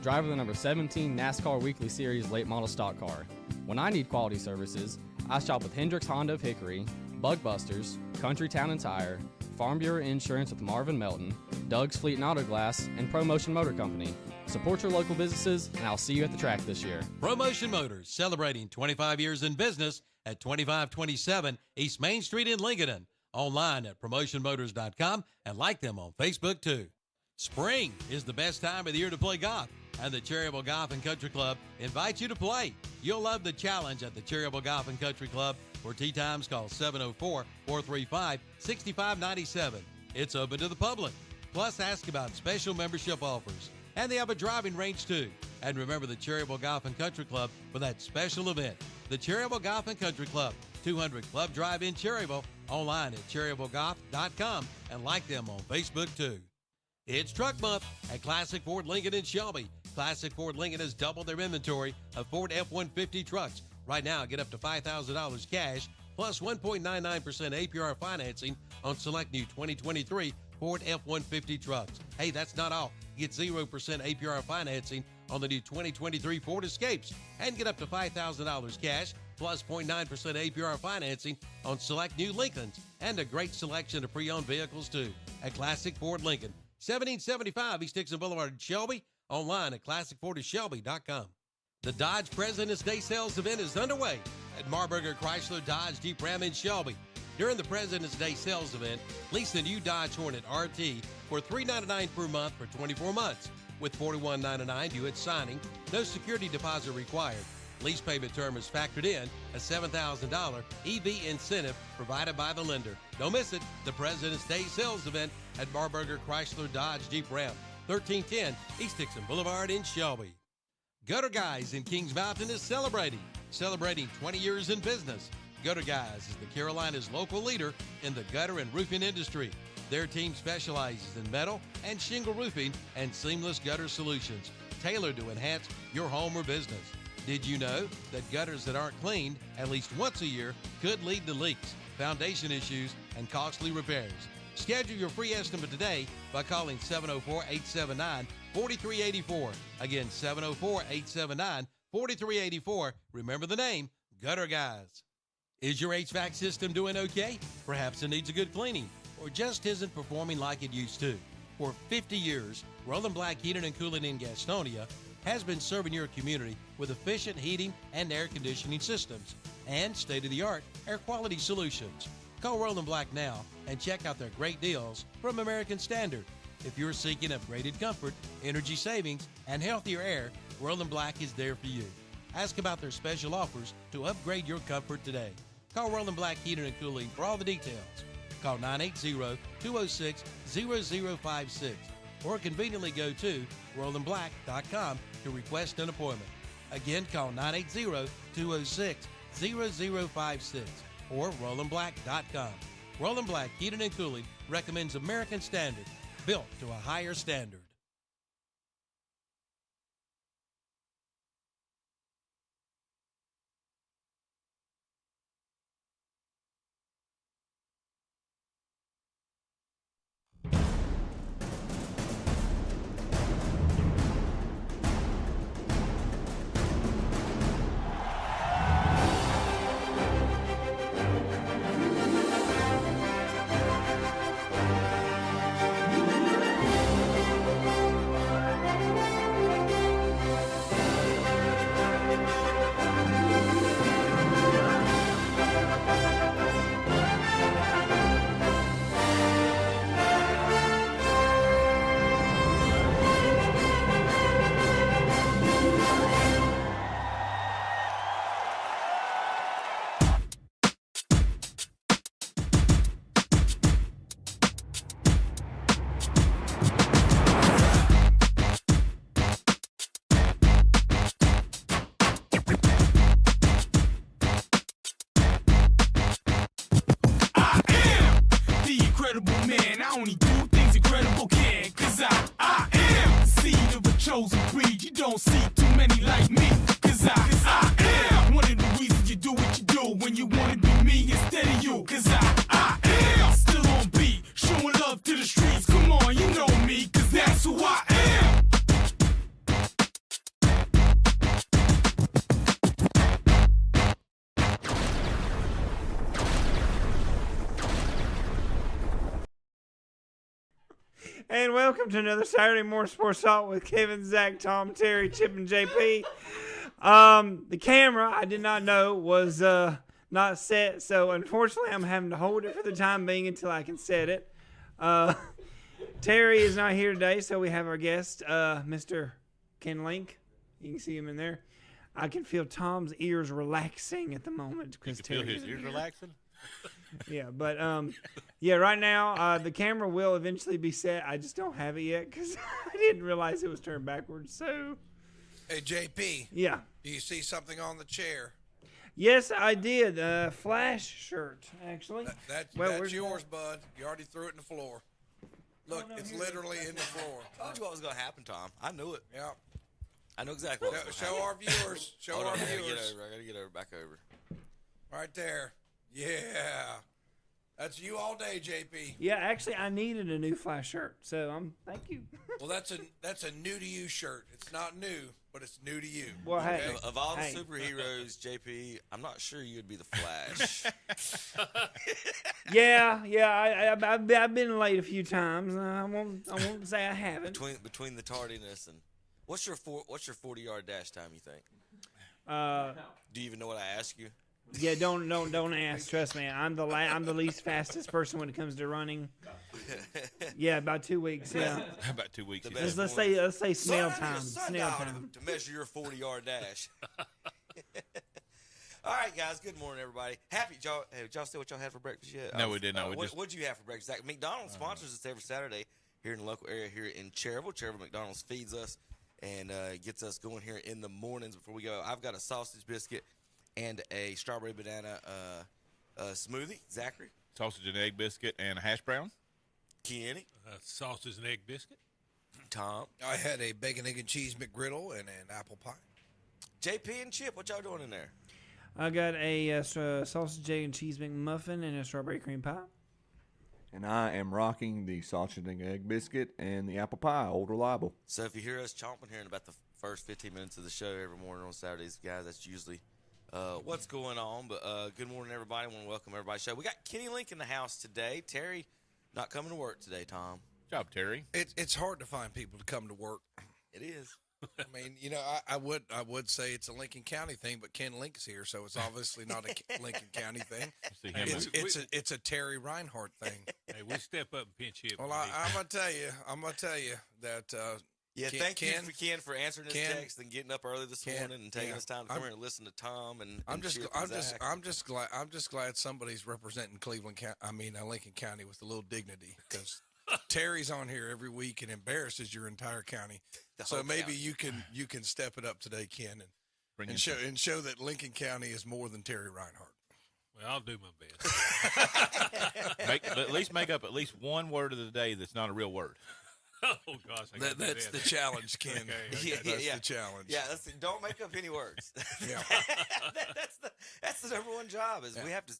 driver of the number 17 NASCAR Weekly Series late model stock car. When I need quality services, I shop with Hendricks Honda of Hickory, Bug Busters, Country Town and Tire, Farm Bureau Insurance with Marvin Melton, Doug's Fleet and Auto Glass, and ProMotion Motor Company. Support your local businesses, and I'll see you at the track this year. ProMotion Motors, celebrating 25 years in business at 2527 East Main Street in Lincoln. Online at PromotionMotors.com and like them on Facebook too. Spring is the best time of the year to play golf, and the Cherryville Golf and Country Club invites you to play. You'll love the challenge at the Cherryville Golf and Country Club. For tee times, call 704-435-6597. It's open to the public. Plus, ask about special membership offers. And they have a driving range too. And remember the Cherryville Golf and Country Club for that special event. The Cherryville Golf and Country Club, 200 Club Drive in Cherryville. Online at cherryvillegolf.com and like them on Facebook too. It's Truck Month at Classic Ford Lincoln in Shelby. Classic Ford Lincoln has doubled their inventory of Ford F-150 trucks. Right now, get up to $5,000 cash plus 1.99% APR financing on select new 2023 Ford F-150 trucks. Hey, that's not all. Get 0% APR financing on the new 2023 Ford Escapes and get up to $5,000 cash plus 0.9% APR financing on select new Lincolns and a great selection of pre-owned vehicles too at Classic Ford Lincoln, 1775 East Dixon Boulevard in Shelby. Online at classicfordofshelby.com. The Dodge President's Day sales event is underway at Marburger Chrysler Dodge Jeep Ram in Shelby. During the President's Day sales event, lease the new Dodge Hornet RT for $399 per month for 24 months with $41.99 due at signing. No security deposit required. Lease payment term is factored in a $7,000 EV incentive provided by the lender. Don't miss it. The President's Day sales event at Marburger Chrysler Dodge Jeep Ram, 1310 East Dixon Boulevard in Shelby. Gutter Guys in Kings Mountain is celebrating 20 years in business. Gutter Guys is the Carolinas' local leader in the gutter and roofing industry. Their team specializes in metal and shingle roofing and seamless gutter solutions tailored to enhance your home or business. Did you know that gutters that aren't cleaned at least once a year could lead to leaks, foundation issues, and costly repairs? Schedule your free estimate today by calling 704-879-4384. Again, 704-879-4384. Remember the name, Gutter Guys. Is your HVAC system doing okay? Perhaps it needs a good cleaning or just isn't performing like it used to. For 50 years, Roland Black Heating and Cooling in Gastonia has been serving your community with efficient heating and air conditioning systems and state-of-the-art air quality solutions. Call Roland Black now and check out their great deals from American Standard. If you're seeking upgraded comfort, energy savings, and healthier air, Roland Black is there for you. Ask about their special offers to upgrade your comfort today. Call Roland Black Heating and Cooling for all the details. Call 980-206-0056 or conveniently go to RolandBlack.com to request an appointment. Again, call 980-206-0056 or RolandBlack.com. Roland Black Heating and Cooling recommends American Standard, built to a higher standard. chosen breed. You don't see too many like me, cause I am one of the reasons you do what you do when you wanna be me instead of you, cause I am still on beat, showing love to the streets. Come on, you know me, cause that's who I am. And welcome to another Saturday Morning Sports Talk with Kevin, Zach, Tom, Terry, Chip, and JP. The camera, I did not know, was not set, so unfortunately I'm having to hold it for the time being until I can set it. Terry is not here today, so we have our guest, Mr. Ken Link. You can see him in there. I can feel Tom's ears relaxing at the moment. You can feel his ears relaxing? Yeah, but yeah, right now the camera will eventually be set. I just don't have it yet because I didn't realize it was turned backwards. So, hey JP, yeah, do you see something on the chair? Yes, I did. Flash shirt, actually. That's yours, bud. You already threw it in the floor. Look, it's literally in the floor. I told you what was going to happen, Tom. I knew it. Yeah. I know exactly what was Show our viewers. Show our viewers. I got to get over, back over. Right there. Yeah. That's you all day, JP. Yeah, actually, I needed a new flash shirt, so thank you. Well, that's a new to you shirt. It's not new, but it's new to you. Well, hey, Of all the superheroes, JP, I'm not sure you would be the Flash. yeah, I've been late a few times. I won't say I haven't. Between the tardiness and what's your 40-yard dash time? You think? Do you even know what I ask you? Yeah, don't ask. Trust me, I'm the least fastest person when it comes to running. Yeah, about 2 weeks. Yeah, About 2 weeks. let's say snail time. Snail time. To measure your 40-yard dash. All right, guys. Good morning, everybody. Did y'all say what y'all had for breakfast yet? No, we did not. What'd you have for breakfast? Zach? McDonald's sponsors us every Saturday here in the local area here in Cherryville. Cherryville McDonald's feeds us and gets us going here in the mornings before we go. I've got a sausage biscuit and a strawberry banana smoothie. Zachary? Sausage and egg biscuit and a hash brown. Kenny? Sausage and egg biscuit. Tom? I had a bacon, egg, and cheese McGriddle and an apple pie. JP and Chip, what y'all doing in there? I got a sausage, egg, and cheese McMuffin and a strawberry cream pie. And I am rocking the sausage and egg biscuit and the apple pie, old reliable. So if you hear us chomping here in about the first 15 minutes of the show every morning on Saturdays, guys, that's usually what's going on. But good morning, everybody. I want to welcome everybody to the show. We got Kenny Link in the house today. Terry not coming to work today, Tom. Good job, Terry. It's hard to find people to come to work. It is. I mean, I would say it's a Lincoln County thing, but Ken Link's here, so it's obviously not a Lincoln County thing. See him. It's a Terry Reinhardt thing. Hey, we step up and pinch hit. Well, I'm gonna tell you that. Thank you, Ken, for answering his text and getting up early this morning and taking us time to come here and listen to Tom and I'm just Zach. glad somebody's representing Lincoln County with a little dignity, because Terry's on here every week and embarrasses your entire county. So maybe county. you can step it up today, Ken, and show that Lincoln County is more than Terry Reinhardt. Well, I'll do my best. At least make up at least one word of the day that's not a real word. Oh gosh, That's the challenge, Ken. Okay. That's the challenge. Yeah, don't make up any words. Yeah. that's the number one job is we have to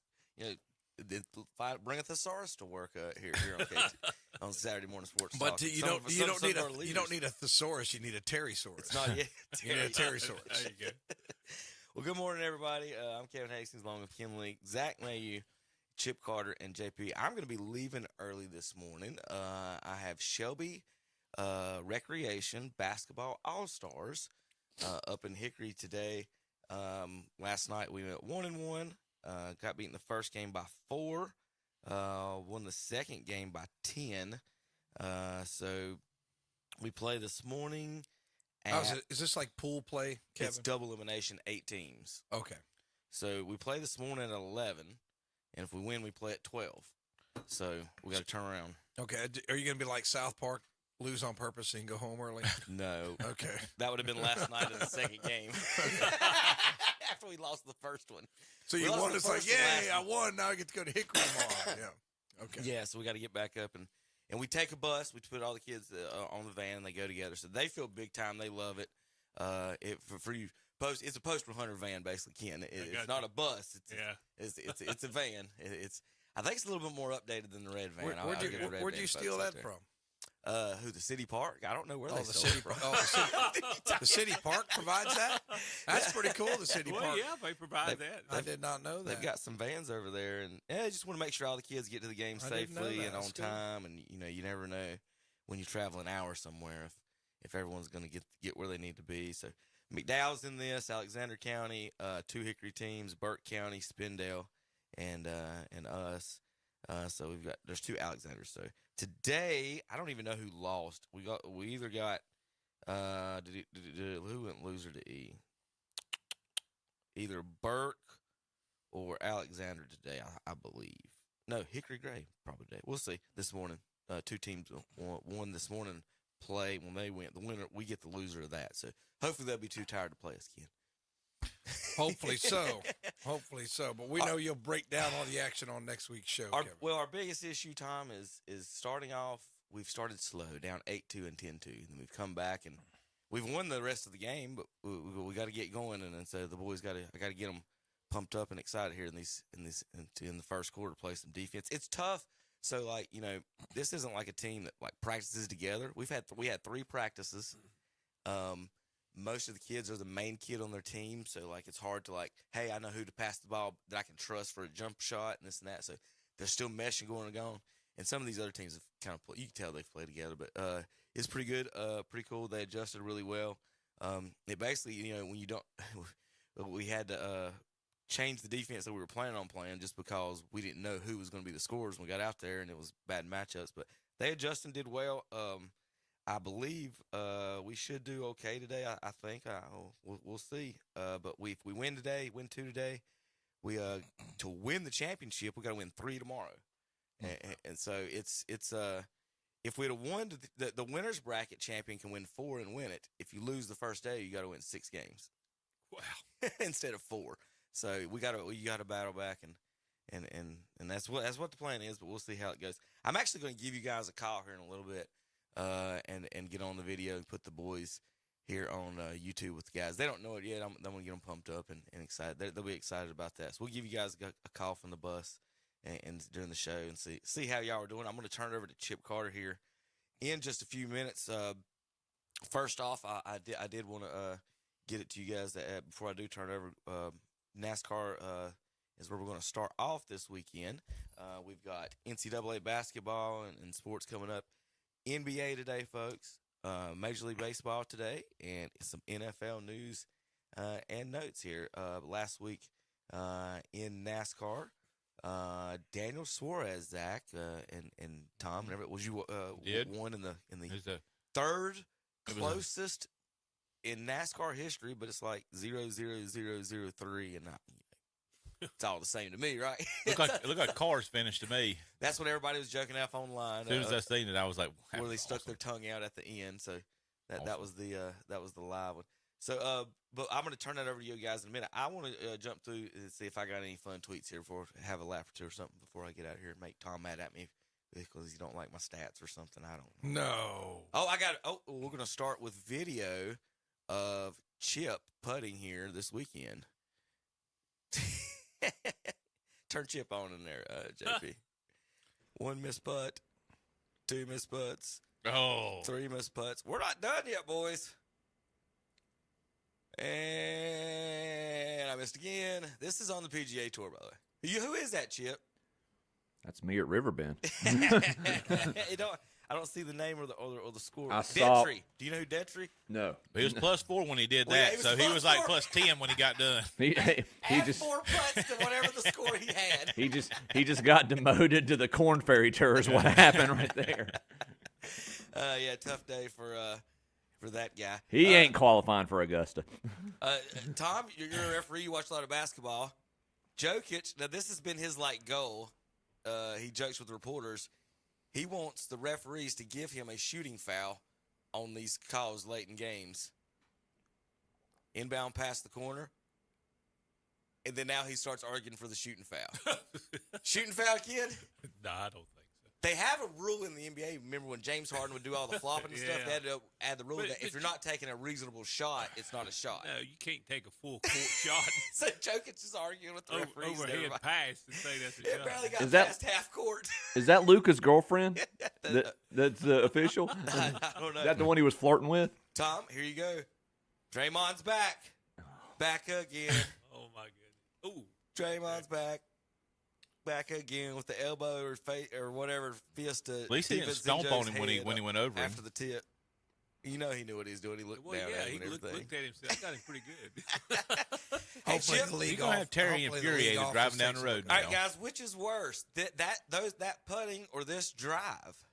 bring a thesaurus to work here on KT, on Saturday morning sports. But talk. you don't need a thesaurus. You need a Terrysaurus. It's not yet. You need a Terrysaurus. There you go. Well, good morning, everybody. I'm Kevin Hastings, along with Kim Link, Zach Mayu, Chip Carter, and JP. I'm going to be leaving early this morning. I have Shelby Recreation Basketball All-Stars up in Hickory today. Last night we went 1-1. Got beaten the first game by 4. Won the second game by 10. So we play this morning. Is this like pool play, Kevin? It's double elimination, 8 teams. Okay. So we play this morning at 11, and if we win, we play at 12. So we got to turn around. Okay. Are you going to be like South Park, lose on purpose and go home early? No. Okay. That would have been last night in the second game. After we lost the first one. So you won. It's like, yay, I won. Now I get to go to Hickory tomorrow. Yeah. Okay. Yeah, so we got to get back up, and we take a bus. We put all the kids on the van, and they go together. So they feel big time. They love it. For you, it's a post 100 van, basically, Ken. It's not a bus. It's a van. I think it's a little bit more updated than the red van. Where'd you steal that from? The city park? I don't know where they the stole city it from. The city park provides that? That's pretty cool, the city Well, park. yeah, they provide that. I did not know that. They've got some vans over there, and I just want to make sure all the kids get to the game safely and on time. And you never know when you travel an hour somewhere if everyone's going to get where they need to be. So McDowell's in this, Alexander County, 2 Hickory teams, Burke County, Spindale, and us. So there's 2 Alexanders. So today, I don't even know who lost. We either got who went loser to E? Either Burke or Alexander today, I believe. No, Hickory Gray probably today. We'll see. This morning, 2 teams won this morning. Play when they win. The winner, we get the loser of that. So hopefully they'll be too tired to play us again. Hopefully so. Hopefully so. But we know you'll break down all the action on next week's show. Kevin. Our biggest issue, Tom, is starting off. We've started slow, down 8-2 and 10-2, and then we've come back and we've won the rest of the game. But we got to get going, and so the boys I got to get them pumped up and excited here in the first quarter. Play some defense. It's tough. So, like, this isn't like a team that, like, practices together. We had 3 practices. Most of the kids are the main kid on their team. So, like, it's hard to, like, hey, I know who to pass the ball that I can trust for a jump shot and this and that. So, there's still meshing going on. And some of these other teams have kind of you can tell they've played together. But it's pretty good, pretty cool. They adjusted really well. It basically, when you don't – we had to change the defense that we were planning on playing just because we didn't know who was going to be the scorers when we got out there, and it was bad matchups. But they adjusted and did well. I believe we should do okay today. I think we'll see. But if we win today, win 2 today, we to win the championship, we got to win 3 tomorrow. And so it's if we'd have won the winners bracket, champion can win 4 and win it. If you lose the first day, you got to win 6 games. Wow. Instead of 4. So you got to battle back and that's what the plan is. But we'll see how it goes. I'm actually going to give you guys a call here in a little bit, and get on the video and put the boys here on YouTube with the guys. They don't know it yet. I'm going to get them pumped up and excited. They'll be excited about that. So we'll give you guys a call from the bus and during the show and see how y'all are doing. I'm going to turn it over to Chip Carter here in just a few minutes. First off, I did want to get it to you guys that before I do turn it over. NASCAR is where we're going to start off this weekend. We've got NCAA basketball and sports coming up. NBA today, folks. Major League Baseball today, and some NFL news and notes here. Last week in NASCAR, Daniel Suarez, Zach, and Tom, was you one in the third closest in NASCAR history, but it's like 0.00003, and it's all the same to me, right? It looked like cars finished to me. That's what everybody was joking off online. As soon as I seen it, I was like, where they stuck their tongue out at the end. So that was the live one. So, but I'm going to turn that over to you guys in a minute. I want to jump through and see if I got any fun tweets here before have a laugh or two or something before I get out here and make Tom mad at me because you don't like my stats or something. I don't know. No. We're going to start with video of Chip putting here this weekend. Turn Chip on in there, JP. 1 missed putt, 2 missed putts, 3 missed putts. We're not done yet, boys. And I missed again. This is on the PGA Tour, by the way. Who is that, Chip? That's me at Riverbend. I don't see the name or the score. Detry. Do you know who Detry? No. He was +4 when he did that, so he was like +10 when he got done. He just 4 putts to whatever the score he had. He just got demoted to the Corn Ferry Tour is what happened right there. Yeah, tough day for that guy. He ain't qualifying for Augusta. Tom, you're a referee. You watch a lot of basketball. Jokic, now this has been his goal. He jokes with reporters. He wants the referees to give him a shooting foul on these calls late in games. Inbound past the corner. And then now he starts arguing for the shooting foul. Shooting foul, kid? No, I don't think so. They have a rule in the NBA. Remember when James Harden would do all the flopping and stuff? They had to add the rule that if you're not taking a reasonable shot, it's not a shot. No, you can't take a full court shot. So Jokic is arguing with the referees. Overhead pass and say that's a shot. It barely got past half court. Is that Luka's girlfriend? That's the official? I don't know. Is that the one he was flirting with? Tom, here you go. Draymond's back. Back again. Oh, my goodness. Ooh. Draymond's back. back again with the elbow or face or whatever fist to At least he didn't defensive stomp on Joe's him when he head went over him. after the tip. You know he knew what he was doing. He looked Well, down yeah, at him he and looked everything. at him and said, I got him pretty good. Hey, Hopefully Chip, the league You're going to have Terry hopefully the league infuriated office driving down takes the a road look All at right, now. guys, which is worse, that putting or this drive?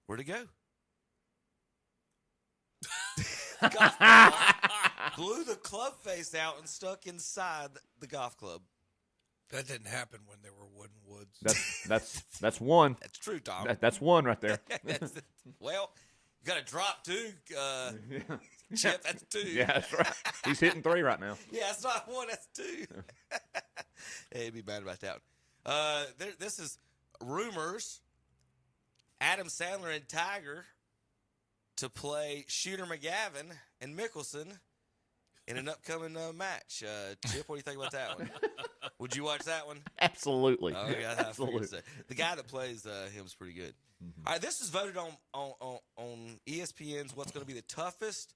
Where'd it go? Golf ball blew the club face out and stuck inside the golf club. That didn't happen when there were wooden woods. That's one. That's true, Tom. That's one right there. Well, you got to drop two, Chip. That's two. Yeah, that's right. He's hitting 3 right now. Yeah, it's not one, that's two. Hey, he'd be mad about that one. This is rumors. Adam Sandler and Tiger to play Shooter McGavin and Mickelson in an upcoming match. Chip, what do you think about that one? Would you watch that one? Absolutely. Oh, yeah, I Absolutely. figured so. The guy that plays him is pretty good. Mm-hmm. All right, this is voted on ESPN's what's going to be the toughest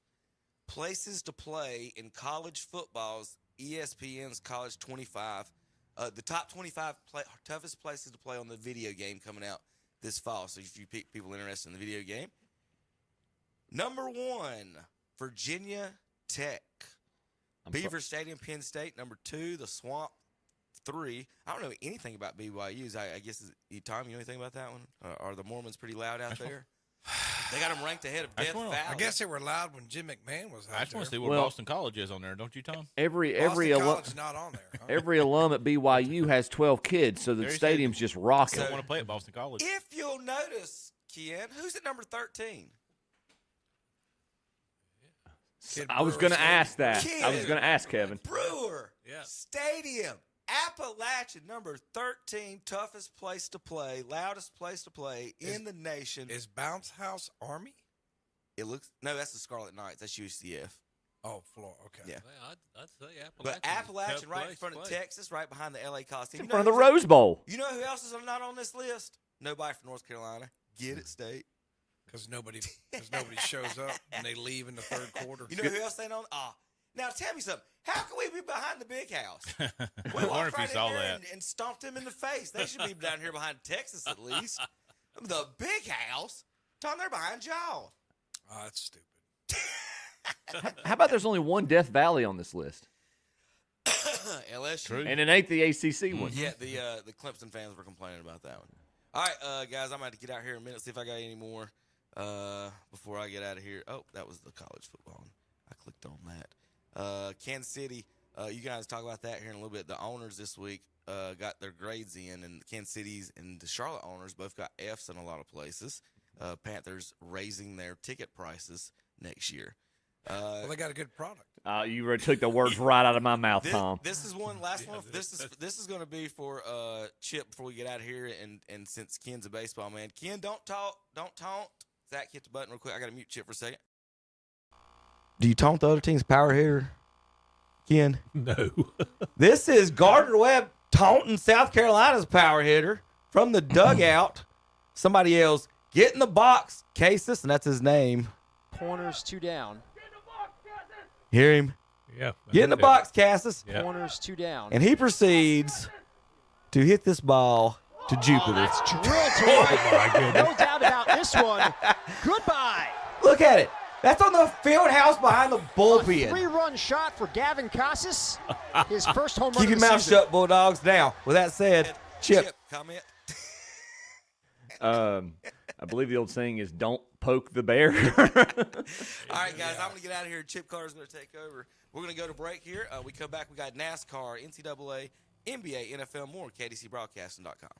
places to play in college football's ESPN's College 25. The top 25 toughest places to play on the video game coming out this fall. So if you people interested in the video game. Number 1, Virginia Tech. Beaver Stadium, Penn State. Number 2, the Swamp. 3. I don't know anything about BYU's. I guess, Tom, you know anything about that one? Are the Mormons pretty loud out there? They got them ranked ahead of Death Valley. I guess they were loud when Jim McMahon was out I just want to see there. where Boston College is on there, don't you, Tom? Every Boston alum, College not on there. Huh? every alum at BYU has 12 kids, so the There you stadium's just rocking. I want to play at Boston College. If you'll notice, Ken, who's at number 13? Kid I was Brewer going to Stadium. ask that. I was Kid. going to ask Kevin. Brewer Yeah. Stadium. Appalachian, number 13, toughest place to play, loudest place to play in the nation. Is Bounce House Army? It looks no, that's the Scarlet Knights. That's UCF. Oh, Florida. Okay. Yeah. Well, I'd say Appalachian. But Appalachian, tough right in place front to of play. Texas, right behind the LA Coliseum. In front of the Rose Bowl. You know who else is not on this list? Nobody from North Carolina. Get it, State. Because nobody shows up and they leave in the third quarter. You know who else ain't on? Now tell me something. How can we be behind the big house? We I wonder walked if right you in saw there that. and stomped him in the face. They should be down here behind Texas at least. The big house. Tom, they're behind y'all. Oh, that's stupid. How about there's only one Death Valley on this list? LSU. True. And it ain't the ACC one. Yeah, the Clemson fans were complaining about that one. All right, guys, I'm about to get out here in a minute, see if I got any more before I get out of here. Oh, that was the college football one. I clicked on that. Kansas City, you guys talk about that here in a little bit. The owners this week got their grades in, and Kansas City's and the Charlotte owners both got Fs in a lot of places. Panthers raising their ticket prices next year. Well, they got a good product. You really took the words right out of my mouth, Tom. This is one last one. This is going to be for Chip before we get out of here. And since Ken's a baseball man, Ken, don't taunt. Zach, hit the button real quick. I got to mute Chip for a second. Do you taunt the other team's power hitter, Ken? No. This is Gardner Webb taunting South Carolina's power hitter from the dugout. Somebody yells, "Get in the box, Casis," and that's his name. Corners 2 down. Hear him? Yeah. Get in the box, Cassis. Yeah. Corners 2 down. And he proceeds to hit this ball to Jupiter. That's drilled to right. No doubt about this one. Goodbye. Look at it. That's on the field house behind the A bullpen. 3-run shot for Gavin Casas. His first home run Keep your of the mouth season. shut, Bulldogs. Now, with that said, Chip, comment. I believe the old saying is "Don't poke the bear." All right, guys, I'm going to get out of here. Chip Carter's going to take over. We're going to go to break here. We come back. We got NASCAR, NCAA, NBA, NFL, more. KDCBroadcasting.com.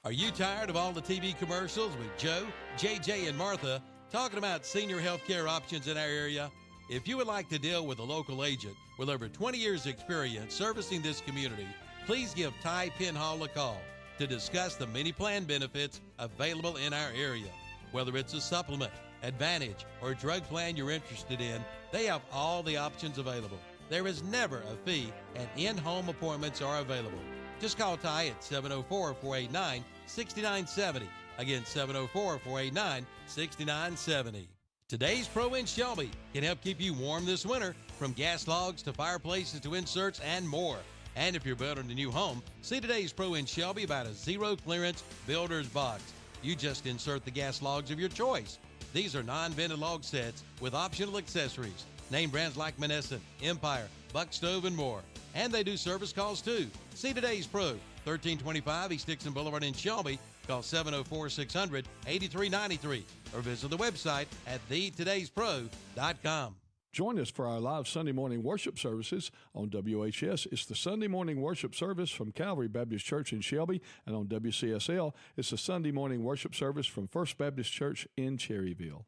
Are you tired of all the TV commercials with Joe, JJ, and Martha talking about senior health care options in our area? If you would like to deal with a local agent with over 20 years' experience servicing this community, please give Ty Penhall a call to discuss the many plan benefits available in our area. Whether it's a supplement, advantage, or drug plan you're interested in, they have all the options available. There is never a fee, and in-home appointments are available. Just call Ty at 704-489-6970. Again, 704-489-6970. Today's Pro in Shelby can help keep you warm this winter, from gas logs to fireplaces to inserts and more. And if you're building a new home, see today's Pro in Shelby about a zero clearance builder's box. You just insert the gas logs of your choice. These are non-vented log sets with optional accessories. Name brands like Menneson, Empire, Buck Stove, and more. And they do service calls too. See today's Pro, 1325 East Dixon Boulevard in Shelby. Call 704-600-8393 or visit the website at thetodayspro.com. Join us for our live Sunday morning worship services on WHS. It's the Sunday morning worship service from Calvary Baptist Church in Shelby, and on WCSL, it's the Sunday morning worship service from First Baptist Church in Cherryville.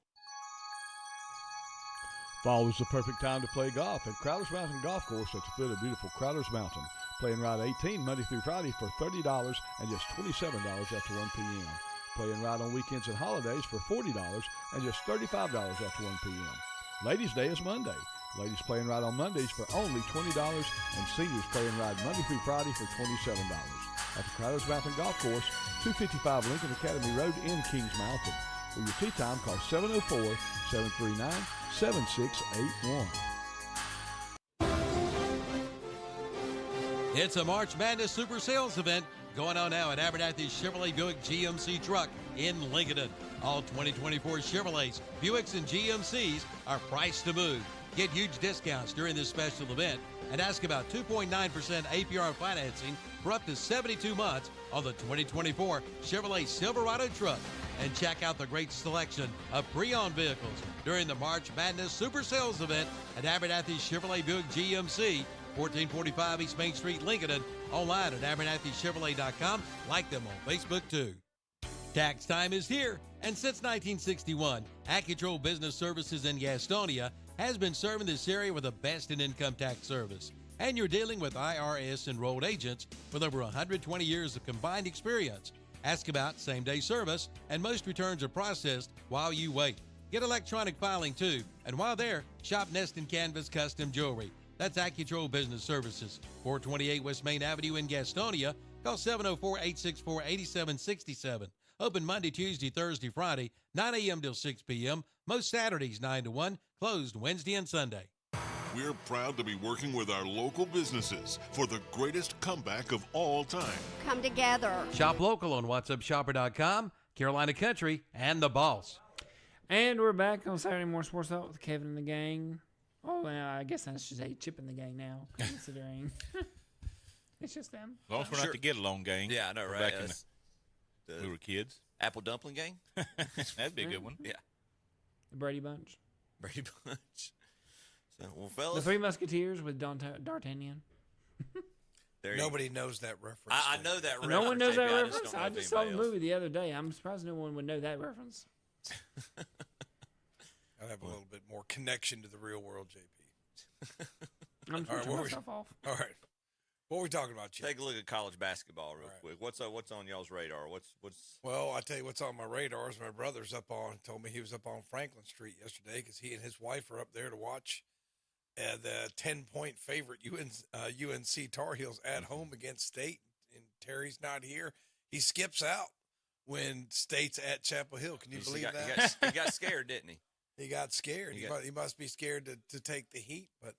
Fall is the perfect time to play golf at Crowder's Mountain Golf Course at the foot of beautiful Crowder's Mountain. Playing Route 18 Monday through Friday for $30 and just $27 after 1 p.m. Playing right on weekends and holidays for $40 and just $35 after 1 p.m. Ladies' Day is Monday. Ladies playing right on Mondays for only $20 and seniors playing right Monday through Friday for $27. At the Crowder's Mountain Golf Course, 255 Lincoln Academy Road in Kings Mountain. For your tee time, call 704-739-7681. It's a March Madness Super Sales event going on now at Abernathy Chevrolet Buick GMC Truck in Lincoln. All 2024 Chevrolets, Buicks, and GMCs are priced to move. Get huge discounts during this special event and ask about 2.9% APR financing for up to 72 months on the 2024 Chevrolet Silverado truck. And check out the great selection of pre-owned vehicles during the March Madness Super Sales event at Abernathy Chevrolet Buick GMC, 1445 East Main Street, Lincoln. Online at abernathychevrolet.com. Like them on Facebook, too. Tax time is here, and since 1961, AccuTrol Business Services in Gastonia has been serving this area with the best in income tax service. And you're dealing with IRS enrolled agents with over 120 years of combined experience. Ask about same-day service, and most returns are processed while you wait. Get electronic filing, too, and while there, shop Nest and Canvas Custom Jewelry. That's AccuTrol Business Services, 428 West Main Avenue in Gastonia. Call 704-864-8767. Open Monday, Tuesday, Thursday, Friday, 9 a.m. till 6 p.m. Most Saturdays, 9 to 1. Closed Wednesday and Sunday. We're proud to be working with our local businesses for the greatest comeback of all time. Come together. Shop local on whatsupshopper.com, Carolina Country, and The Boss. And we're back on Saturday Morning Sports Talk with Kevin and the gang. Oh, well, I guess I should say Chip and the gang now, considering it's just them. As long as we're not the Get Along gang. Yeah, I know, right? Back in we were kids. Apple Dumpling Gang? That'd be a good one. Yeah. The Brady Bunch. Brady Bunch. So, well, fellas. The Three Musketeers with D'Artagnan. Nobody knows that reference. I know that reference. No one knows that JP. reference? I just saw the movie the other day. I'm surprised no one would know that reference. I have a little bit more connection to the real world, JP. I'm switching myself off. All right. What are we talking about, Chip? Take a look at college basketball real quick. What's on y'all's radar? What's Well, I tell you what's on my radar is my brother's told me he was up on Franklin Street yesterday because he and his wife are up there to watch the 10-point favorite UNC Tar Heels at home against State. And Terry's not here. He skips out when State's at Chapel Hill. Can you believe that? He got scared, didn't he? He got scared. He must be scared to take the heat. But,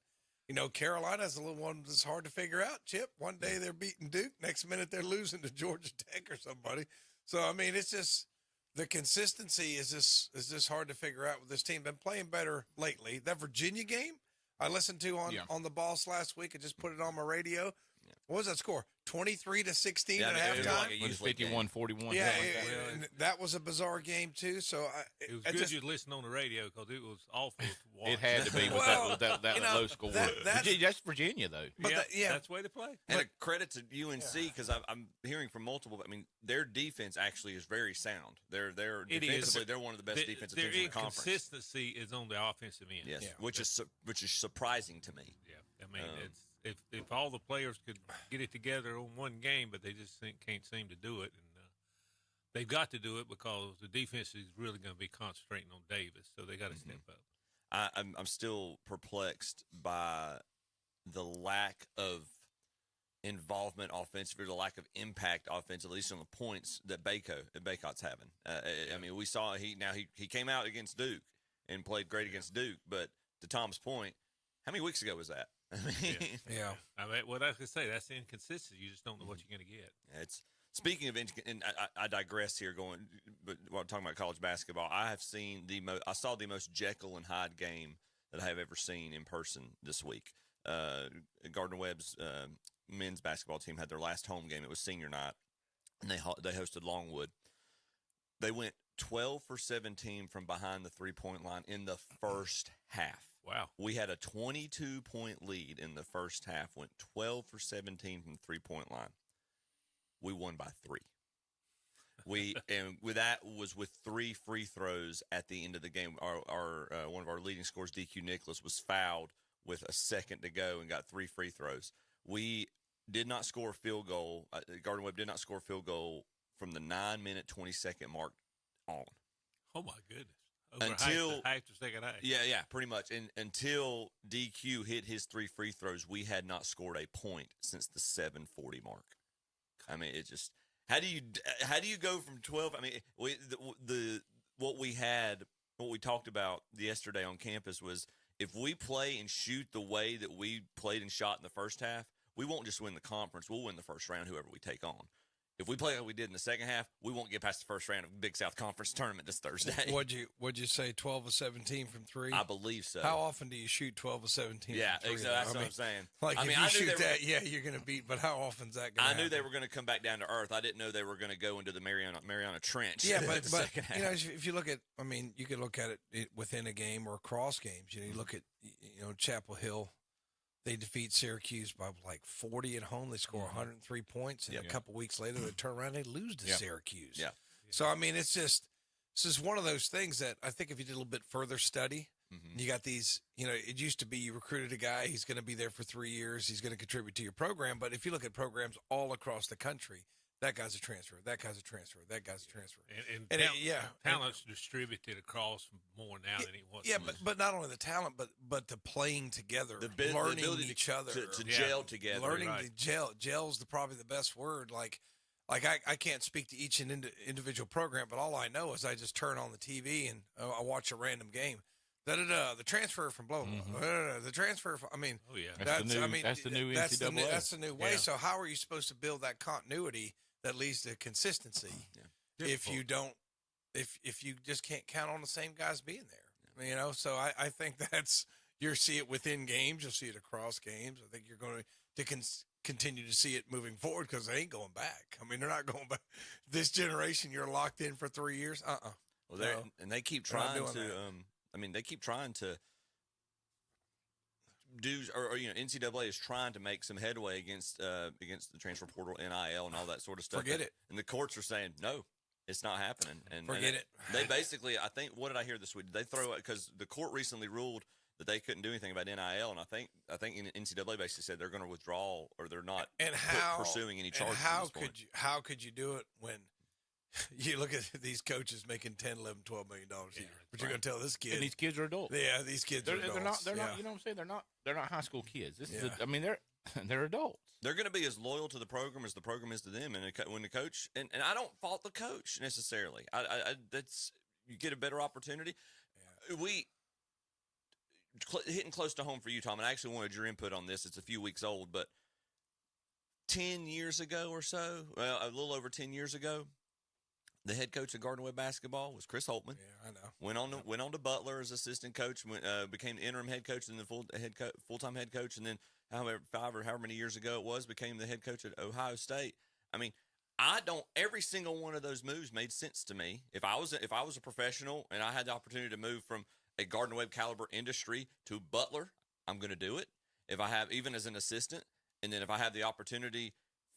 Carolina's a little one that's hard to figure out, Chip. One day they're beating Duke. Next minute they're losing to Georgia Tech or somebody. So, I mean, it's just the consistency is just hard to figure out with this team. Been playing better lately. That Virginia game I listened to on the Boss last week. I just put it on my radio. What was that score? 23-16 at halftime. It was 51-41. Yeah, that was a bizarre game too. So it was good you listened on the radio because it was awful to watch. It had to be with that low score. That's Virginia, though. But that's the way to play. And a credit to UNC because I'm hearing from multiple. I mean, their defense actually is very sound. They're defensively they're one of the best defensive teams in the conference. Their inconsistency is on the offensive end. Yes, which is surprising to me. Yeah, I mean it's. If all the players could get it together on one game, but they just can't seem to do it, and they've got to do it because the defense is really going to be concentrating on Davis, so they got to step up. I'm still perplexed by the lack of involvement offensively, the lack of impact offensively, at least on the points that Baycott's having. I mean, we saw he came out against Duke and played great against Duke, but to Tom's point, how many weeks ago was that? I mean, Yeah. I mean, well, that's to say that's inconsistency. You just don't know what you're going to get. it's speaking of, and I digress here. But while I'm talking about college basketball, I have seen I saw the most Jekyll and Hyde game that I have ever seen in person this week. Gardner Webb's men's basketball team had their last home game. It was senior night, and they hosted Longwood. They went 12 for 17 from behind the 3-point line in the first half. Wow. We had a 22-point lead in the first half, went 12 for 17 from the 3-point line. We won by 3. And with that was with 3 free throws at the end of the game. Our one of our leading scorers, DQ Nicholas, was fouled with a second to go and got 3 free throws. We did not score a field goal. Gardner Webb did not score a field goal from the 9-minute, 20-second mark on. Oh, my goodness. Until half the second half. Yeah, pretty much. And until DQ hit his 3 free throws, we had not scored a point since the 7:40 mark. I mean, it just how do you go from 12? I mean, what we talked about yesterday on campus was if we play and shoot the way that we played and shot in the first half, we won't just win the conference. We'll win the first round, whoever we take on. If we play like we did in the second half, we won't get past the first round of Big South Conference tournament this Thursday. What'd you say? 12 of 17 from 3? I believe so. How often do you shoot 12 of 17? Yeah, from 3, exactly. That's what I'm saying. Like, I mean, if you I shoot that, you're going to beat. But how often is that going to happen? I knew they were going to come back down to earth. I didn't know they were going to go into the Mariana Trench. Yeah, but second half. you know, if you look at, I mean, you could look at it within a game or across games. You know, you look at Chapel Hill. They defeat Syracuse by like 40 at home. They score 103 points, and a couple weeks later they turn around and they lose to Syracuse. Yeah. So I mean, it's just one of those things that I think if you did a little bit further study, you got these. You know, it used to be you recruited a guy, he's going to be there for 3 years, he's going to contribute to your program. But if you look at programs all across the country, that guy's a transfer, that guy's a transfer, that guy's a transfer, and talent's distributed across more now than it was. Yeah, but not only the talent, but the playing together, learning each other, to gel together, learning to gel. Gel's probably the best word. Like I can't speak to each individual program, but all I know is I just turn on the TV and I watch a random game. The transfer from blah blah blah. The transfer from, I mean, that's the new NCAA. That's the new way. Yeah. So how are you supposed to build that continuity that leads to consistency if you don't, if you just can't count on the same guys being there? You know, so I think you'll see it within games, you'll see it across games. I think you're going to continue to see it moving forward because they ain't going back. I mean, they're not going back. This generation, you're locked in for 3 years. Well, and they keep trying to. I mean, they keep trying to do, or NCAA is trying to make some headway against the transfer portal, NIL, and all that sort of stuff. Forget it. And the courts are saying no, it's not happening. And forget it. They basically, I think, what did I hear this week? Did they throw it because the court recently ruled that they couldn't do anything about NIL, and I think NCAA basically said they're going to withdraw or they're not pursuing any charges. And how could you do it when you look at these coaches making $10, $11, $12 million a year? But you're going to tell this kid, and these kids are adults. Yeah, these kids are adults. They're not. You know what I'm saying? They're not high school kids. They're adults. They're going to be as loyal to the program as the program is to them. And when the coach, and I don't fault the coach necessarily. That's, you get a better opportunity. Yeah. Hitting close to home for you, Tom, and I actually wanted your input on this. It's a few weeks old, but 10 years ago or so, well, a little over 10 years ago, the head coach of Gardner Webb basketball was Chris Holtman. Yeah, I know. Went on to Butler as assistant coach. Became the interim head coach and then full-time head coach. And then however many years ago it was, became the head coach at Ohio State. I mean, every single one of those moves made sense to me. If I was a professional and I had the opportunity to move from a Gardner Webb caliber industry to Butler, I'm going to do it. If I have, even as an assistant, and then if I have the opportunity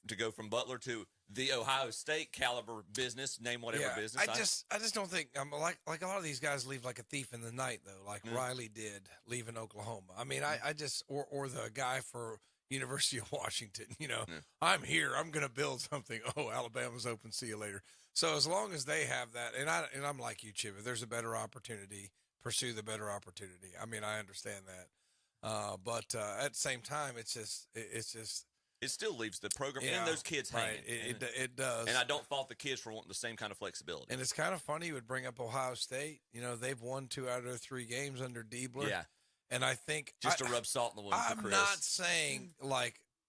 to go from Butler to the Ohio State caliber business, name whatever business. I just don't think like a lot of these guys leave like a thief in the night though, like Riley did leaving Oklahoma. I mean, I just or the guy for University of Washington, I'm here, I'm going to build something. Oh, Alabama's open, see you later. So as long as they have that, and I'm like you, Chip, if there's a better opportunity, pursue the better opportunity. I mean, I understand that. But at the same time, it's just it still leaves the program and those kids hanging. It does. And I don't fault the kids for wanting the same kind of flexibility. And it's kind of funny you would bring up Ohio State. They've won 2 out of their 3 games under Diebler. Yeah. And I think just to rub salt in the wound for Chris.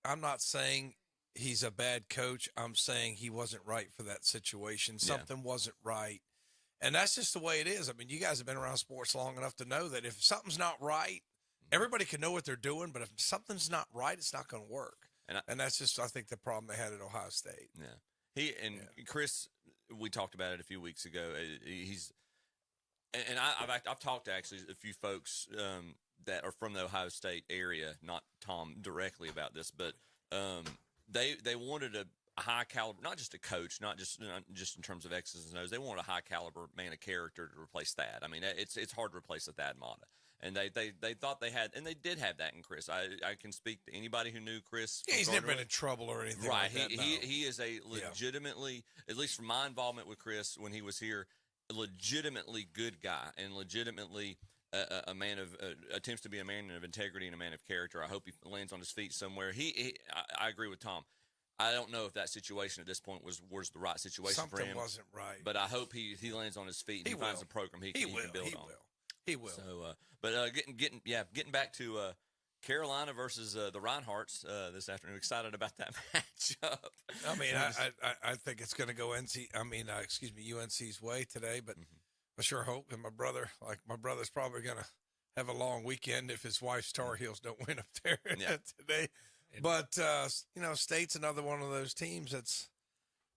I'm not saying he's a bad coach. I'm saying he wasn't right for that situation. Something wasn't right. And that's just the way it is. I mean, you guys have been around sports long enough to know that if something's not right, everybody can know what they're doing, but if something's not right, it's not going to work. And that's just, I think, the problem they had at Ohio State. Yeah. Chris, we talked about it a few weeks ago. I've talked to actually a few folks that are from the Ohio State area, not Tom directly about this, but they wanted a high caliber, not just a coach, not just in terms of X's and O's. They wanted a high caliber man of character to replace that. I mean, it's hard to replace a Thad Matta. And they thought they had, and they did have that in Chris. I can speak to anybody who knew Chris. Yeah, he's never been in trouble or anything. Right. Like that, he is a legitimately, at least from my involvement with Chris when he was here, a legitimately good guy and legitimately a man of attempts to be a man of integrity and a man of character. I hope he lands on his feet somewhere. I agree with Tom. I don't know if that situation at this point was the right situation for him. Something wasn't right. But I hope he lands on his feet and he finds a program he can build on. He will. So, getting back to Carolina versus the Reinhardts this afternoon. Excited about that matchup. I mean, I think it's going to go UNC's way today, but I sure hope. And my brother's probably going to have a long weekend if his wife's Tar Heels don't win up there today. But State's another one of those teams that's,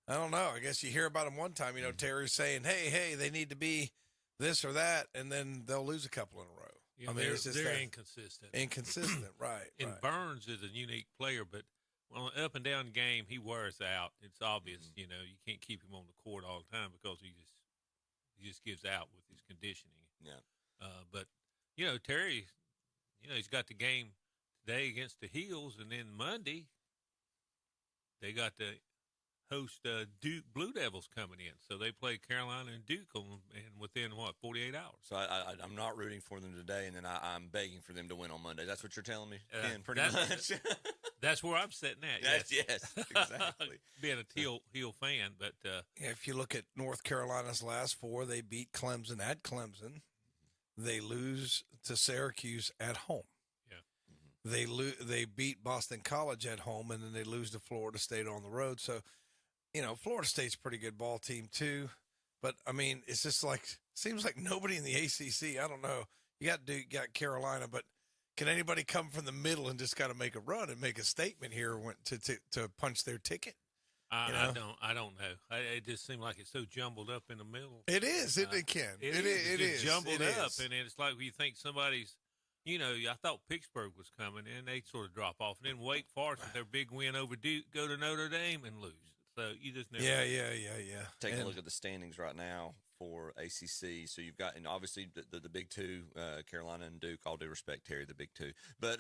I don't know. I guess you hear about them one time. Terry's saying, "Hey, they need to be this or that," and then they'll lose a couple in a row. Yeah, I mean, they're inconsistent. Inconsistent, right. And right. Burns is a unique player, but on an up and down game, he wears out. It's obvious, you can't keep him on the court all the time because he just gives out with his conditioning. Yeah. But Terry, he's got the game today against the Heels, and then Monday they got the host Duke Blue Devils coming in. So they play Carolina and Duke within 48 hours. So I'm not rooting for them today, and then I'm begging for them to win on Monday. That's what you're telling me, Ken, pretty much. That's where I'm sitting at. Yes, exactly. Being a heel fan, but if you look at North Carolina's last four, they beat Clemson at Clemson. They lose to Syracuse at home. Yeah. They beat Boston College at home, and then they lose to Florida State on the road. So, Florida State's a pretty good ball team too. But, I mean, it's just seems like nobody in the ACC, I don't know. You got Duke, you got Carolina, but can anybody come from the middle and just got to make a run and make a statement here to punch their ticket? I don't know. It just seemed like it's so jumbled up in the middle. It is, it can. It is. Jumbled up, and it's like you think somebody's, I thought Pittsburgh was coming, and they sort of drop off. And then Wake Forest, with their big win over Duke, go to Notre Dame and lose. So you just never. Yeah. Taking a look at the standings right now for ACC. So you've got, and obviously the big two, Carolina and Duke. All due respect, Terry, the big two, but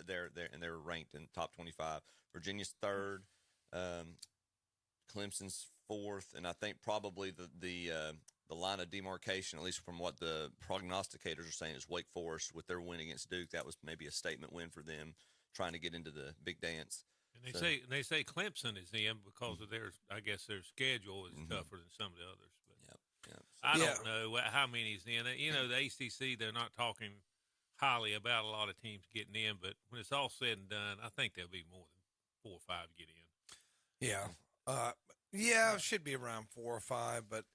they're ranked in top 25. Virginia's third, Clemson's fourth, and I think probably the line of demarcation, at least from what the prognosticators are saying, is Wake Forest with their win against Duke. That was maybe a statement win for them, trying to get into the big dance. And they say Clemson is in because of their schedule is tougher than some of the others. But I don't know how many's in. The ACC, they're not talking highly about a lot of teams getting in, but when it's all said and done, I think there'll be more than 4 or 5 get in. Yeah. It should be around 4 or 5, but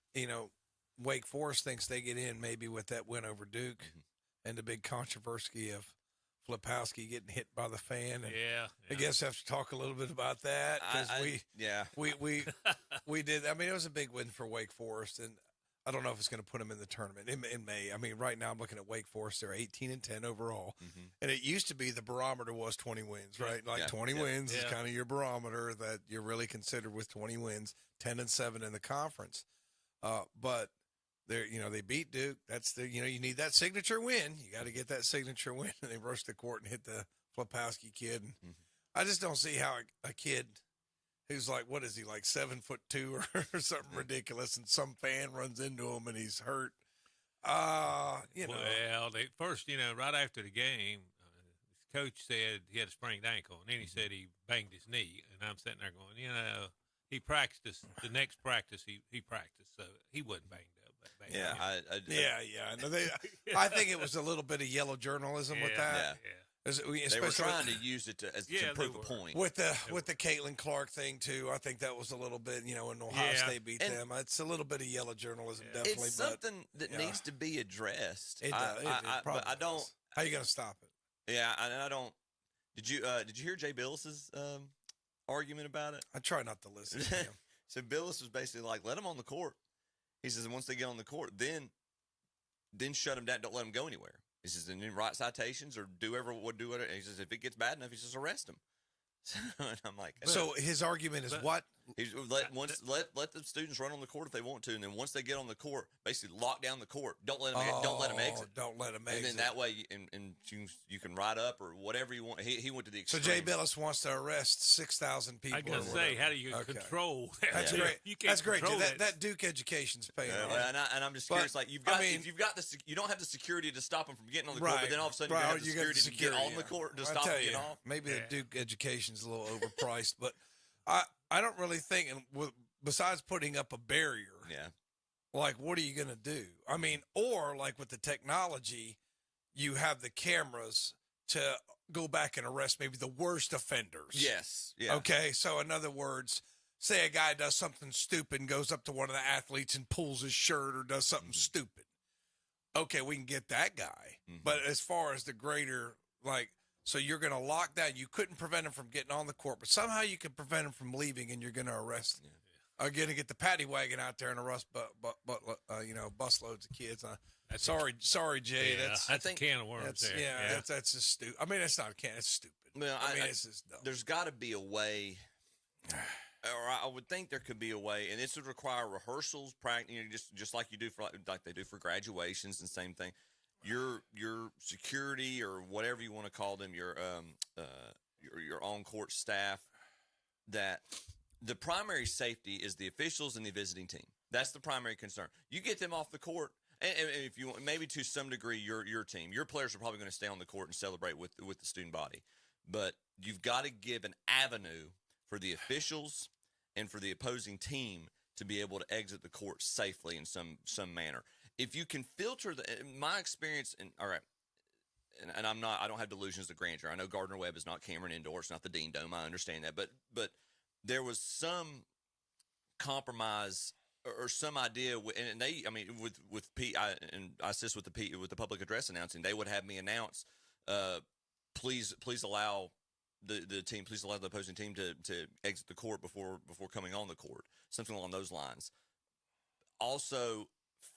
Wake Forest thinks they get in maybe with that win over Duke and the big controversy of Flipowski getting hit by the fan. And I guess I have to talk a little bit about that because we did. I mean, it was a big win for Wake Forest, and I don't know if it's going to put them in the tournament in May. I mean, right now I'm looking at Wake Forest. They're 18-10 overall, and it used to be the barometer was 20 wins, right? Like 20 wins is kind of your barometer that you're really considered with 20 wins, 10-7 in the conference. But they beat Duke. That's you need that signature win. You got to get that signature win. And they rushed the court and hit the Flipowski kid. And I just don't see how a kid who's what is he, 7'2" or something ridiculous, and some fan runs into him and he's hurt. Well, they first, right after the game, his coach said he had a sprained ankle, and then he said he banged his knee. And I'm sitting there going, he practiced the next practice he practiced, so he wasn't banged up. that bad. Yeah. No, I think it was a little bit of yellow journalism with that. They were trying to use it to prove a point. With the Caitlin Clark thing too. I think that was a little bit, when Ohio State beat them. It's a little bit of yellow journalism, definitely. It's something that needs to be addressed. It does. But I don't. How you gonna stop it? Yeah, I don't. Did you hear Jay Billis's argument about it? I try not to listen to him. So Billis was basically like, let them on the court. He says, and once they get on the court, then shut them down. Don't let them go anywhere. He says, and then write citations or do whatever. And he says, if it gets bad enough, he says, arrest them. And I'm like, so his argument is what? He's let the students run on the court if they want to, and then once they get on the court, basically lock down the court. Don't let them exit. Don't let them exit. And then that way, you can ride up or whatever you want. He went to the extreme. So Jay Billis wants to arrest 6,000 people. I can say, how do you control that? That's great. You can't That's great. control That Duke education's paying off. And I'm just curious, like you don't have the security to stop them from getting on the court, but then all of a sudden you have the security to get on the court to stop them getting off. Maybe the Duke education's a little overpriced, but I don't really think, and besides putting up a barrier, like what are you going to do? I mean, or like with the technology, you have the cameras to go back and arrest maybe the worst offenders. Yes. Yeah. Okay. So in other words, say a guy does something stupid and goes up to one of the athletes and pulls his shirt or does something stupid. Okay, we can get that guy. But as far as the greater, so you're going to lock down. You couldn't prevent him from getting on the court, but somehow you can prevent him from leaving, and you're going to arrest him. Going to get the paddy wagon out there and arrest, bus loads of kids. Sorry, Jay. Yeah, that's a can of worms. That's just stupid. I mean, it's not a can. It's stupid. Well, it's just dumb. There's got to be a way, or I would think there could be a way, and this would require rehearsals, practice, just like you do like they do for graduations, and same thing. Your security or whatever you want to call them, your on court staff, that the primary safety is the officials and the visiting team. That's the primary concern. You get them off the court, and if you want, maybe to some degree your team, your players are probably going to stay on the court and celebrate with the student body, but you've got to give an avenue for the officials and for the opposing team to be able to exit the court safely in some manner. If you can filter my experience, and I don't have delusions of grandeur. I know Gardner Webb is not Cameron Indoor, it's not the Dean Dome. I understand that, but there was some compromise or some idea, and with Pete, I assist with the public address announcing. They would have me announce, please allow the team, please allow the opposing team to exit the court before coming on the court, something along those lines. Also,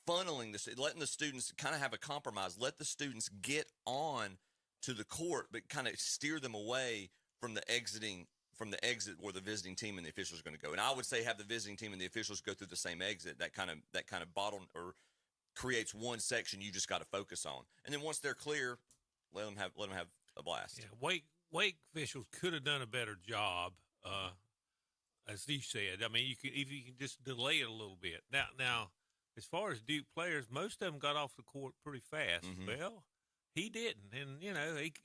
funneling letting the students kind of have a compromise. Let the students get on to the court, but kind of steer them away from the exit where the visiting team and the officials are going to go. And I would say have the visiting team and the officials go through the same exit. That kind of bottle or creates one section you just got to focus on. And then once they're clear, let them have a blast. Yeah, Wake officials could have done a better job, as you said. I mean, if you can just delay it a little bit. Now. As far as Duke players, most of them got off the court pretty fast. Well, he didn't, and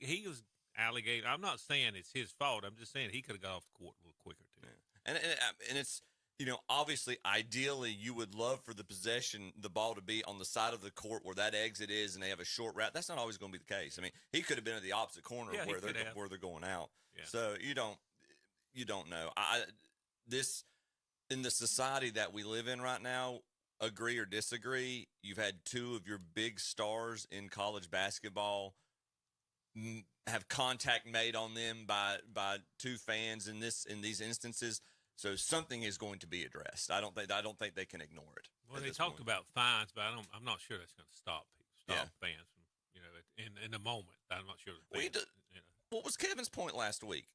he was alligator. I'm not saying it's his fault. I'm just saying he could have got off the court a little quicker too. Yeah. And it's obviously, ideally, you would love for the ball to be on the side of the court where that exit is, and they have a short route. That's not always going to be the case. I mean, he could have been at the opposite corner where they're going out. Yeah. So you don't know. In the society that we live in right now. Agree or disagree, you've had two of your big stars in college basketball have contact made on them by two fans in these instances. So something is going to be addressed. I don't think they can ignore it. Well, they talked about fines, but I'm not sure that's going to stop fans from, in the moment. I'm not sure. What was Kevin's point last week?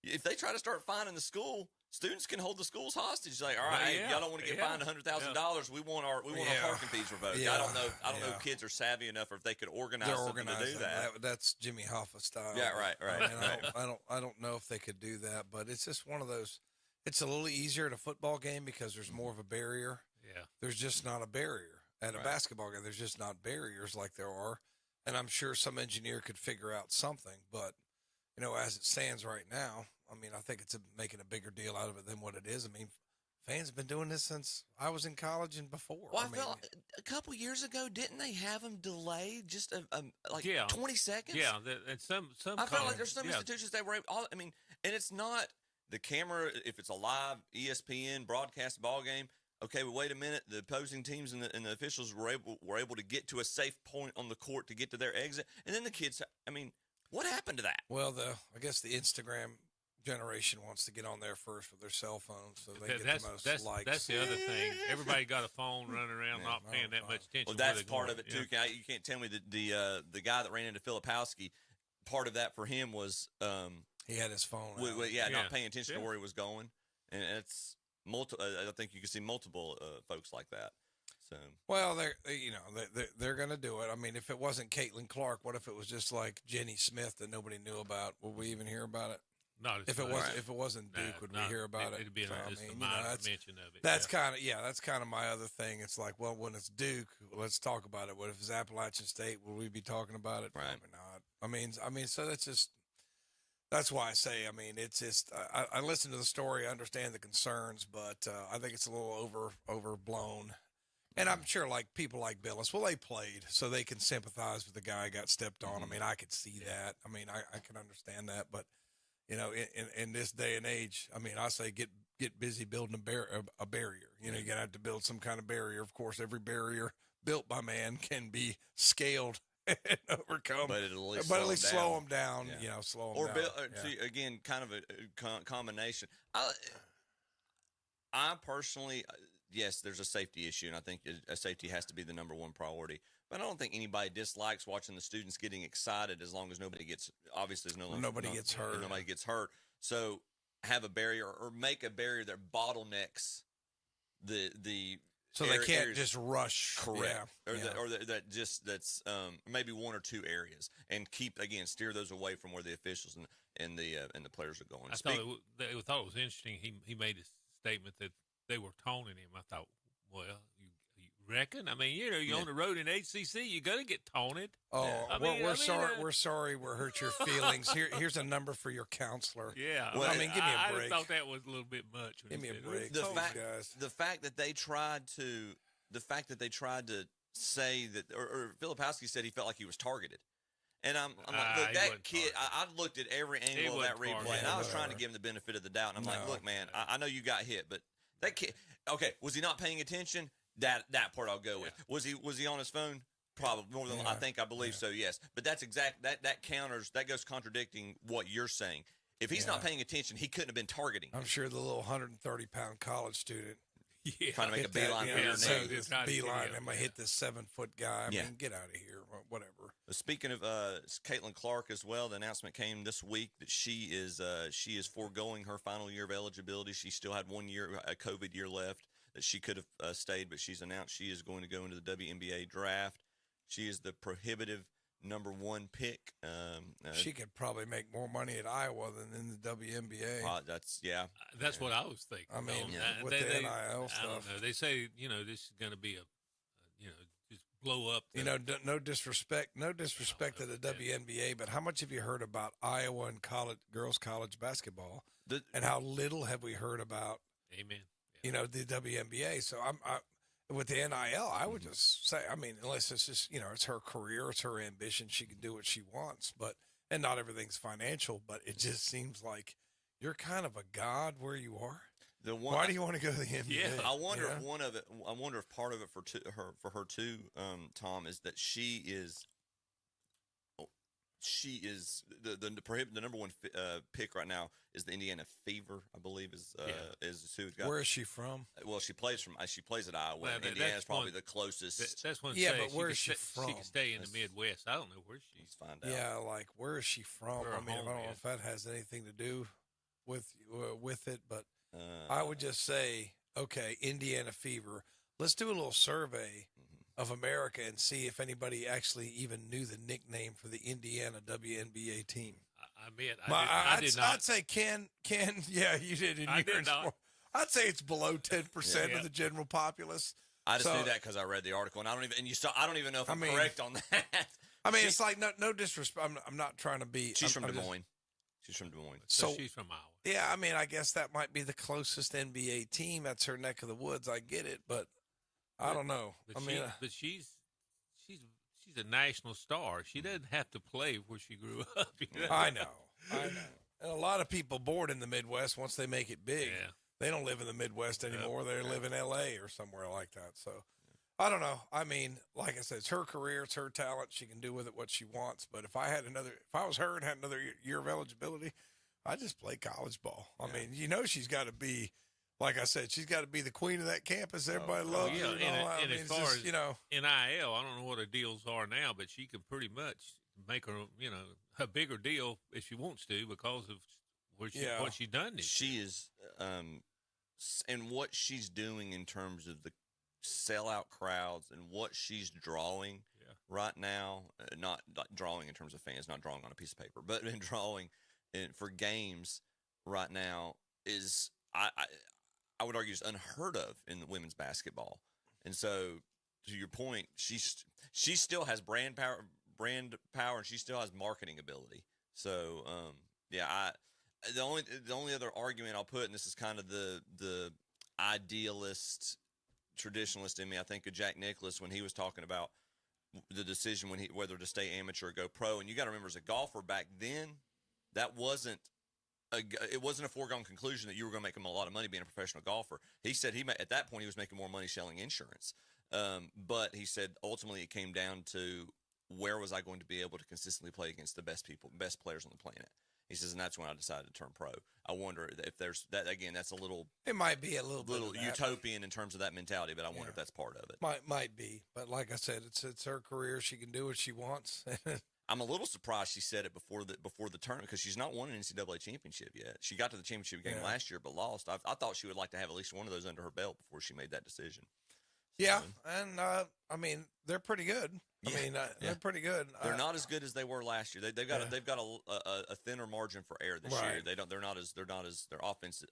If they try to start fining the school, students can hold the schools hostage. Like, all right, y'all don't want to get fined $100,000. We want our parking fees revoked. I don't know if kids are savvy enough, or if they could organize something to do that. That's Jimmy Hoffa style. Yeah, right. I don't know if they could do that, but it's just one of those. It's a little easier at a football game because there's more of a barrier. Yeah, there's just not a barrier at a basketball game. There's just not barriers like there are, and I'm sure some engineer could figure out something, but. As it stands right now, I mean, I think it's making a bigger deal out of it than what it is. I mean, fans have been doing this since I was in college and before. Well, I felt a couple years ago, didn't they have them delayed just like 20 seconds? Yeah, and some. I felt like there's some institutions that were. I mean, and it's not the camera. If it's a live ESPN broadcast ball game, okay. But wait a minute, the opposing teams and the officials were able to get to a safe point on the court to get to their exit, and then the kids. I mean, what happened to that? Well, I guess the Instagram generation wants to get on there first with their cell phones, so they get the most likes. That's the other thing. Everybody got a phone running around, not paying that much attention. Well, that's part of it too. You can't tell me that the guy that ran into Filipowski, part of that for him was he had his phone. Not paying attention to where he was going, and it's multiple. I think you can see multiple folks like that. So well, they're going to do it. I mean, if it wasn't Caitlin Clark, what if it was just like Jenny Smith that nobody knew about? Would we even hear about it? If it wasn't Duke, would we hear about it? It'd be a mention of it. That's kind of my other thing. It's like, well, when it's Duke, let's talk about it. What if it's Appalachian State? Will we be talking about it? Right. Probably not. I mean, so that's why I say. I mean, it's just I listen to the story, I understand the concerns, but I think it's a little overblown. And I'm sure, like people like Billis, they played, so they can sympathize with the guy who got stepped on. I mean, I could see that. I mean, I can understand that, but. In this day and age, I mean, I say get busy building a barrier. You're going to have to build some kind of barrier. Of course, every barrier built by man can be scaled and overcome. But at least slow them down. Yeah. Slow them down. Or again, kind of a combination. I personally, yes, there's a safety issue, and I think safety has to be the number one priority. But I don't think anybody dislikes watching the students getting excited as long as nobody gets gets hurt. Nobody gets hurt. So have a barrier or make a barrier that bottlenecks the so they can't just rush. Correct. Yeah. That's maybe one or two areas, and steer those away from where the officials and the players are going. I thought it was interesting. He made a statement that they were taunting him. I thought, well, you reckon? I mean, you're on the road in HCC, you're going to get taunted. Oh, we're sorry. We're sorry. We hurt your feelings. Here's a number for your counselor. Yeah. Well, I mean, give me a break. I thought that was a little bit much. Give me a break. The fact that they tried to say that, or Filipowski said he felt like he was targeted. And I'm like, look, that kid, I looked at every angle of that replay, and I was trying to give him the benefit of the doubt. And I'm like, look, man, I know you got hit, but that kid, okay, was he not paying attention? That part I'll go with. Was he on his phone? Probably more than I believe so. Yes, but that's that counters. That goes contradicting what you're saying. If he's not paying attention, he couldn't have been targeting. I'm sure the little 130-pound college student trying to make a beeline for your name. Beeline. I'm gonna hit this 7-foot guy. I mean, get out of here. Whatever. Speaking of Caitlin Clark as well, the announcement came this week that she is foregoing her final year of eligibility. She still had 1 year, a COVID year left that she could have stayed, but she's announced she is going to go into the WNBA draft. She is the prohibitive number 1 pick. She could probably make more money at Iowa than in the WNBA. That's what I was thinking. I mean, with the NIL stuff. I don't know. They say, this is going to be just blow up. No disrespect to the WNBA, but how much have you heard about Iowa and girls college basketball? And how little have we heard about? Amen. The WNBA. So I'm with the NIL, I would just say, I mean, unless it's just, it's her career, it's her ambition, she can do what she wants, and not everything's financial, but it just seems like you're kind of a god where you are. Why do you want to go to the NBA? Yeah, I wonder if part of it for her too, Tom, is that she is the number 1 pick right now is the Indiana Fever, I believe is who's got. Where is she from? Well, she plays at Iowa. And Indiana is probably the closest. That's one. Yeah, but where is she from? She can stay in the Midwest. I don't know where she's. Let's find out. Yeah, like where is she from? I mean, I don't know if that has anything to do with it, but I would just say, okay, Indiana Fever. Let's do a little survey of America and see if anybody actually even knew the nickname for the Indiana WNBA team. I did not. I'd say Ken. Yeah, you did in your sport. I'd say it's below 10% of the general populace. I just knew that because I read the article, and I don't even know if I'm correct on that. I mean, it's like no disrespect. I'm not trying to be. She's from Des Moines. She's from Des Moines. So she's from Iowa. Yeah, I mean, I guess that might be the closest NBA team. That's her neck of the woods. I get it, but I don't know. But she's a national star. She doesn't have to play where she grew up. I know. And a lot of people born in the Midwest, once they make it big, they don't live in the Midwest anymore. They live in L.A. or somewhere like that. So I don't know. I mean, like I said, it's her career, it's her talent. She can do with it what she wants. But if I was her and had another year of eligibility, I'd just play college ball. I mean, she's got to be. Like I said, she's got to be the queen of that campus. Everybody loves her. And as far as NIL, I don't know what her deals are now, but she could pretty much make her, a bigger deal if she wants to because of what she's done. She is, and what she's doing in terms of the sellout crowds and what she's drawing right now, not drawing in terms of fans, not drawing on a piece of paper, but in drawing for games right now is, I would argue, is unheard of in women's basketball. And so, to your point, she still has brand power, and she still has marketing ability. So, the only other argument I'll put, and this is kind of the idealist, traditionalist in me, I think of Jack Nicklaus when he was talking about the decision whether to stay amateur or go pro. And you got to remember, as a golfer back then, that wasn't. It wasn't a foregone conclusion that you were going to make him a lot of money being a professional golfer. He said at that point he was making more money selling insurance. But he said ultimately it came down to where was I going to be able to consistently play against the best players on the planet. He says, and that's when I decided to turn pro. I wonder if there's that again. That's a little. It might be a little utopian in terms of that mentality, but I wonder if that's part of it. Might be, but like I said, it's her career. She can do what she wants. I'm a little surprised she said it before the tournament because she's not won an NCAA championship yet. She got to the championship game last year but lost. I thought she would like to have at least one of those under her belt before she made that decision. Yeah, and I mean they're pretty good. They're pretty good. They're not as good as they were last year. They've got a thinner margin for error this year. They're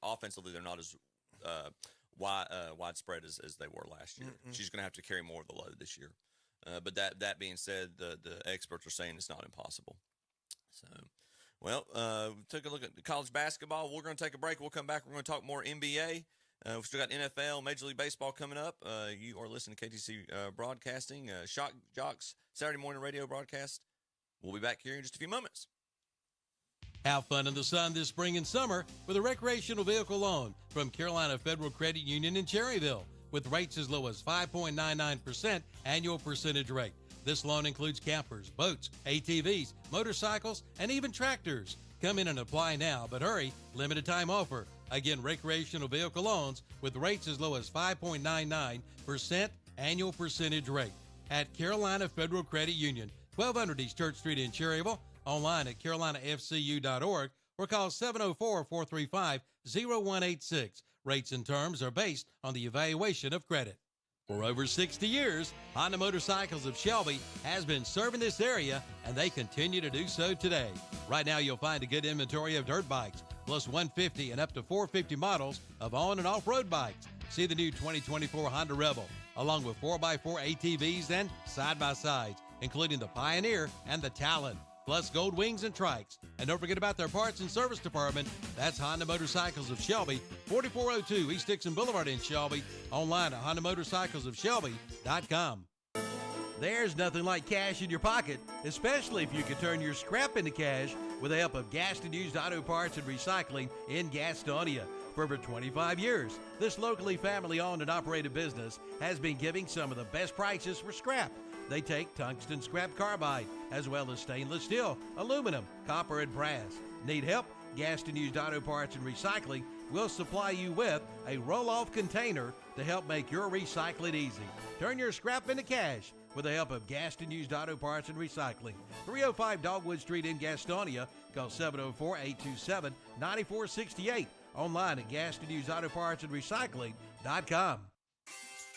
offensively they're not as widespread as they were last year. Mm-mm. She's going to have to carry more of the load this year. But that being said, the experts are saying it's not impossible. So, took a look at college basketball. We're going to take a break. We'll come back. We're going to talk more NBA. We've still got NFL, Major League Baseball coming up. You are listening to KTC Broadcasting, Joxx Saturday morning radio broadcast. We'll be back here in just a few moments. Have fun in the sun this spring and summer with a recreational vehicle loan from Carolina Federal Credit Union in Cherryville, with rates as low as 5.99% annual percentage rate. This loan includes campers, boats, ATVs, motorcycles, and even tractors. Come in and apply now, but hurry, limited time offer. Again, recreational vehicle loans with rates as low as 5.99% annual percentage rate at Carolina Federal Credit Union, 1200 East Church Street in Cherryville, online at carolinafcu.org, or call 704-435-0186. Rates and terms are based on the evaluation of credit. For over 60 years, Honda Motorcycles of Shelby has been serving this area, and they continue to do so today. Right now, you'll find a good inventory of dirt bikes, plus 150 and up to 450 models of on- and off-road bikes. See the new 2024 Honda Rebel, along with 4x4 ATVs and side-by-sides, including the Pioneer and the Talon, plus Gold Wings and Trikes. And don't forget about their parts and service department. That's Honda Motorcycles of Shelby, 4402 East Dixon Boulevard in Shelby. Online at HondaMotorcyclesofShelby.com. There's nothing like cash in your pocket, especially if you can turn your scrap into cash with the help of Gassed and Used Auto Parts and Recycling in Gastonia. For over 25 years, this locally family-owned and operated business has been giving some of the best prices for scrap. They take tungsten scrap carbide, as well as stainless steel, aluminum, copper, and brass. Need help? Gassed and Used Auto Parts and Recycling will supply you with a roll-off container to help make your recycling easy. Turn your scrap into cash with the help of Gassed and Used Auto Parts and Recycling. 305 Dogwood Street in Gastonia. Call 704-827-9468. Online at GassedandUsedAutoPartsAndRecycling.com.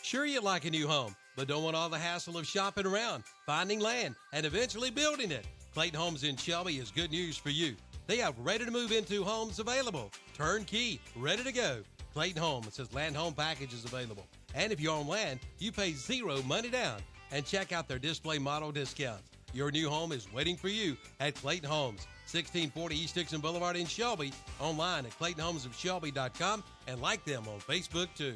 Sure, you like a new home, but don't want all the hassle of shopping around, finding land, and eventually building it. Clayton Homes in Shelby is good news for you. They have ready-to-move-into homes available, turnkey, ready to go. Clayton Homes has land home packages available. And if you own land, you pay zero money down. And check out their display model discounts. Your new home is waiting for you at Clayton Homes, 1640 East Dixon Boulevard in Shelby. Online at ClaytonHomesofShelby.com and like them on Facebook too.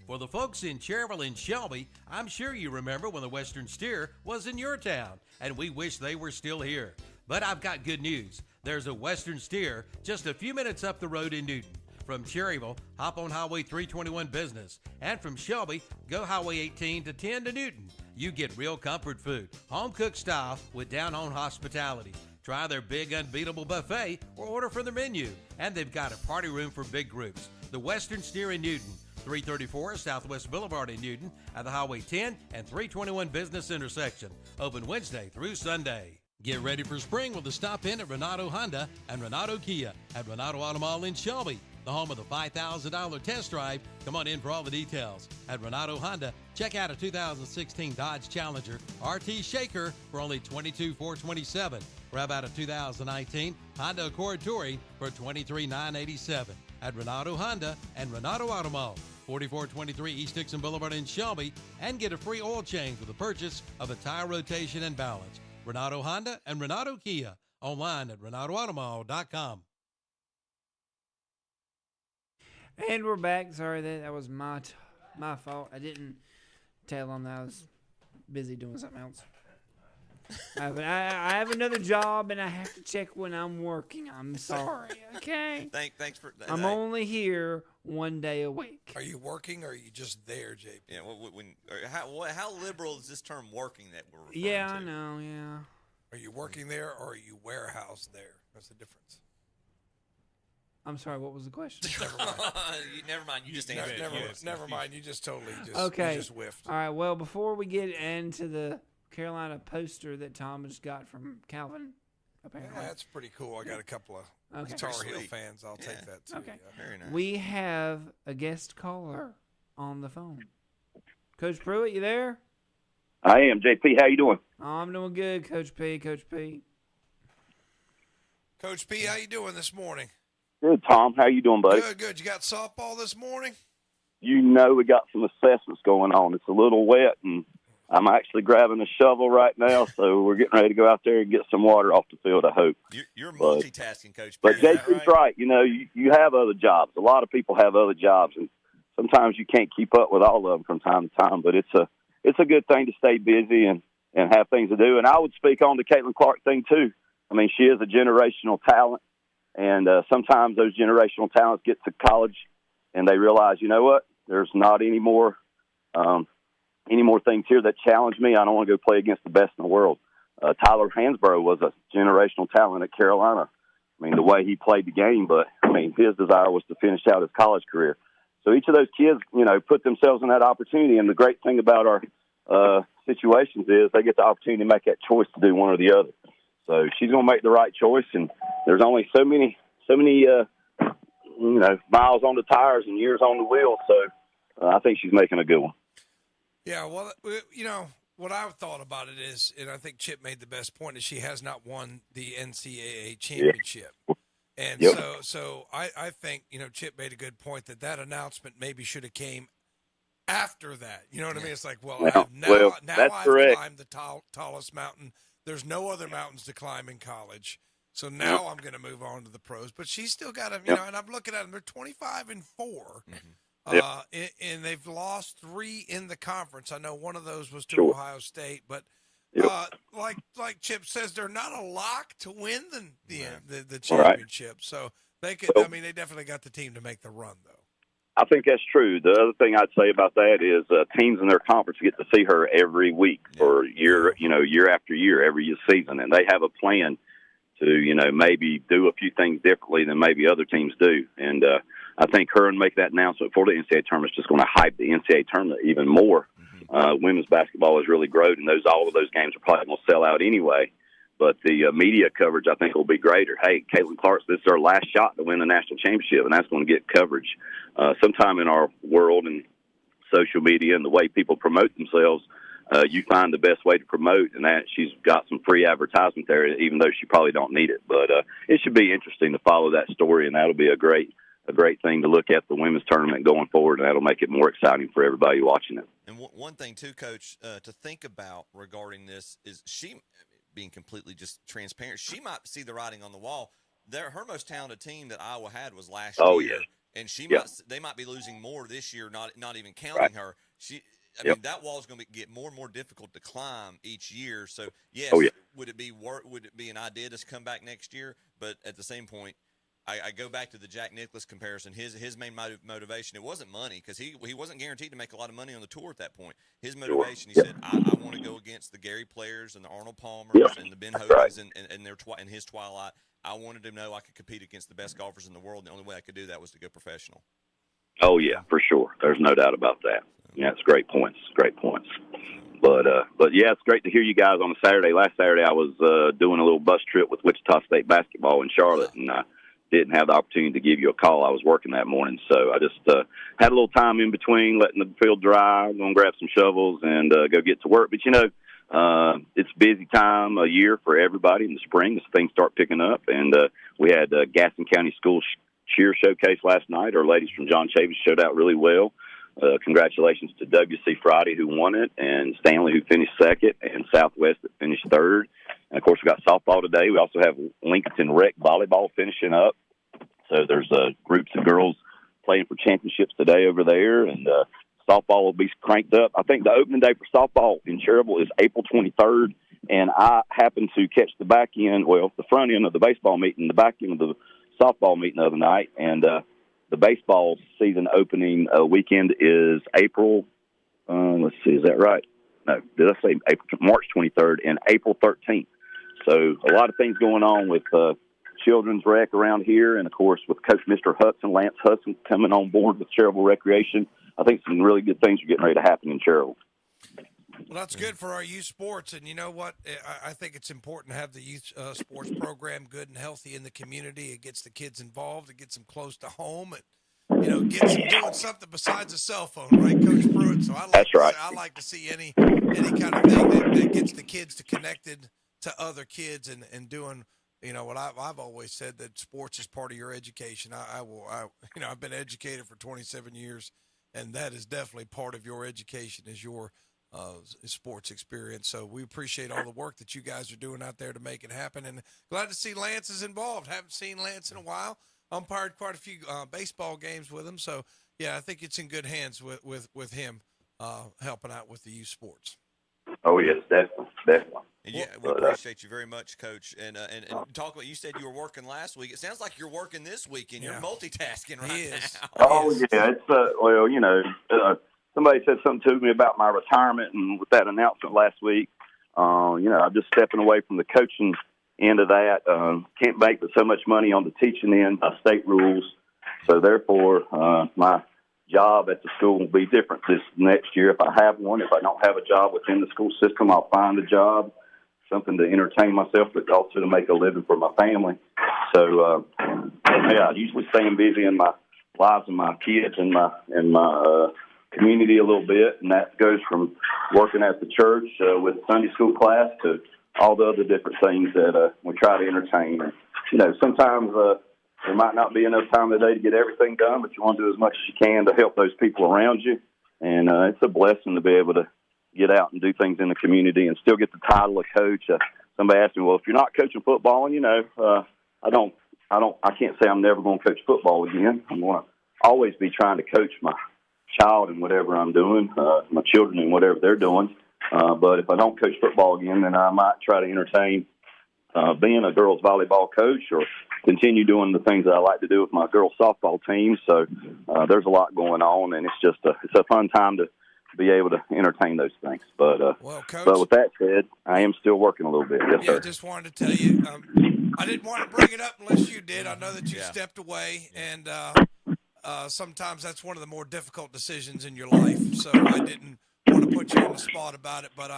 For the folks in Cherryville and Shelby, I'm sure you remember when the Western Steer was in your town, and we wish they were still here. But I've got good news. There's a Western Steer just a few minutes up the road in Newton. From Cherryville, hop on Highway 321 Business. And from Shelby, go Highway 18 to 10 to Newton. You get real comfort food, home-cooked style with down-home hospitality. Try their big unbeatable buffet or order from their menu. And they've got a party room for big groups. The Western Steer in Newton, 334 Southwest Boulevard in Newton at the Highway 10 and 321 Business intersection. Open Wednesday through Sunday. Get ready for spring with a stop in at Renato Honda and Renato Kia at Renato Auto Mall in Shelby, the home of the $5,000 test drive. Come on in for all the details. At Renato Honda, check out a 2016 Dodge Challenger RT Shaker for only $22,427. Or how about a 2019 Honda Accord Touring for $23,987 at Renato Honda and Renato Auto Mall, 4423 East Dixon Boulevard in Shelby, and get a free oil change with the purchase of a tire rotation and balance. Renato Honda and Renato Kia, online at RenatoAutomall.com. And we're back. Sorry, that was my fault. I didn't tell them that I was busy doing something else. I have another job, and I have to check when I'm working. I'm sorry, okay? Thanks for. I'm only here one day a week. Are you working, or are you just there, JP? Yeah. How liberal is this term "working" that we're referring Yeah, to? I know. Yeah. Are you working there, or are you warehouse there? That's the difference. I'm sorry. What was the question? Never mind. You just answered. Never mind. You just totally okay. You just whiffed. All right. Well, before we get into the Carolina poster that Tom just got from Calvin, apparently. Yeah, that's pretty cool. I got a couple of Tar Heel fans. I'll take that too. Okay. Yeah. Very nice. We have a guest caller on the phone. Coach Pruitt, you there? I am. JP, how you doing? Oh, I'm doing good, Coach P. Coach P. Coach P, how you doing this morning? Good, Tom. How you doing, buddy? Good. You got softball this morning? You know we got some assessments going on. It's a little wet, and I'm actually grabbing a shovel right now, so we're getting ready to go out there and get some water off the field, I hope. You're multitasking, Coach. But JP's right. You know, you have other jobs. A lot of people have other jobs, and sometimes you can't keep up with all of them from time to time, but it's a good thing to stay busy and have things to do. And I would speak on the Caitlin Clark thing, too. I mean, she is a generational talent, and sometimes those generational talents get to college, and they realize, you know what, there's not any more things here that challenge me. I don't want to go play against the best in the world. Tyler Hansborough was a generational talent at Carolina. I mean, the way he played the game, but, I mean, his desire was to finish out his college career. So each of those kids, you know, put themselves in that opportunity, and the great thing about our situations is they get the opportunity to make that choice to do one or the other. So she's going to make the right choice, and there's only so many miles on the tires and years on the wheel. So I think she's making a good one. Yeah, well, you know, what I've thought about it is, and I think Chip made the best point, is she has not won the NCAA championship. Yeah. And so I think, you know, Chip made a good point that announcement maybe should have came after that. You know what I mean? It's like, now I've climbed the tallest mountain. There's no other mountains to climb in college. So now I'm going to move on to the pros. But she's still got to, you know, and I'm looking at them. They're 25-4. And they've lost 3 in the conference. I know one of those was to Ohio State, but like Chip says, they're not a lock to win the championship. Right. So they could. I mean, they definitely got the team to make the run, though. I think that's true. The other thing I'd say about that is teams in their conference get to see her every week or year after year, every season, and they have a plan to, you know, maybe do a few things differently than maybe other teams do. And I think her and make that announcement for the NCAA tournament is just going to hype the NCAA tournament even more. Women's basketball has really grown, and all of those games are probably going to sell out anyway. But the media coverage, I think, will be greater. Hey, Caitlin Clark, this is her last shot to win the national championship, and that's going to get coverage. Sometime in our world and social media and the way people promote themselves, you find the best way to promote, and that she's got some free advertisement there, even though she probably don't need it. But it should be interesting to follow that story, and that'll be a great a great thing to look at the women's tournament going forward, and that'll make it more exciting for everybody watching it. And one thing too, Coach, to think about regarding this is she being completely just transparent. She might see the writing on the wall. Her most talented team that Iowa had was last year, and they might be losing more this year, not even counting her. I mean, that wall is going to get more and more difficult to climb each year. So yes, would it be an idea to come back next year? But at the same point, I go back to the Jack Nicklaus comparison. His main motivation, it wasn't money, because he wasn't guaranteed to make a lot of money on the tour at that point. His motivation, he said, I want to go against the Gary Players and the Arnold Palmers and the Ben Hodings and his twilight. I wanted to know I could compete against the best golfers in the world, and the only way I could do that was to go professional. Oh, yeah, for sure. There's no doubt about that. Yeah, it's great points. Great points. But yeah, it's great to hear you guys on a Saturday. Last Saturday I was doing a little bus trip with Wichita State basketball in Charlotte, and didn't have the opportunity to give you a call. I was working that morning, so I just had a little time in between, letting the field dry, going to grab some shovels, and go get to work. But, it's a busy time of year for everybody in the spring as things start picking up. And we had Gaston County School Cheer Showcase last night. Our ladies from John Chavis showed out really well. Congratulations to WC Friday, who won it, and Stanley, who finished second, and Southwest, that finished third. And, of course, we got softball today. We also have Lincoln Rec volleyball finishing up. So there's groups of girls playing for championships today over there, and softball will be cranked up. I think the opening day for softball in Cherryville is April 23rd, and I happened to catch the front end of the baseball meeting, the back end of the softball meeting the other night, and the baseball season opening weekend is April, let's see, is that right? No, did I say March 23rd and April 13th? So a lot of things going on with children's rec around here, and, of course, with Coach Mr. Hudson, Lance Hudson, coming on board with Cherryville Recreation. I think some really good things are getting ready to happen in Cherryville. Well, that's good for our youth sports, and you know what? I think it's important to have the youth sports program good and healthy in the community. It gets the kids involved. It gets them close to home, and gets them doing something besides a cell phone, right, Coach Pruitt? So I like to see any kind of thing that gets the kids connected to other kids and doing. What I've always said, that sports is part of your education. I've been educated for 27 years, and that is definitely part of your education is your sports experience. So we appreciate all the work that you guys are doing out there to make it happen, and glad to see Lance is involved. Haven't seen Lance in a while. Umpired quite a few baseball games with him, so yeah, I think it's in good hands with him helping out with the youth sports. Oh yes, definitely. Yeah, we appreciate you very much, Coach. And talk about, you said you were working last week. It sounds like you're working this week, and you're multitasking right now. Oh, yeah. It's, somebody said something to me about my retirement, and with that announcement last week, I'm just stepping away from the coaching end of that. Can't make but so much money on the teaching end by state rules. So, therefore, my job at the school will be different this next year if I have one. If I don't have a job within the school system, I'll find a job, something to entertain myself, but also to make a living for my family. So, I usually staying busy in my lives of my kids and my community a little bit, and that goes from working at the church with Sunday school class to all the other different things that we try to entertain. And, sometimes there might not be enough time of the day to get everything done, but you want to do as much as you can to help those people around you. And it's a blessing to be able to get out and do things in the community and still get the title of coach. Somebody asked me, well, if you're not coaching football, and I can't say I'm never going to coach football again. I'm going to always be trying to coach my child in whatever I'm doing, my children in whatever they're doing. But if I don't coach football again, then I might try to entertain being a girls volleyball coach or continue doing the things that I like to do with my girls softball team. So there's a lot going on, and it's a fun time to be able to entertain those things. But Coach, but with that said, I am still working a little bit. Yes, sir. I just wanted to tell you, I didn't want to bring it up unless you did. I know that you stepped away, and sometimes that's one of the more difficult decisions in your life. So I didn't want to put you on the spot about it, but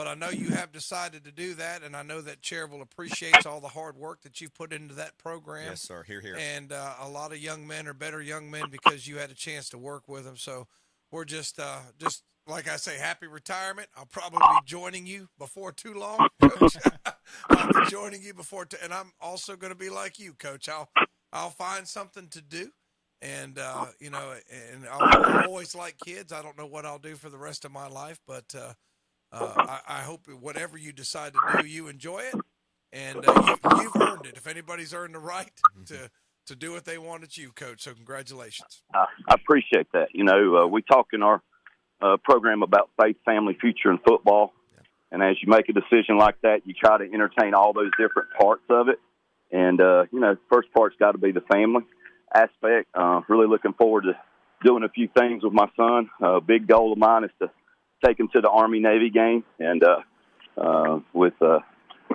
I know you have decided to do that, and I know that Cherryville appreciates all the hard work that you've put into that program. Yes, sir. Hear, hear. And a lot of young men are better young men because you had a chance to work with them. So we're just like I say, happy retirement. I'll probably be joining you before too long, Coach. I'll be joining you and I'm also going to be like you, Coach. I'll find something to do, And and I always like kids. I don't know what I'll do for the rest of my life, but I hope whatever you decide to do, you enjoy it, and you've earned it. If anybody's earned the right to do what they want, it's you, Coach. So congratulations. I appreciate that. We talk in our program about faith, family, future, and football. And as you make a decision like that, you try to entertain all those different parts of it. And, first part's got to be the family aspect. Really looking forward to doing a few things with my son. A big goal of mine is to take him to the Army-Navy game. And with the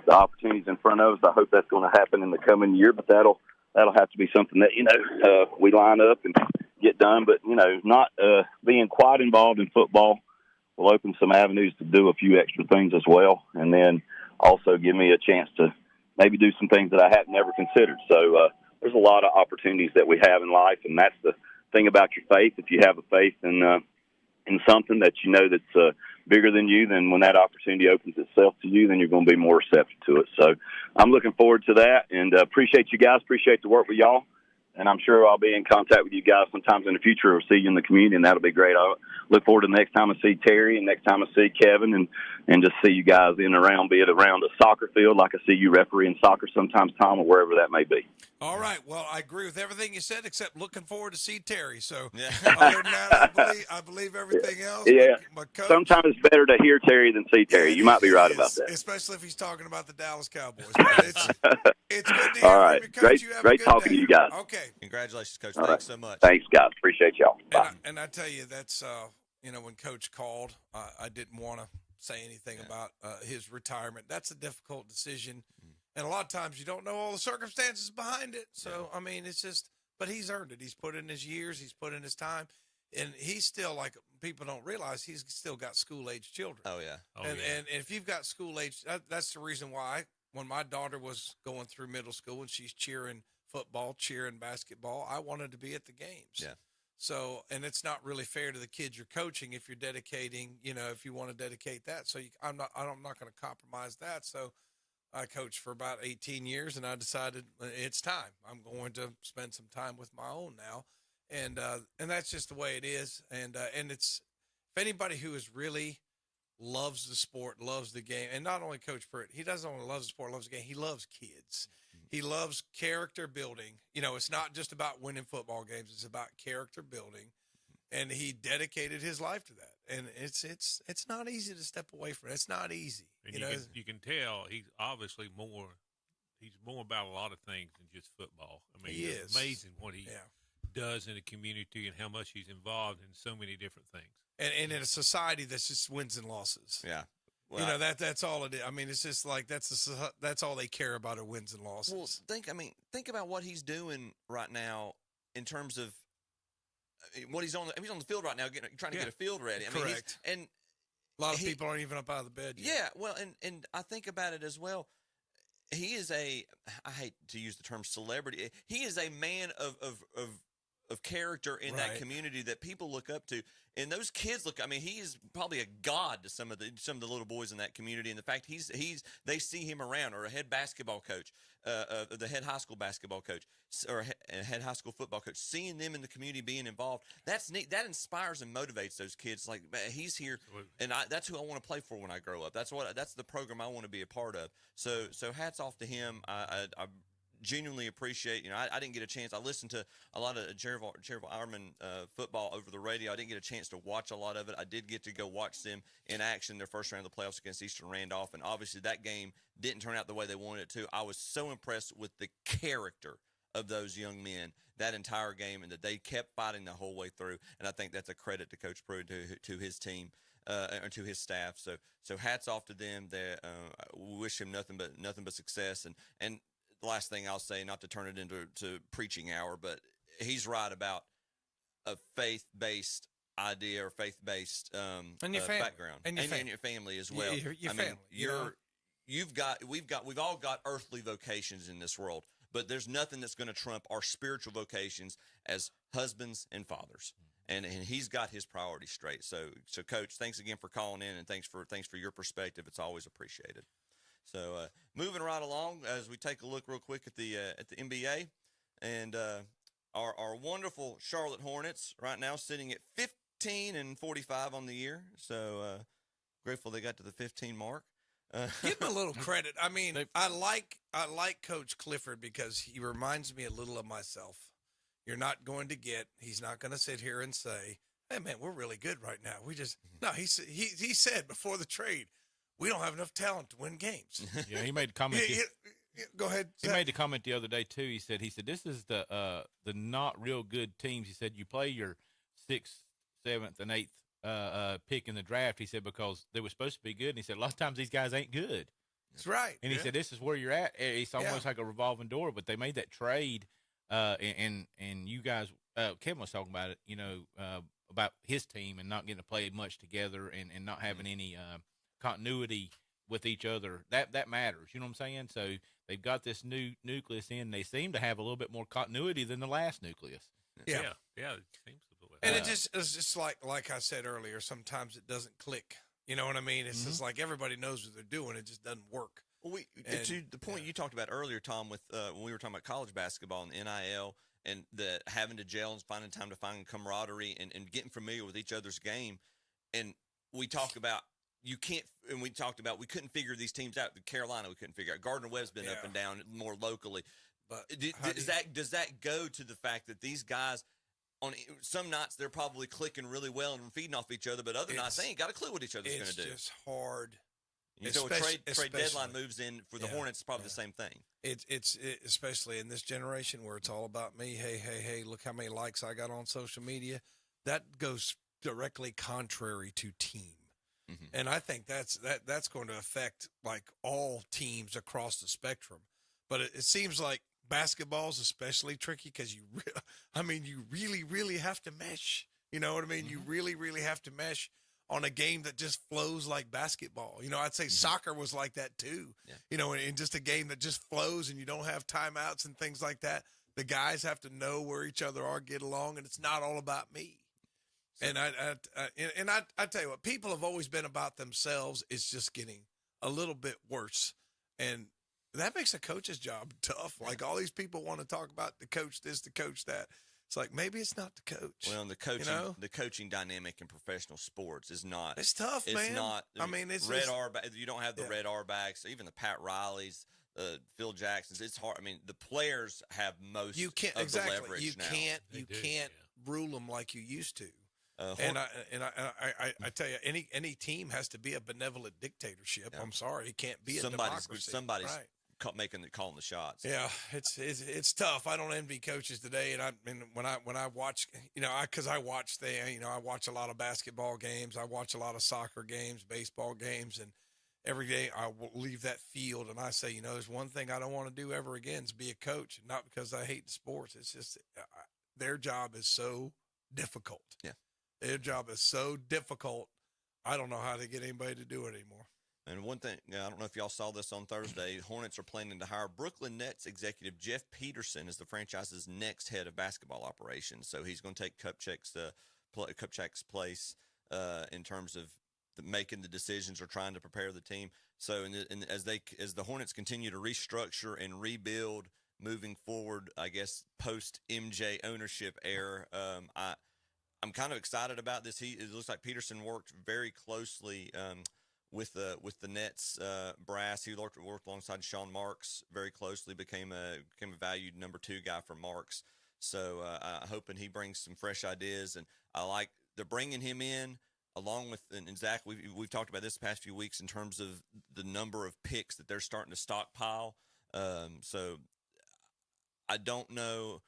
opportunities in front of us, I hope that's going to happen in the coming year. But that'll have to be something that, we line up and get done. But, not being quite involved in football will open some avenues to do a few extra things as well, and then also give me a chance to maybe do some things that I hadn't ever considered. So there's a lot of opportunities that we have in life, and that's the thing about your faith. If you have a faith in something that that's bigger than you, then when that opportunity opens itself to you, then you're going to be more receptive to it. So I'm looking forward to that, and appreciate you guys, appreciate the work with y'all. And I'm sure I'll be in contact with you guys sometimes in the future or see you in the community, and that'll be great. I look forward to the next time I see Terry and next time I see Kevin and just see you guys in and around, be it around a soccer field like I see you refereeing soccer sometimes, Tom, or wherever that may be. All right. Well, I agree with everything you said except looking forward to see Terry. So other than that, I believe everything else. Yeah. But Coach, sometimes it's better to hear Terry than see Terry. You might be right about that. Especially if he's talking about the Dallas Cowboys. It's good to hear All right. from you, Coach. Great talking to you guys. Okay. Congratulations, Coach. All Thanks right. so much. Thanks, guys. Appreciate y'all. Bye. And I tell you, that's, when Coach called, I didn't want to say anything about his retirement. That's a difficult decision. And a lot of times you don't know all the circumstances behind it. So, I mean, it's just, but he's earned it. He's put in his years. He's put in his time. And he's still, like people don't realize, he's still got school-age children. Oh, yeah. And if you've got school-age, that's the reason why when my daughter was going through middle school and she's cheering football, cheering basketball, I wanted to be at the games. Yeah. So, and it's not really fair to the kids you're coaching if you're dedicating, if you want to dedicate that. So I'm not going to compromise that. So I coached for about 18 years and I decided it's time. I'm going to spend some time with my own now. And that's just the way it is. And it's, if anybody who is really loves the sport, loves the game, and not only Coach Pruitt, he doesn't only love the sport, loves the game, he loves kids. He loves character building. It's not just about winning football games. It's about character building. And he dedicated his life to that. And it's not easy to step away from it. It's not easy. And you can tell he's obviously he's more about a lot of things than just football. I mean, it's amazing what he does in the community and how much he's involved in so many different things. And in a society that's just wins and losses. Yeah. Well, that's all it is. I mean, it's just like that's all they care about are wins and losses. Well, think about what he's doing right now in terms of what he's on the field right now, trying to get a field ready. I mean, correct. And a lot of people aren't even up out of the bed yet. Yeah, well, and I think about it as well. He is I hate to use the term celebrity. He is a man of character in that community that people look up to. And those kids he is probably a god to some of the little boys in that community. And the fact they see him around, or a head basketball coach, the head high school basketball coach, or a head high school football coach, seeing them in the community being involved, that's neat. That inspires and motivates those kids. Like, he's here, and that's who I want to play for when I grow up. That's the program I want to be a part of. So hats off to him. I genuinely appreciate, I didn't get a chance. I listened to a lot of Cherryville Ironman football over the radio. I didn't get a chance to watch a lot of it. I did get to go watch them in action their first round of the playoffs against Eastern Randolph, and obviously that game didn't turn out the way they wanted it to. I was so impressed with the character of those young men that entire game, and that they kept fighting the whole way through, and I think that's a credit to Coach Pruitt, to his team, and to his staff. So hats off to them. We wish him nothing but success, and the last thing I'll say, not to turn it into preaching hour, but he's right about a faith-based idea or faith-based background, and your family as well. Your family. We've all got earthly vocations in this world, but there's nothing that's going to trump our spiritual vocations as husbands and fathers. And he's got his priorities straight. So Coach, thanks again for calling in, and thanks for your perspective. It's always appreciated. So moving right along as we take a look real quick at the NBA, and our wonderful Charlotte Hornets right now sitting at 15-45 on the year. So grateful they got to the 15 mark. Give him a little credit. I mean, I like Coach Clifford because he reminds me a little of myself. He's not going to sit here and say, "Hey man, we're really good right now." No, he said before the trade, we don't have enough talent to win games. Yeah, he made a comment. Go ahead. He made the comment the other day too. He said this is the not real good teams. He said you play your 6th, 7th, and 8th pick in the draft. He said because they were supposed to be good. And he said a lot of times these guys ain't good. That's right. And he said this is where you're at. It's almost like a revolving door. But they made that trade, and you guys, Kevin was talking about it. About his team and not getting to play much together and not having any continuity with each other. That matters. You know what I'm saying? So they've got this new nucleus in. They seem to have a little bit more continuity than the last nucleus. Yeah. It seems to be. And it's just like I said earlier, sometimes it doesn't click. You know what I mean? It's just like everybody knows what they're doing. It just doesn't work. Well, to the point you talked about earlier, Tom, with when we were talking about college basketball and NIL and the having to gel and finding time to find camaraderie and getting familiar with each other's game. And we talk about we couldn't figure these teams out. Carolina, we couldn't figure out. Gardner-Webb's been up and down more locally. But does that go to the fact that these guys, on some nights, they're probably clicking really well and feeding off each other, but other nights, they ain't got a clue what each other's going to do. It's just hard. So a trade deadline moves in for the Hornets, it's probably the same thing. It's especially in this generation where it's all about me. Hey, look how many likes I got on social media. That goes directly contrary to team. Mm-hmm. And I think that's going to affect like all teams across the spectrum. But it seems like basketball is especially tricky because you really, really have to mesh. You know what I mean? Mm-hmm. You really, really have to mesh on a game that just flows like basketball. I'd say soccer was like that too. Yeah. And just a game that just flows and you don't have timeouts and things like that. The guys have to know where each other are, get along, and it's not all about me. So, and I tell you what, people have always been about themselves. It's just getting a little bit worse. And that makes a coach's job tough. Like all these people want to talk about the coach this, the coach that. It's like maybe it's not the coach. Well, the coaching dynamic in professional sports is not. It's tough, man. It's not. It's red R. You don't have the red R backs. Even the Pat Rileys, Phil Jacksons. It's hard. I mean, the players have most. You can't of the leverage You now. can't rule them like you used to. And I tell you, any team has to be a benevolent dictatorship. Yeah. I'm sorry, it can't be a democracy. Somebody's right. calling the shots. Yeah, it's tough. I don't envy coaches today, and when I watch, because I watch I watch a lot of basketball games, I watch a lot of soccer games, baseball games, and every day I will leave that field and I say, there's one thing I don't want to do ever again is be a coach, not because I hate the sports. It's just their job is so difficult. Yeah, their job is so difficult. I don't know how to get anybody to do it anymore. And one thing, I don't know if y'all saw this on Thursday, Hornets are planning to hire Brooklyn Nets executive Jeff Peterson as the franchise's next head of basketball operations. So he's going to take Kupchak's place in terms of making the decisions or trying to prepare the team. So as the Hornets continue to restructure and rebuild moving forward, I guess post MJ ownership era, I'm kind of excited about this. It looks like Peterson worked very closely with the Nets brass. He worked alongside Sean Marks very closely, became a valued number 2 guy for Marks. So I'm hoping he brings some fresh ideas, and I like they're bringing him in along with and Zach. We've talked about this the past few weeks in terms of the number of picks that they're starting to stockpile. So I don't know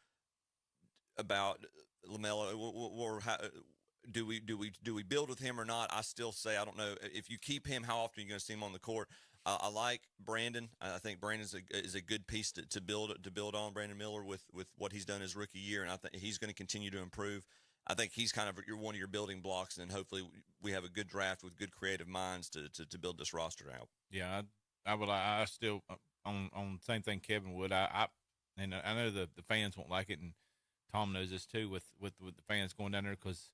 about LaMelo or how. Do we build with him or not? I still say I don't know. If you keep him, how often are you going to see him on the court? I like Brandon. I think Brandon is a good piece to build on. Brandon Miller with what he's done his rookie year, and I think he's going to continue to improve. I think he's kind of one of your building blocks, and hopefully we have a good draft with good creative minds to build this roster out. Yeah, I still on the same thing Kevin would. I know the fans won't like it, and Tom knows this too with the fans going down there because.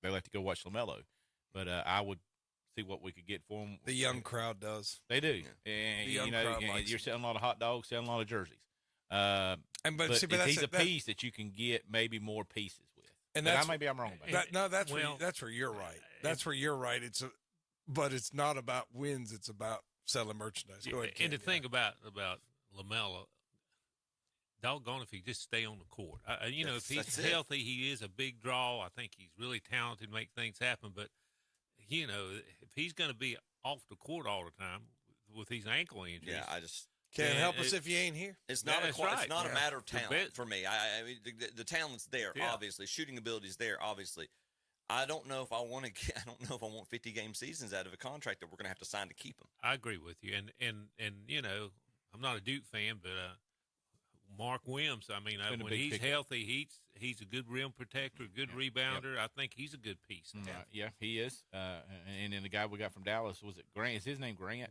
They like to go watch LaMelo, but I would see what we could get for them. The young crowd does. They do, yeah. And the young crowd likes you're selling a lot of hot dogs, selling a lot of jerseys. But he's a piece that you can get maybe more pieces with. And maybe I'm wrong about that. No, that's where you're right. That's where you're right. But it's not about wins. It's about selling merchandise. Go ahead, Ken. And the thing about LaMelo, doggone if he just stay on the court. If he's healthy, he is a big draw. I think he's really talented, make things happen. But, if he's going to be off the court all the time with these ankle injuries. Yeah, I just can't help us if you ain't here. It's not it's not a matter of talent for me. I mean, the talent's there, obviously. Shooting ability's there, obviously. I don't know if I want 50 game seasons out of a contract that we're going to have to sign to keep him. I agree with you, and I'm not a Duke fan, but Mark Williams. I mean, when he's healthy, he's a good rim protector, good rebounder. I think he's a good piece. Yeah, he is. And then the guy we got from Dallas, was it Grant? Is his name Grant?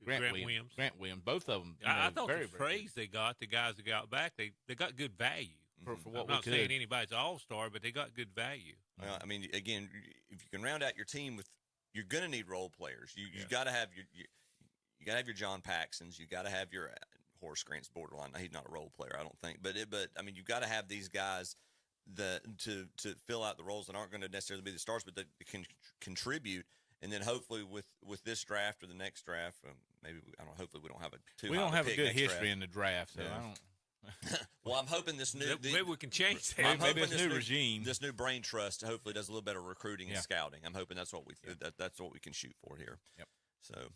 Grant Williams. Grant Williams. Both of them. I thought the praise they got, the guys that got back, they got good value. For what I'm not saying anybody's all-star, but they got good value. Well, I mean, again, if you can round out your team you're going to need role players. You got to have your John Paxsons. You got to have your Horace Grant's borderline. He's not a role player, I don't think. But I mean, you've got to have these guys to fill out the roles that aren't going to necessarily be the stars, but that can contribute. And then hopefully with this draft or the next draft, hopefully we don't have we don't have a good history in the draft, so I don't. Well, I'm hoping this maybe we can change that. I'm hoping this new regime, this new brain trust, hopefully does a little better recruiting and scouting. I'm hoping that's what we can shoot for here. Yep. So,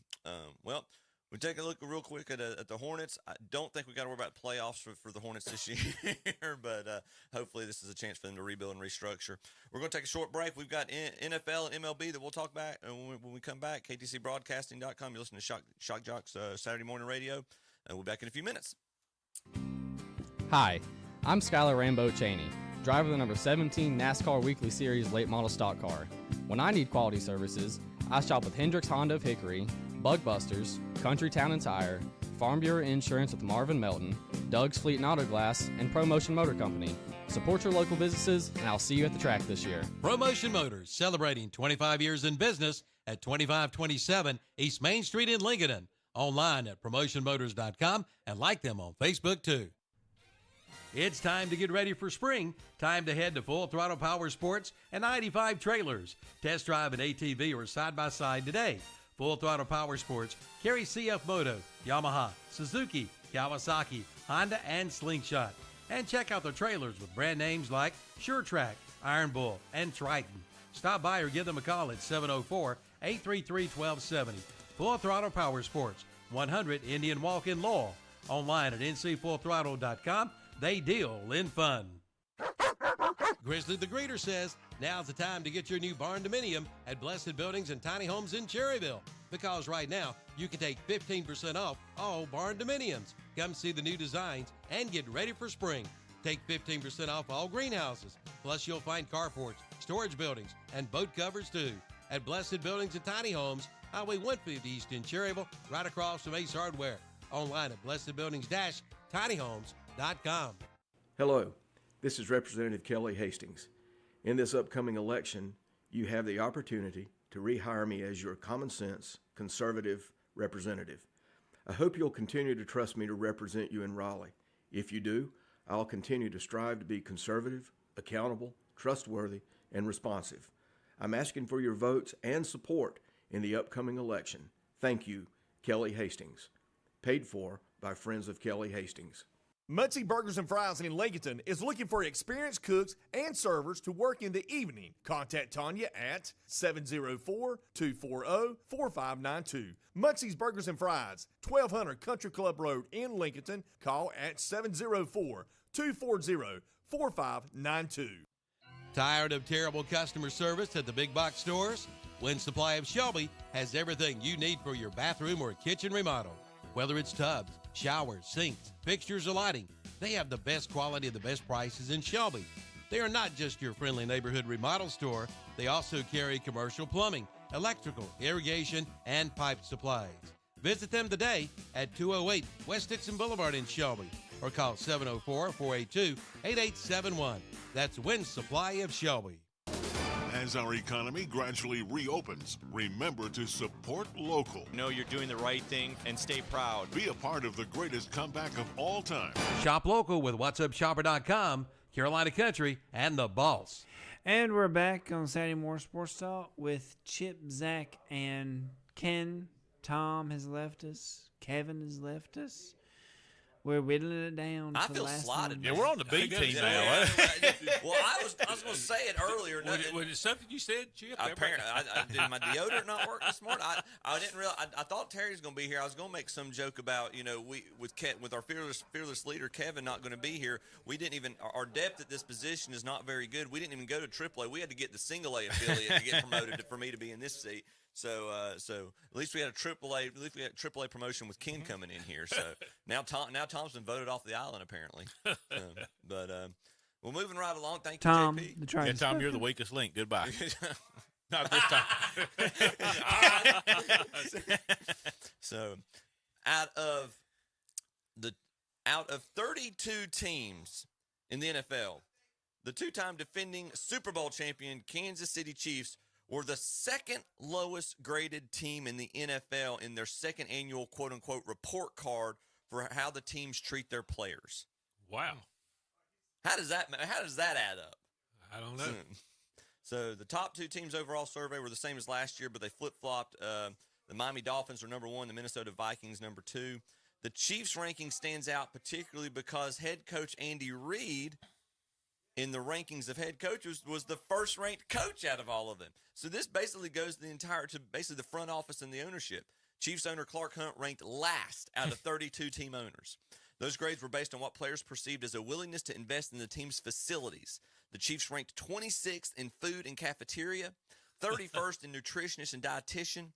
we take a look real quick at the Hornets. I don't think we got to worry about playoffs for the Hornets this year, but hopefully this is a chance for them to rebuild and restructure. We're going to take a short break. We've got NFL and MLB that we'll talk about when we come back. KTCBroadcasting.com. You're listening to Shock Joxx Saturday Morning Radio, and we'll be back in a few minutes. Hi, I'm Skylar Rambo Cheney, driver of the number 17 NASCAR Weekly Series late model stock car. When I need quality services, I shop with Hendricks Honda of Hickory, Bug Busters, Country Town and Tire, Farm Bureau Insurance with Marvin Melton, Doug's Fleet and Auto Glass, and ProMotion Motor Company. Support your local businesses, and I'll see you at the track this year. ProMotion Motors, celebrating 25 years in business at 2527 East Main Street in Lincoln. Online at PromotionMotors.com and like them on Facebook too. It's time to get ready for spring. Time to head to Full Throttle Power Sports and 95 Trailers. Test drive an ATV or side-by-side today. Full Throttle Power Sports carry CF Moto, Yamaha, Suzuki, Kawasaki, Honda, and Slingshot. And check out their trailers with brand names like SureTrack, Iron Bull, and Triton. Stop by or give them a call at 704-833-1270. Full Throttle Power Sports, 100 Indian Walk in Lowell. Online at ncfullthrottle.com. They deal in fun. Grizzly the Greeter says, now's the time to get your new barn dominium at Blessed Buildings and Tiny Homes in Cherryville. Because right now, you can take 15% off all barn dominiums. Come see the new designs and get ready for spring. Take 15% off all greenhouses. Plus, you'll find carports, storage buildings, and boat covers too. At Blessed Buildings and Tiny Homes, Highway 150 East in Cherryville, right across from Ace Hardware. Online at blessedbuildings-tinyhomes.com. Hello, this is Representative Kelly Hastings. In this upcoming election, you have the opportunity to rehire me as your common sense, conservative representative. I hope you'll continue to trust me to represent you in Raleigh. If you do, I'll continue to strive to be conservative, accountable, trustworthy, and responsive. I'm asking for your votes and support in the upcoming election. Thank you, Kelly Hastings. Paid for by Friends of Kelly Hastings. Muncie Burgers and Fries in Lincoln is looking for experienced cooks and servers to work in the evening. Contact Tanya at 704-240-4592. Muncie's Burgers and Fries, 1200 Country Club Road in Lincoln. Call at 704-240-4592. Tired of terrible customer service at the big box stores? Win Supply of Shelby has everything you need for your bathroom or kitchen remodel. Whether it's tubs, showers, sinks, fixtures, or lighting, they have the best quality and the best prices in Shelby. They are not just your friendly neighborhood remodel store. They also carry commercial plumbing, electrical, irrigation, and pipe supplies. Visit them today at 208 West Dixon Boulevard in Shelby or call 704-482-8871. That's Win Supply of Shelby. As our economy gradually reopens, remember to support local. Know you're doing the right thing and stay proud. Be a part of the greatest comeback of all time. Shop local with whatsupshopper.com, Carolina Country, and the Boss. And we're back on Saturday Morning Sports Talk with Chip, Zach, and Ken. Tom has left us. Kevin has left us. We're whittling it down. I to feel the last slotted. one. Yeah, we're on the B team now. Well, I was going to say it earlier. Was it something you said, Chip? Apparently, did my deodorant not work this morning? I didn't realize. I thought Terry was going to be here. I was going to make some joke about we with our fearless leader Kevin not going to be here. We didn't even our depth at this position is not very good. We didn't even go to AAA. We had to get the single A affiliate to get promoted for me to be in this seat. So at least we had a AAA. At least we had a AAA promotion with Ken coming in here. So now Tom's been voted off the island apparently. Well, moving right along. Thank you, Tom, JP. the train. Yeah, Tom, you're the weakest link. Goodbye. Not this time. So, out of 32 teams in the NFL, the two-time defending Super Bowl champion Kansas City Chiefs were the second lowest graded team in the NFL in their second annual quote-unquote report card for how the teams treat their players. Wow. How does that add up? I don't know. So the top two teams overall survey were the same as last year, but they flip-flopped. The Miami Dolphins are number 1, the Minnesota Vikings number 2. The Chiefs ranking stands out particularly because head coach Andy Reid in the rankings of head coaches was the first ranked coach out of all of them. So this basically goes to basically the front office and the ownership. Chiefs owner Clark Hunt ranked last out of 32 team owners. Those grades were based on what players perceived as a willingness to invest in the team's facilities. The Chiefs ranked 26th in food and cafeteria, 31st in nutritionist and dietitian,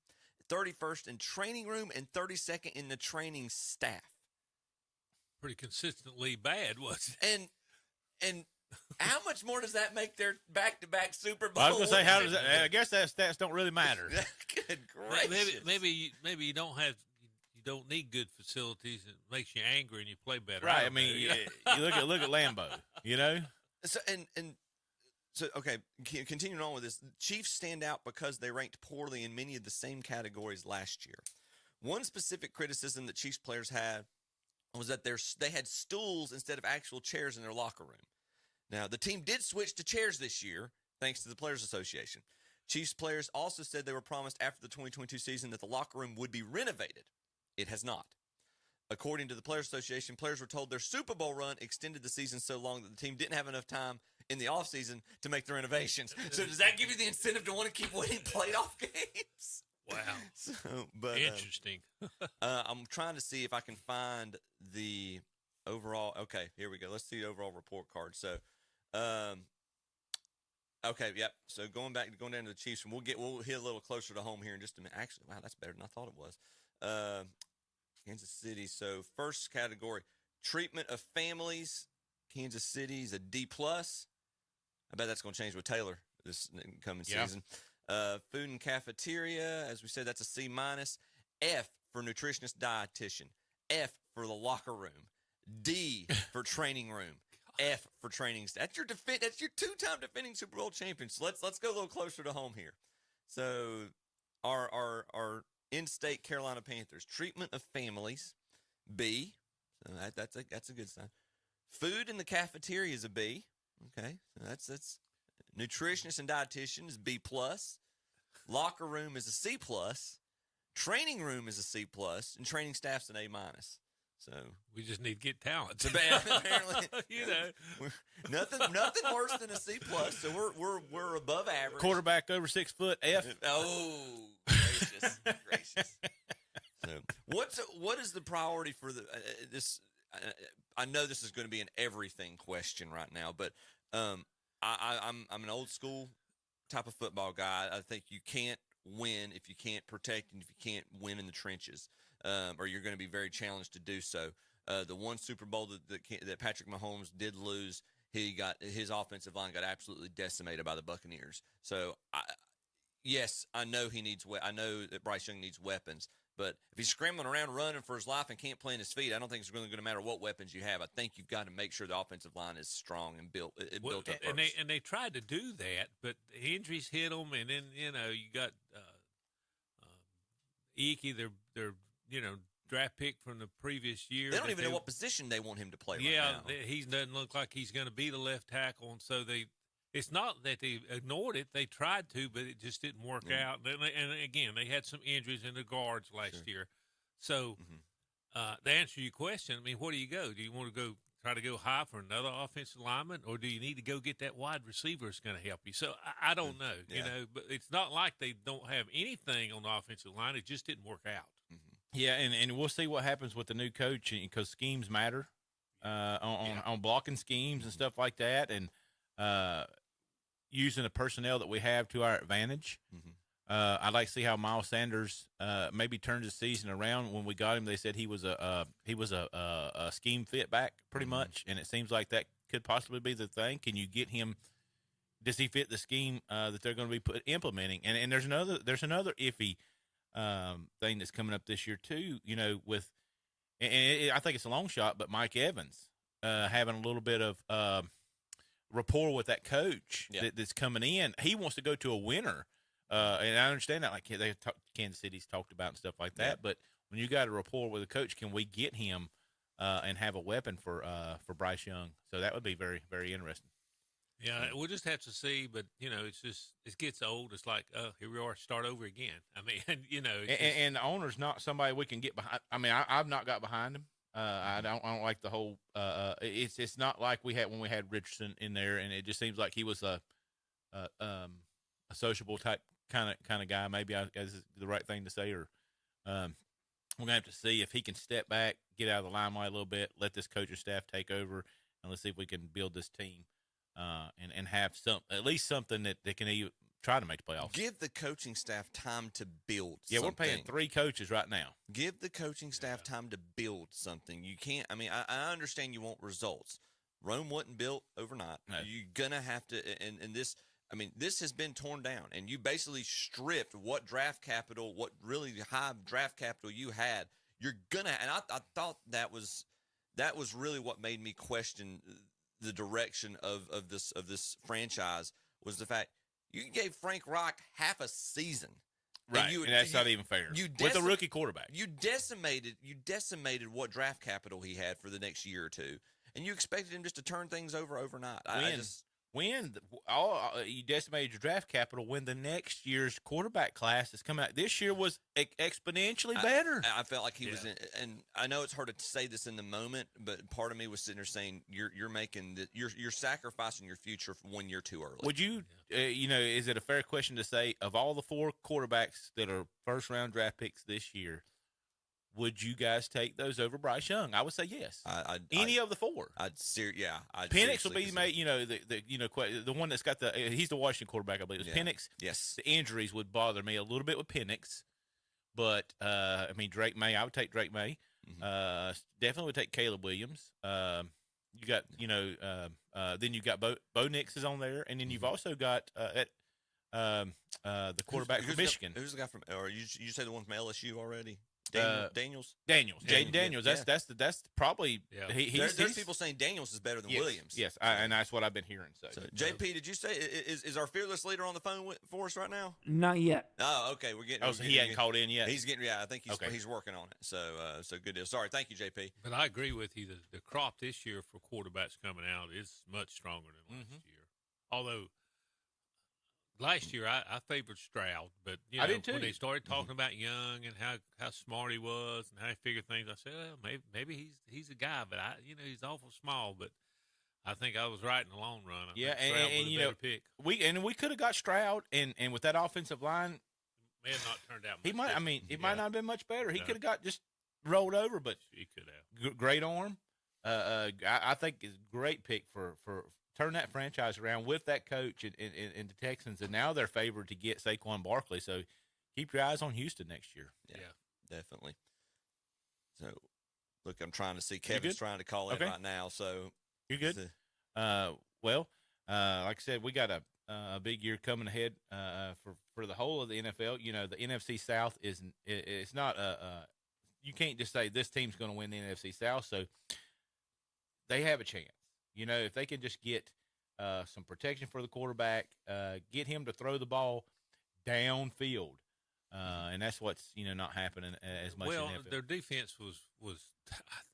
31st in training room, and 32nd in the training staff. Pretty consistently bad, was it? And how much more does that make their back-to-back Super Bowl? I was going to say, how does that? I guess that stats don't really matter. Good gracious. Maybe you don't need good facilities. It makes you angry and you play better. Right. I mean, you look at Lambeau. You know. So okay. Continuing on with this, the Chiefs stand out because they ranked poorly in many of the same categories last year. One specific criticism that Chiefs players had was that they had stools instead of actual chairs in their locker room. Now, the team did switch to chairs this year, thanks to the Players Association. Chiefs players also said they were promised after the 2022 season that the locker room would be renovated. It has not. According to the Players Association, players were told their Super Bowl run extended the season so long that the team didn't have enough time in the offseason to make the renovations. So does that give you the incentive to want to keep winning playoff games? Wow. Interesting. I'm trying to see if I can find the overall. Okay, here we go. Let's see the overall report card. So, okay, yep. So going down to the Chiefs, and we'll hit a little closer to home here in just a minute. Actually, wow, that's better than I thought it was. Kansas City. So first category, treatment of families. Kansas City's a D+. I bet that's going to change with Taylor this coming season. Food and cafeteria, as we said, that's a C-. F for nutritionist dietitian. F for the locker room. D for training room. F for training staff. That's your two-time defending Super Bowl champion. So let's go a little closer to home here. So our in-state Carolina Panthers, treatment of families, B. So that's a good sign. Food in the cafeteria is a B. Okay, so that's nutritionist and dietitian is B+. Locker room is a C+. Training room is a C+, and training staff's an A-. So we just need to get talent. It's apparently, nothing worse than a C+. So we're above average. Quarterback over 6 foot. F. Oh, gracious. So what is the priority for this? I know this is going to be an everything question right now, but I'm an old school type of football guy. I think you can't win if you can't protect and if you can't win in the trenches, or you're going to be very challenged to do so. The one Super Bowl that Patrick Mahomes did lose, his offensive line got absolutely decimated by the Buccaneers. So yes, I know he needs. I know that Bryce Young needs weapons, But if he's scrambling around running for his life and can't plant his feet, I don't think it's really going to matter what weapons you have. I think you've got to make sure the offensive line is strong and built up first. And they tried to do that, but injuries hit them, and then you got Icky, their draft pick from the previous year. They don't even know what position they want him to play. Yeah, right now. he doesn't look like he's going to be the left tackle, and so it's not that they ignored it. They tried to, but it just didn't work out. And again, they had some injuries in the guards last year. So to answer your question, I mean, where do you go? Do you want to try to go high for another offensive lineman, or do you need to go get that wide receiver that's going to help you? So I don't know, but it's not like they don't have anything on the offensive line. It just didn't work out. Yeah, and we'll see what happens with the new coach because schemes matter on blocking schemes and stuff like that, and using the personnel that we have to our advantage. I'd like to see how Miles Sanders maybe turns his season around. When we got him, they said he was a scheme fit back pretty much, and it seems like that could possibly be the thing. Can you get him? Does he fit the scheme that they're going to be implementing? And there's another iffy thing that's coming up this year too. With I think it's a long shot, but Mike Evans having a little bit of rapport with that coach that's coming in. He wants to go to a winner. And I understand that, like Kansas City's talked about and stuff like that. But when you got a rapport with a coach, can we get him and have a weapon for Bryce Young? So that would be very, very interesting. Yeah, we'll just have to see. But it gets old. It's like, here we are, start over again. I mean, and the owner's not somebody we can get behind. I mean, I've not got behind him. I don't like the whole. It's not like we had when we had Richardson in there, and it just seems like he was a sociable type kind of guy. Maybe is the right thing to say, or we're gonna have to see if he can step back, get out of the limelight a little bit, let this coaching staff take over, and let's see if we can build this team and have at least something that they can even try to make the playoffs. Give the coaching staff time to build. Yeah, we're paying 3 coaches right now. Give the coaching staff time to build something. You can't. I mean, I understand you want results. Rome wasn't built overnight. No. You're gonna have to, and this. I mean, this has been torn down, and you basically stripped what really high draft capital you had. You're gonna, and I thought that was really what made me question the direction of this franchise was the fact you gave Frank Reich half a season, right? And that's not even fair with a rookie quarterback. You decimated what draft capital he had for the next year or two, and you expected him just to turn things over overnight. You decimated your draft capital when the next year's quarterback class is coming out. This year was exponentially better. I felt like he was in, and I know it's hard to say this in the moment, but part of me was sitting there saying you're sacrificing your future for 1 year too early. Would you, is it a fair question to say of all the 4 quarterbacks that are first round draft picks this year, would you guys take those over Bryce Young? I would say yes. Any of the 4. Penix will be made. The one that's got he's the Washington quarterback, I believe. It was Penix. Yes. The injuries would bother me a little bit with Penix, but I mean Drake May. I would take Drake May. Definitely would take Caleb Williams. You got then you got Bo Nix is on there, and then you've also got the quarterback from Michigan. Who's the guy from? Or you say the one from LSU already? Daniels. Jaden Daniels. That's probably. There's people saying Daniels is better than Williams. Yes, and that's what I've been hearing. So JP, did you say is our fearless leader on the phone for us right now? Not yet. Oh, okay. We're getting. Oh, so he hadn't called in yet. He's getting. Yeah, I think he's working on it. So good deal. Sorry, thank you, JP. But I agree with you. The crop this year for quarterbacks coming out is much stronger than last year. Although. Last year, I favored Stroud, but I did too. When they started talking about Young and how smart he was and how he figured things, I said, well, maybe he's a guy, but he's awful small. But I think I was right in the long run. I think Stroud was a better pick. we could have got Stroud, and with that offensive line, may have not turned out. He might. I mean, it might not have been much better. He could have got just rolled over, but he could have. Great arm. I think it's a great pick for turn that franchise around with that coach and the Texans, and now they're favored to get Saquon Barkley. So keep your eyes on Houston next year. Yeah, definitely. So, look, I'm trying to see. Kevin's trying to call in right now. So you're good. Like I said, we got a big year coming ahead for the whole of the NFL. You know, the NFC South it's not you can't just say this team's going to win the NFC South. So they have a chance. You know, if they can just get some protection for the quarterback, get him to throw the ball downfield. And that's what's not happening as much. Well, in the NFL. their defense was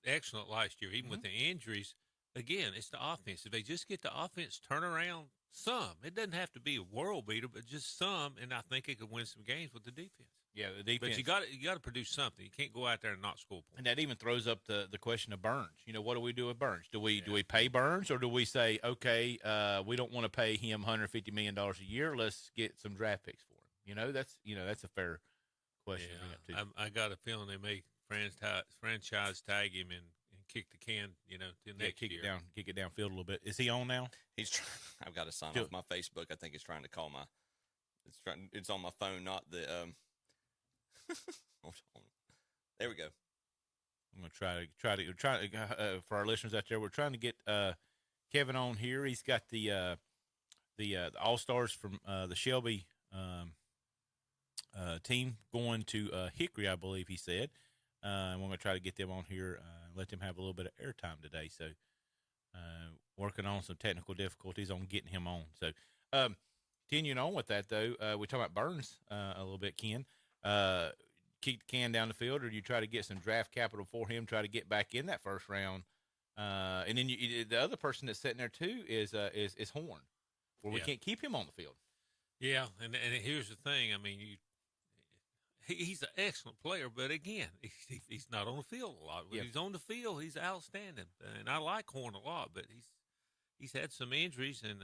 excellent last year, even with the injuries. Again, it's the offense. If they just get the offense turn around some, it doesn't have to be a world beater, but just some, and I think it could win some games with the defense. Yeah, the defense. But you got to produce something. You can't go out there and not score points. And that even throws up the question of Burns. You know, what do we do with Burns? Do we pay Burns, or do we say, okay, we don't want to pay him $150 million a year. Let's get some draft picks for him. You know, that's a fair question. Yeah, I got a feeling they may franchise tag him and kick the can, to next year. Kick it downfield a little bit. Is he on now? He's I've got to sign off my Facebook. I think it's trying to call my. It's on my phone, not the. Hold on. There we go. I'm gonna try to for our listeners out there. We're trying to get Kevin on here. He's got the All Stars from the Shelby team going to Hickory, I believe he said. And we're going to try to get them on here, let them have a little bit of airtime today. So, working on some technical difficulties on getting him on. So, continuing on with that, though, we talk about Burns a little bit, Ken. Keep the can down the field, or do you try to get some draft capital for him, try to get back in that first round? And then the other person that's sitting there, too, is Horn, where we can't keep him on the field. Yeah, and here's the thing. I mean, he's an excellent player, but again, he's not on the field a lot. When he's on the field, he's outstanding, and I like Horn a lot. But he's had some injuries, and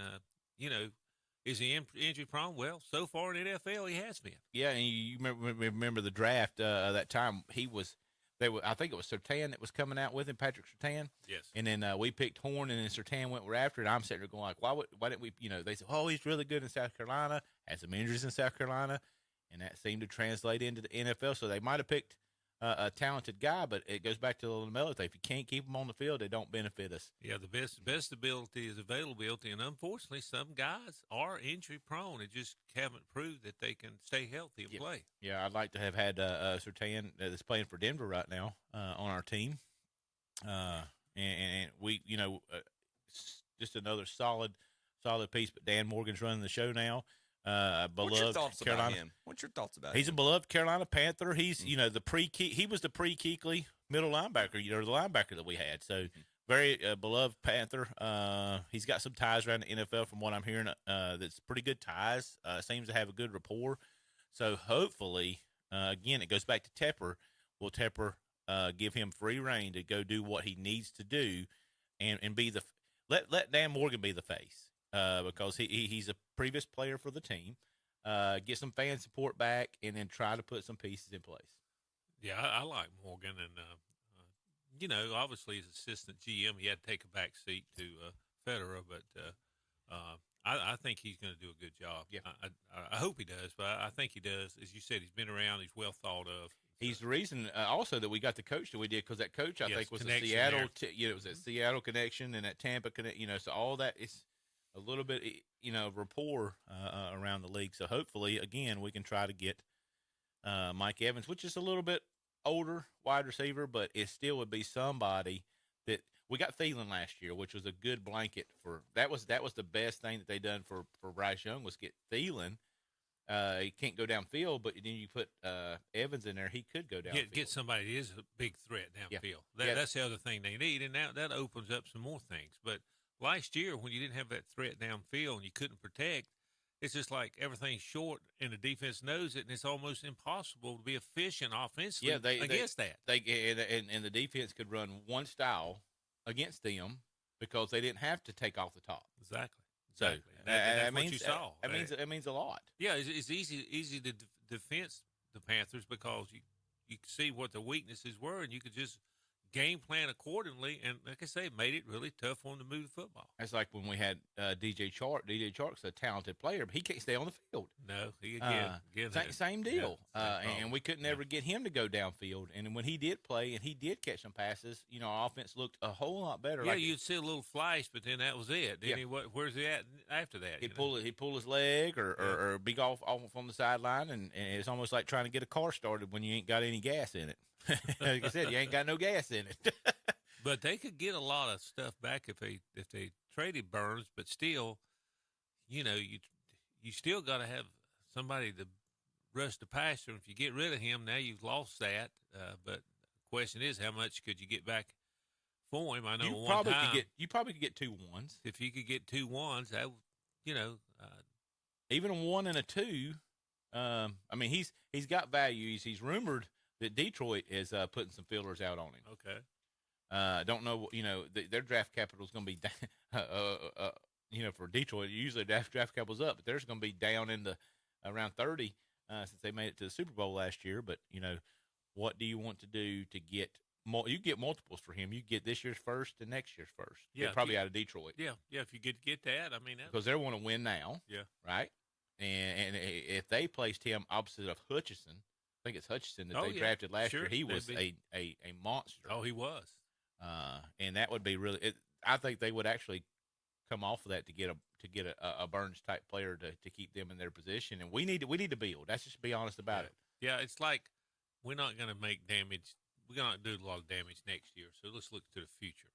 is he injury prone? Well, so far in the NFL, he has been. Yeah, and you remember the draft that time I think it was Surtain that was coming out with him, Patrick Surtain. Yes. And then we picked Horn, and then Surtain went after it. I'm sitting there going like, why didn't we? They said, oh, he's really good in South Carolina, had some injuries in South Carolina. And that seemed to translate into the NFL. So they might have picked a talented guy, but it goes back to the LaMelo thing. If you can't keep them on the field, they don't benefit us. Yeah, the best ability is availability, and unfortunately, some guys are injury prone and just haven't proved that they can stay healthy and play. Yeah, I'd like to have had Surtain that's playing for Denver right now on our team, and we, just another solid piece. But Dan Morgan's running the show now. What's your thoughts Carolina. about him? What's your thoughts about He's him? a beloved Carolina Panther. He's he was the pre-Kuechly middle linebacker, the linebacker that we had. So very beloved Panther. He's got some ties around the NFL from what I'm hearing. That's pretty good ties. Seems to have a good rapport. So hopefully, again, it goes back to Tepper. Will Tepper give him free reign to go do what he needs to do, and be let Dan Morgan be the face. Because he's a previous player for the team, get some fan support back, and then try to put some pieces in place. Yeah, I like Morgan, and obviously as assistant GM, he had to take a back seat to Federer, but I think he's going to do a good job. Yeah, I hope he does, but I think he does. As you said, he's been around, he's well thought of. He's the reason also that we got the coach that we did, because that coach I think was a Seattle. It was a Seattle connection and that Tampa connection. So all that is a little bit, rapport around the league. So hopefully, again, we can try to get Mike Evans, which is a little bit older wide receiver, but it still would be somebody that we got Thielen last year, which was a good blanket for. That was the best thing that they done for Bryce Young was get Thielen. He can't go downfield, but then you put Evans in there, he could go downfield. Get somebody that is a big threat downfield. That's the other thing they need, and now that opens up some more things. But last year, when you didn't have that threat downfield and you couldn't protect, it's just like everything's short and the defense knows it, and it's almost impossible to be efficient offensively against that. And the defense could run one style against them because they didn't have to take off the top. Exactly. So that's what you saw. That means a lot. Yeah, it's easy to defense the Panthers because you could see what the weaknesses were, and you could just game plan accordingly, and like I say, it made it really tough for him to move the football. That's like when we had DJ Chark. DJ Chark's a talented player, but he can't stay on the field. No, same deal. Yeah, and we couldn't ever get him to go downfield. And when he did play and he did catch some passes, our offense looked a whole lot better. Yeah, you'd see a little flash, but then that was it. Then where's he at after that? He'd pull his leg or be off on the sideline, and it's almost like trying to get a car started when you ain't got any gas in it. Like I said, you ain't got no gas in it. But they could get a lot of stuff back if they traded Burns, but still, you still got to have somebody to rush the passer. If you get rid of him, now you've lost that. But the question is, how much could you get back for him? I know you probably could get 2 ones. If you could get 2 ones, that even a 1 and a 2. I mean, he's got value. He's rumored that Detroit is putting some fielders out on him. Okay. Don't know, their draft capital is going to be, for Detroit, usually draft capital's up, but theirs going to be down in the around 30 since they made it to the Super Bowl last year. But, what do you want to do to get more? You get multiples for him. You get this year's first and next year's first. Yeah, probably out of Detroit. Yeah, if you could get that, I mean, because they want to win now. Yeah. Right? And if they placed him opposite of Hutchinson, I think it's Hutchinson that they drafted last year. He was a monster. Oh, he was. And that would be really. I think they would actually come off of that to get a Burns type player to keep them in their position. And we need to build. Let's just be honest about it. Yeah, it's like we're not going to make damage. We're going to do a lot of damage next year. So let's look to the future.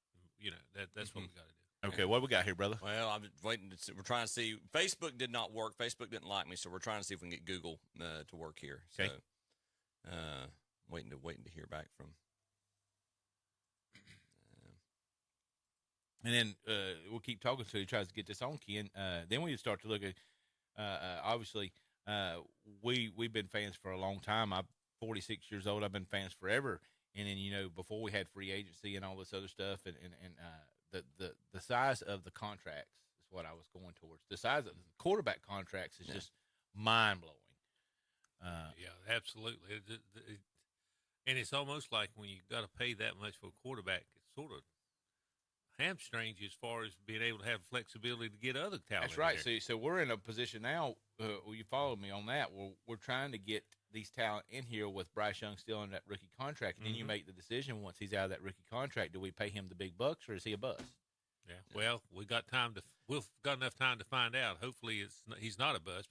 That's what we got to do. Okay, what we got here, brother? Well, I'm waiting to see. We're trying to see. Facebook did not work. Facebook didn't like me, so we're trying to see if we can get Google to work here. Okay. So, waiting to hear back from. And then we'll keep talking to you, tries to get this on, Ken. Then we start to look at, obviously, we've been fans for a long time. I'm 46 years old. I've been fans forever. And then, before we had free agency and all this other stuff, and the size of the contracts is what I was going towards. The size of the quarterback contracts is just mind-blowing. Yeah, absolutely. And it's almost like when you got to pay that much for a quarterback, it's sort of hamstrings you as far as being able to have flexibility to get other talent. That's right. So we're in a position now. You follow me on that. We're trying to get these talent in here with Bryce Young still on that rookie contract, and then you make the decision once he's out of that rookie contract: do we pay him the big bucks or is he a bust? Yeah. Well, we've got enough time to find out. Hopefully, he's not a bust.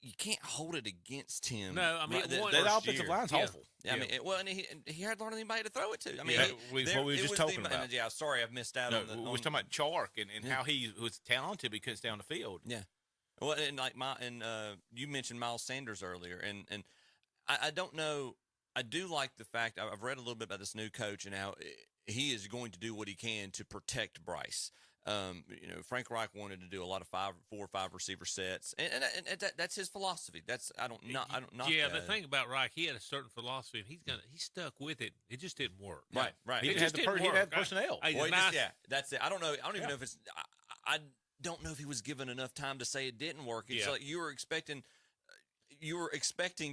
You can't hold it against him. No, I mean, that offensive line's awful. Yeah. I mean, and he hardly anybody to throw it to. I mean, what we were just talking about. Yeah, sorry, I've missed out on the. We was talking about Chark and how he was talented, but he couldn't stay on the field. Yeah. Well, and you mentioned Miles Sanders earlier, and I don't know. I do like the fact I've read a little bit about this new coach and how he is going to do what he can to protect Bryce. Frank Reich wanted to do a lot of 4 or 5 receiver sets, and that's his philosophy. I don't Yeah, the thing about Reich, he had a certain philosophy, and he stuck with it. It just didn't work. Right. He had the personnel. That's it. I don't know. I don't even know if it's. I don't know if he was given enough time to say it didn't work. It's like you were expecting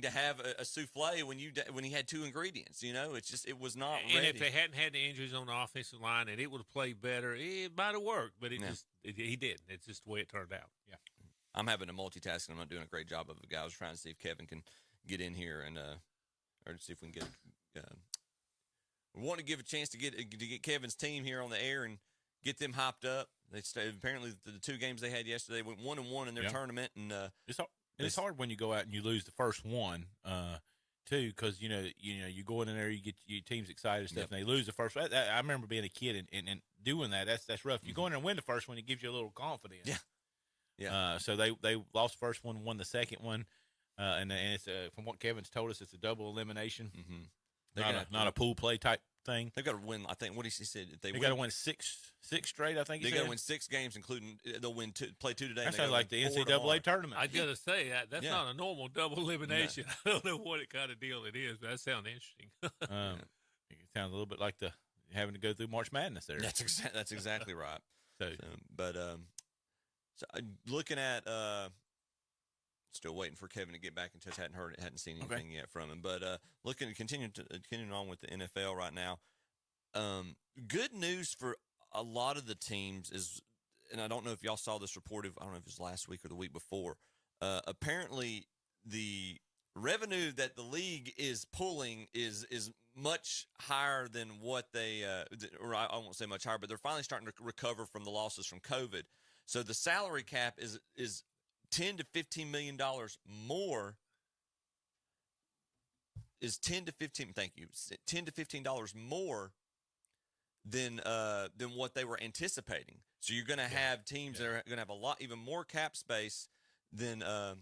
to have a souffle when he had 2 ingredients. It was not ready. And if they hadn't had the injuries on the offensive line, and it would have played better, it might have worked. But he didn't. It's just the way it turned out. Yeah. I'm having to multitask, and I'm not doing a great job of it, guys. I was trying to see if Kevin can get in here and or see if we can get. We want to give a chance to get Kevin's team here on the air and get them hyped up. They apparently the 2 games they had yesterday went 1-1 in their tournament, and it's hard when you go out and you lose the first one, too, because you go in there, you get your team's excited and stuff, and they lose the first one. I remember being a kid and doing that. That's rough. You go in there and win the first one, it gives you a little confidence. Yeah. So they lost the first one, won the second one, and it's from what Kevin's told us, it's a double elimination. Mm-hmm. Not a pool play type thing. They've got to win. I think what he said they got to win six straight. I think they got to win 6 games, including they'll play 2 today. That sounds like the NCAA tournament. I gotta say that's not a normal double elimination. No. I don't know what kind of deal it is, but that sounds interesting. It sounds a little bit like having to go through March Madness there. That's exactly right. So looking at still waiting for Kevin to get back in touch. Hadn't seen anything yet from him. But continuing on with the NFL right now. good news for a lot of the teams is, and I don't know if y'all saw this reported, I don't know if it was last week or the week before. Apparently, the revenue that the league is pulling is much higher than what they, or I won't say much higher, but they're finally starting to recover from the losses from COVID. So the salary cap is $10 to $15 million more. Is $10 to $15 more than what they were anticipating. So you're going to have teams that are going to have even more cap space than they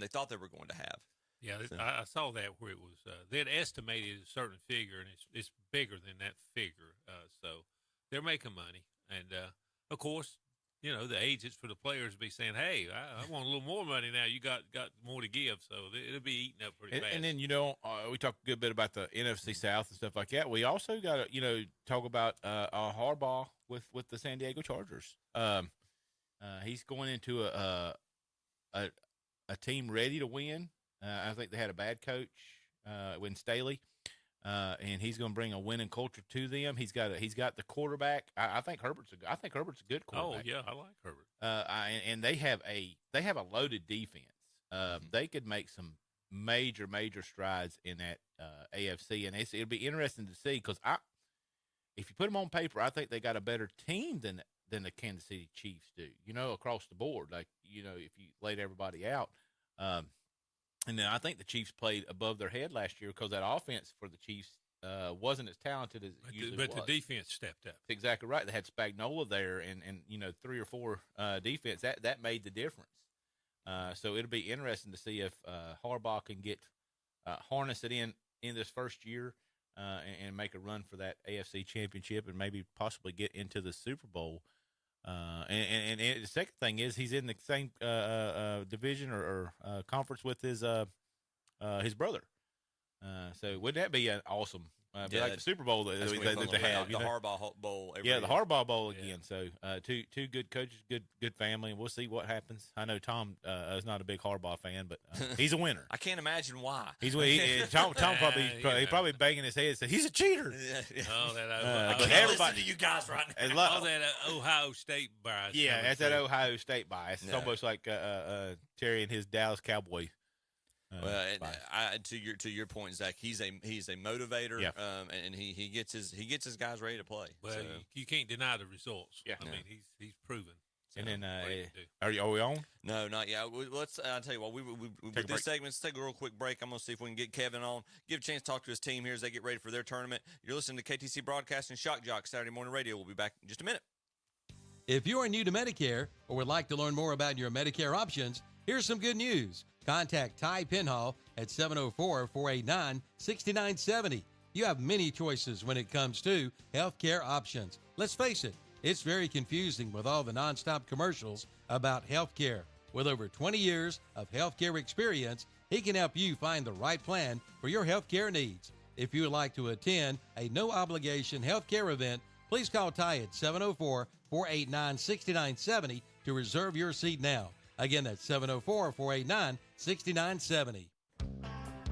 thought they were going to have. Yeah, I saw that where it was they had estimated a certain figure, and it's bigger than that figure. So they're making money, and of course, the agents for the players be saying, "Hey, I want a little more money now. You got more to give." So it'll be eaten up pretty fast. And then we talked a good bit about the NFC South and stuff like that. We also got to talk about Harbaugh with the San Diego Chargers. He's going into a team ready to win. I think they had a bad coach when Staley, and he's going to bring a winning culture to them. He's got the quarterback. I think Herbert's a good quarterback. Oh yeah, I like Herbert. And they have a loaded defense. They could make some major strides in that AFC, and it'll be interesting to see because if you put them on paper, I think they got a better team than the Kansas City Chiefs do. Across the board, if you laid everybody out. And then I think the Chiefs played above their head last year because that offense for the Chiefs wasn't as talented as it usually was. But the defense stepped up. Exactly right. They had Spagnuolo there and 3 or 4 defense. That made the difference. So it'll be interesting to see if Harbaugh can get harness it in this first year and make a run for that AFC Championship and maybe possibly get into the Super Bowl. And the second thing is he's in the same division or conference with his brother. So wouldn't that be an awesome? Be like the Super Bowl that they have, the Harbaugh Bowl. The Harbaugh Bowl again. So two good coaches, good family, and we'll see what happens. I know Tom is not a big Harbaugh fan, but he's a winner. I can't imagine why. Tom probably banging his head, saying he's a cheater. Oh, I can't listen to you guys right now. All that Ohio State bias. Yeah, that's that Ohio State bias. It's almost like Terry and his Dallas Cowboy. To your point, Zach, he's a motivator, and he gets his guys ready to play. Well, so. you can't deny the results. I mean, he's proven. And then, are we on? No, not yet. Let's. I'll tell you what. With this segment, let's take a real quick break. I'm gonna see if we can get Kevin on, give a chance to talk to his team here as they get ready for their tournament. You're listening to KTC Broadcasting Shock Jock Saturday Morning Radio. We'll be back in just a minute. If you are new to Medicare or would like to learn more about your Medicare options, here's some good news. Contact Ty Penhall at 704-489-6970. You have many choices when it comes to healthcare options. Let's face it, it's very confusing with all the nonstop commercials about healthcare. With over 20 years of healthcare experience, he can help you find the right plan for your healthcare needs. If you would like to attend a no-obligation healthcare event, please call Ty at 704-489-6970 to reserve your seat now. Again, that's 704-489-6970.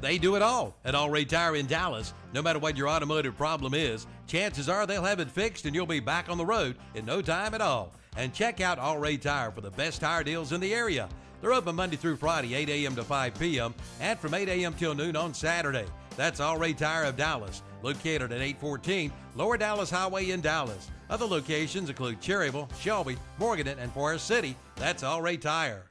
They do it all at All Ray Tire in Dallas. No matter what your automotive problem is, chances are they'll have it fixed and you'll be back on the road in no time at all. And check out All Ray Tire for the best tire deals in the area. They're open Monday through Friday, 8 a.m. to 5 p.m. and from 8 a.m. till noon on Saturday. That's All Ray Tire of Dallas, located at 814 Lower Dallas Highway in Dallas. Other locations include Cherryville, Shelby, Morganton, and Forest City. That's All Ray Tire.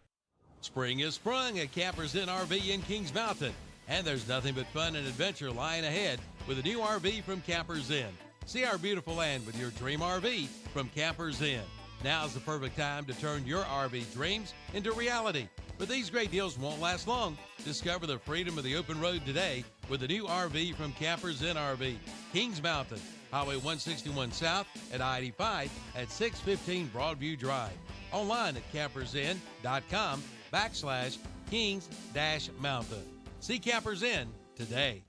Spring is sprung at Campers Inn RV in Kings Mountain, and there's nothing but fun and adventure lying ahead with a new RV from Campers Inn. See our beautiful land with your dream RV from Campers Inn. Now's the perfect time to turn your RV dreams into reality. But these great deals won't last long. Discover the freedom of the open road today with the new RV from Campers Inn RV, Kings Mountain, Highway 161 South at I-85 at 615 Broadview Drive. Online at campersinn.com/Kings-Mountain. See Campers Inn today.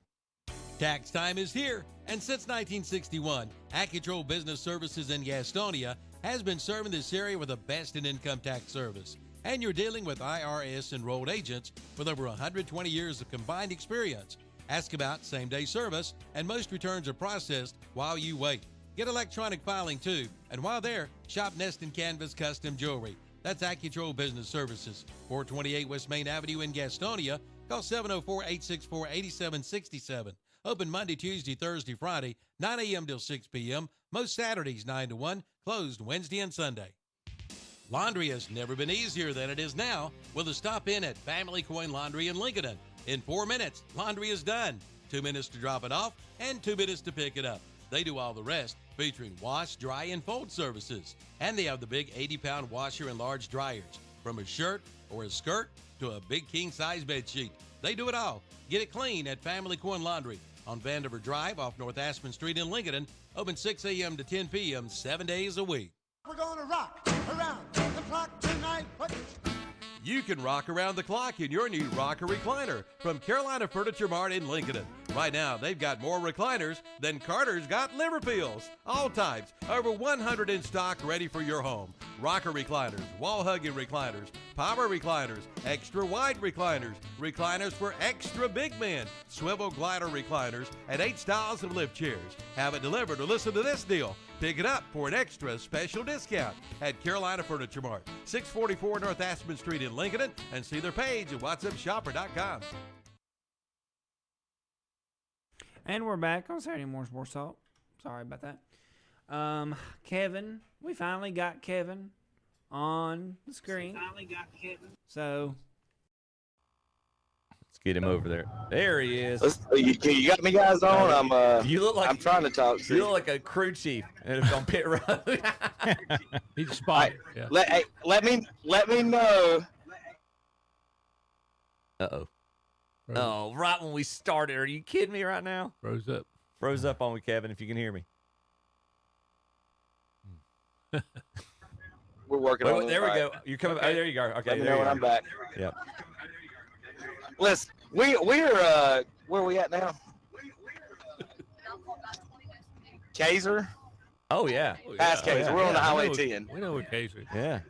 Tax time is here, and since 1961, AccuTrol Business Services in Gastonia has been serving this area with the best in income tax service. And you're dealing with IRS enrolled agents with over 120 years of combined experience. Ask about same-day service, and most returns are processed while you wait. Get electronic filing, too. And while there, shop Nest and Canvas Custom Jewelry. That's AccuTrol Business Services, 428 West Main Avenue in Gastonia. Call 704-864-8767. Open Monday, Tuesday, Thursday, Friday, 9 a.m. till 6 p.m. Most Saturdays, 9 to 1. Closed Wednesday and Sunday. Laundry has never been easier than it is now with a stop in at Family Coin Laundry in Lincoln. In 4 minutes, laundry is done. 2 minutes to drop it off and 2 minutes to pick it up. They do all the rest, featuring wash, dry, and fold services. And they have the big 80-pound washer and large dryers. From a shirt or a skirt to a big king-size bed sheet. They do it all. Get it clean at Family Coin Laundry on Vandiver Drive off North Aspen Street in Lincoln. Open 6 a.m. to 10 p.m. 7 days a week. We're going to rock around the clock tonight. You can rock around the clock in your new rocker recliner from Carolina Furniture Mart in Lincoln. Right now, they've got more recliners than Carter's got liver pills. All types, over 100 in stock, ready for your home. Rocker recliners, wall-hugging recliners, power recliners, extra wide recliners, recliners for extra big men, swivel glider recliners, and 8 styles of lift chairs. Have it delivered or listen to this deal. Pick it up for an extra special discount at Carolina Furniture Mart, 644 North Aspen Street in Lincoln, and see their page at whatsupshopper.com. And we're back on Saturday Morning Sports Talk. Sorry about that. Kevin, we finally got Kevin on the screen. So let's get him over there. There he is. You got me guys on. You look like I'm trying to talk. You look like a crew chief on pit road. He's a spot. Yeah. Let me know. Uh-oh. Oh, right when we started. Are you kidding me right now? Froze up. Froze up on me, Kevin, if you can hear me. We're working on it. There we go. You're coming. Okay. Oh, there you go. Okay. Let me know when I'm back. Yep. Listen, we're where are we at now? Kaiser? Oh, yeah. Past Kaiser. We're on the Highway 10. We know what Kaiser is. Yeah.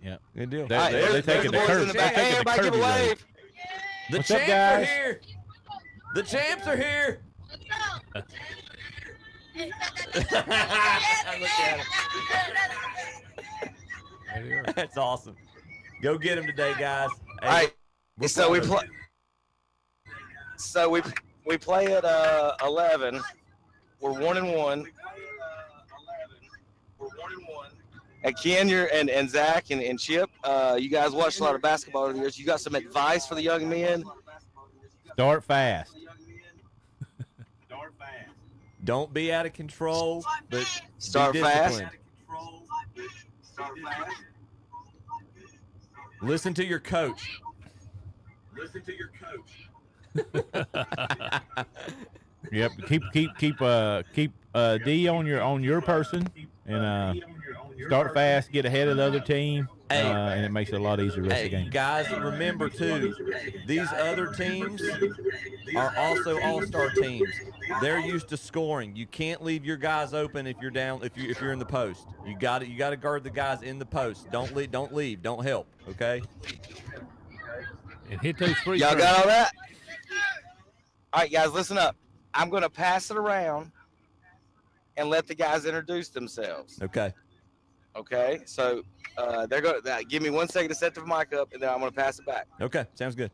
Yeah. Good deal. They're taking the curve. Hey, everybody give a wave. The What's up, champs guys? are here. The champs are here. Look at him. That's awesome. Go get him today, guys. Hey, All right. So we play. So we play at 11. We're 1-1. And Ken, and Zach and Chip, you guys watched a lot of basketball over the years. You got some advice for the young men? Start fast. Don't be out of control, but Start be fast. disciplined. Listen to your coach. Yep. Keep D on your person and start fast. Get ahead of the other team. And it makes it a lot easier the rest of the game. Guys, remember too, these other teams are also all-star teams. They're used to scoring. You can't leave your guys open if you're down. If you're in the post, you got to guard the guys in the post. Don't leave. Don't help. Okay. And hit those free Y'all throws. got all that? All right, guys, listen up. I'm going to pass it around and let the guys introduce themselves. Okay. Okay, so they're going to give me 1 second to set the mic up, and then I'm going to pass it back. Okay. Sounds good.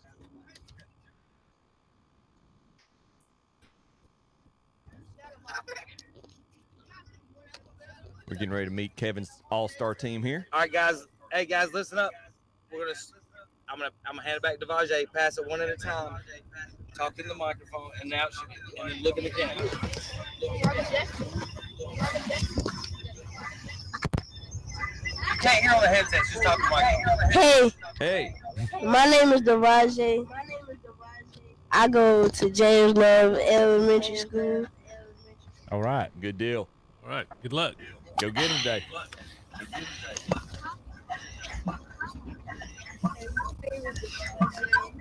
We're getting ready to meet Kevin's all-star team here. All right, guys. Hey, guys, listen up. I'm gonna hand it back to Vajay. Pass it one at a time. Talk in the microphone, and now and then look at the camera. You can't hear on the headset. Just talk to the microphone. Hey, Hey. my name is Devajay. I go to James Love Elementary School. All right. Good deal. All right. Good luck. Go get him today.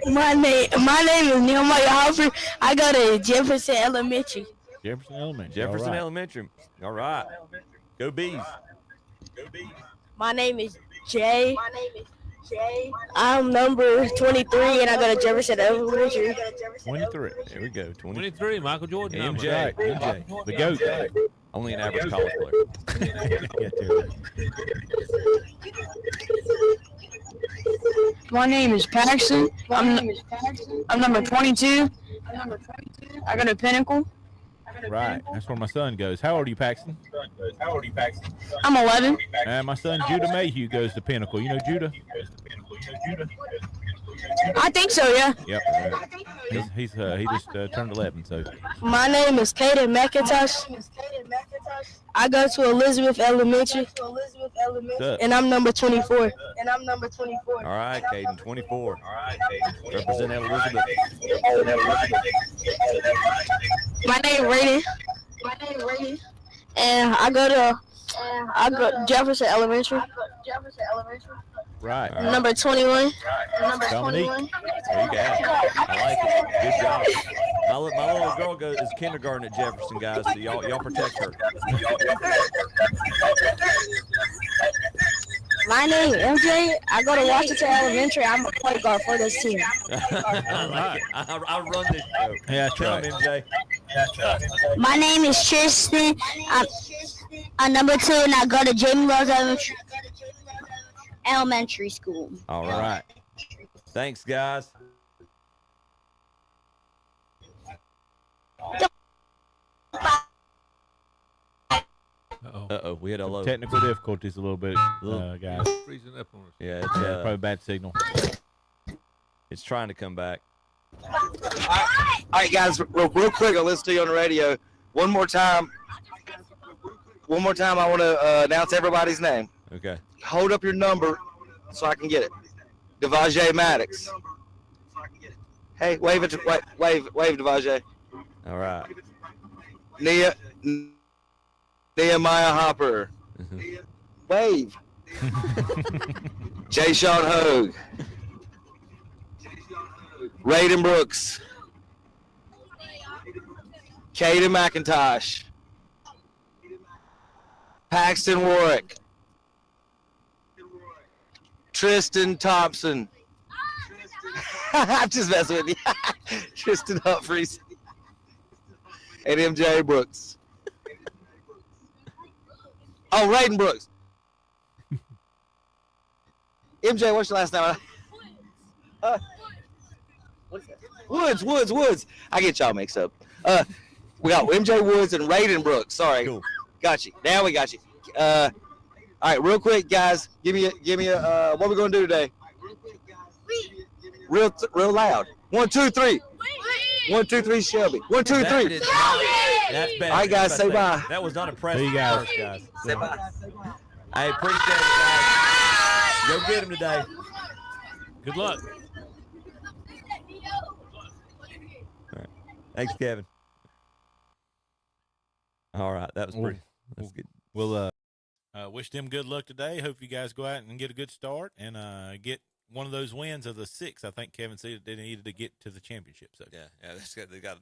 My name is Nehemiah Hoffer. I go to Jefferson Elementary. Jefferson Elementary. Jefferson All right. Elementary. All right. Go Bees. My name is Jay. I'm number 23, and I go to Jefferson Elementary. 23. There we go. 23, Michael Jordan. number. MJ. MJ. The GOAT. Only an average college player. Yeah, too. My name is Paxton. I'm number 22. I go to Pinnacle. Right. That's where my son goes. How old are you, Paxton? I'm 11. My son Judah Mayhew goes to Pinnacle. You know Judah? I think so, yeah. Yep. He just turned 11. So. My name is Kaden McIntosh. I go to Elizabeth Elementary, and I'm number 24. All right, Caden, 24. Represent Elizabeth. My name is Raiden. And I go to Jefferson Elementary. Right. Number 21. Dominique. There you go. I like it. Good job. My little girl is kindergarten at Jefferson, guys, so y'all protect her. My name is MJ. I go to Washington Elementary. I'm a point guard for this team. I like it. I run this show. Yeah, tell him, MJ. My name is Tristan. I'm number 2, and I go to Jamie Wells Elementary School. All right. Thanks, guys. Uh-oh, we had a low. Technical difficulties a little bit, guys. Freezing up on us. Yeah, it's probably a bad signal. It's trying to come back. All right, guys, real quick, I'll listen to you on the radio. One more time, I want to announce everybody's name. Okay. Hold up your number so I can get it. Devajay Maddox. Hey, wave it. Wave, Devajay. All right. Nehemiah Hopper. Wave. Jay Sean Hogue. Raiden Brooks. Caden McIntosh. Paxton Warwick. Tristan Thompson. I'm just messing with you. Tristan Humphreys. And MJ Brooks. Oh, Raiden Brooks. MJ, what's your last name? Woods. I get y'all mixed up. We got MJ Woods and Raiden Brooks. Sorry. Cool. Got you. Now we got you. All right, real quick, guys. Give me a. What we gonna do today? Real loud. 1, 2, 3. 1, 2, 3. Shelby. 1, 2, 3. That's bad. All right, guys, say bye. That was not impressive. See you guys. First, guys. Say bye. I appreciate it, guys. Go get him today. Good luck. All right. Thanks, Kevin. All right, that was pretty. That's good. We'll wish them good luck today. Hope you guys go out and get a good start and get one of those wins of the 6. I think Kevin said they needed to get to the championship. So yeah, that's good. They got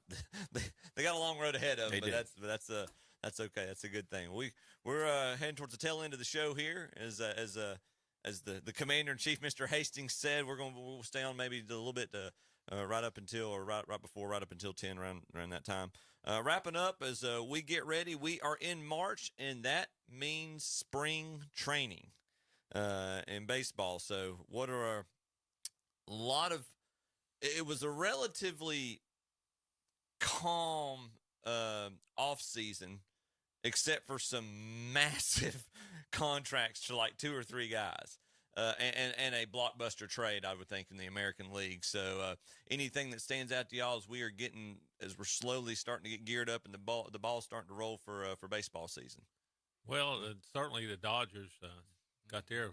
a long road ahead of them, but that's okay. That's a good thing. We're heading towards the tail end of the show here, as the commander in chief, Mr. Hastings, said. We'll stay on maybe a little bit right up until 10 around that time. Wrapping up as we get ready. We are in March, and that means spring training in baseball. So it was a relatively calm off season, except for some massive contracts to like 2 or 3 guys. And a blockbuster trade, I would think, in the American League. So anything that stands out to y'all as we're slowly starting to get geared up and the ball's starting to roll for baseball season? Well, certainly the Dodgers got their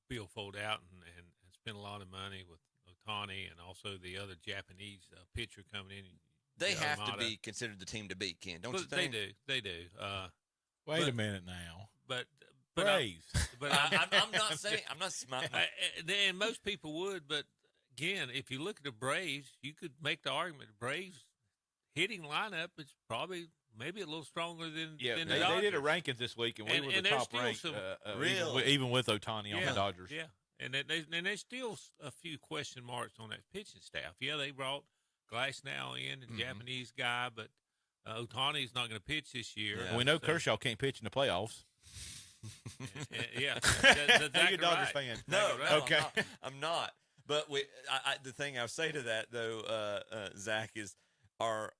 billfold out and spent a lot of money with Ohtani and also the other Japanese pitcher coming in. They have to be considered the team to beat, Ken, don't you think? They do. Wait a minute now. But Braves. I'm not saying I'm not. And most people would, but again, if you look at the Braves, you could make the argument the Braves hitting lineup is probably maybe a little stronger than the they Dodgers. They did a rankings this week, and we were the top ranked, really, even with Ohtani on the Dodgers. Yeah, And there's still a few question marks on that pitching staff. Yeah, they brought Glasnow in, the Japanese guy, but Otani's not going to pitch this year. Yeah. We know Kershaw can't pitch in the playoffs. Yeah. You're a Dodgers fan. No, okay. I'm not. But the thing I'll say to that, though, Zach, is our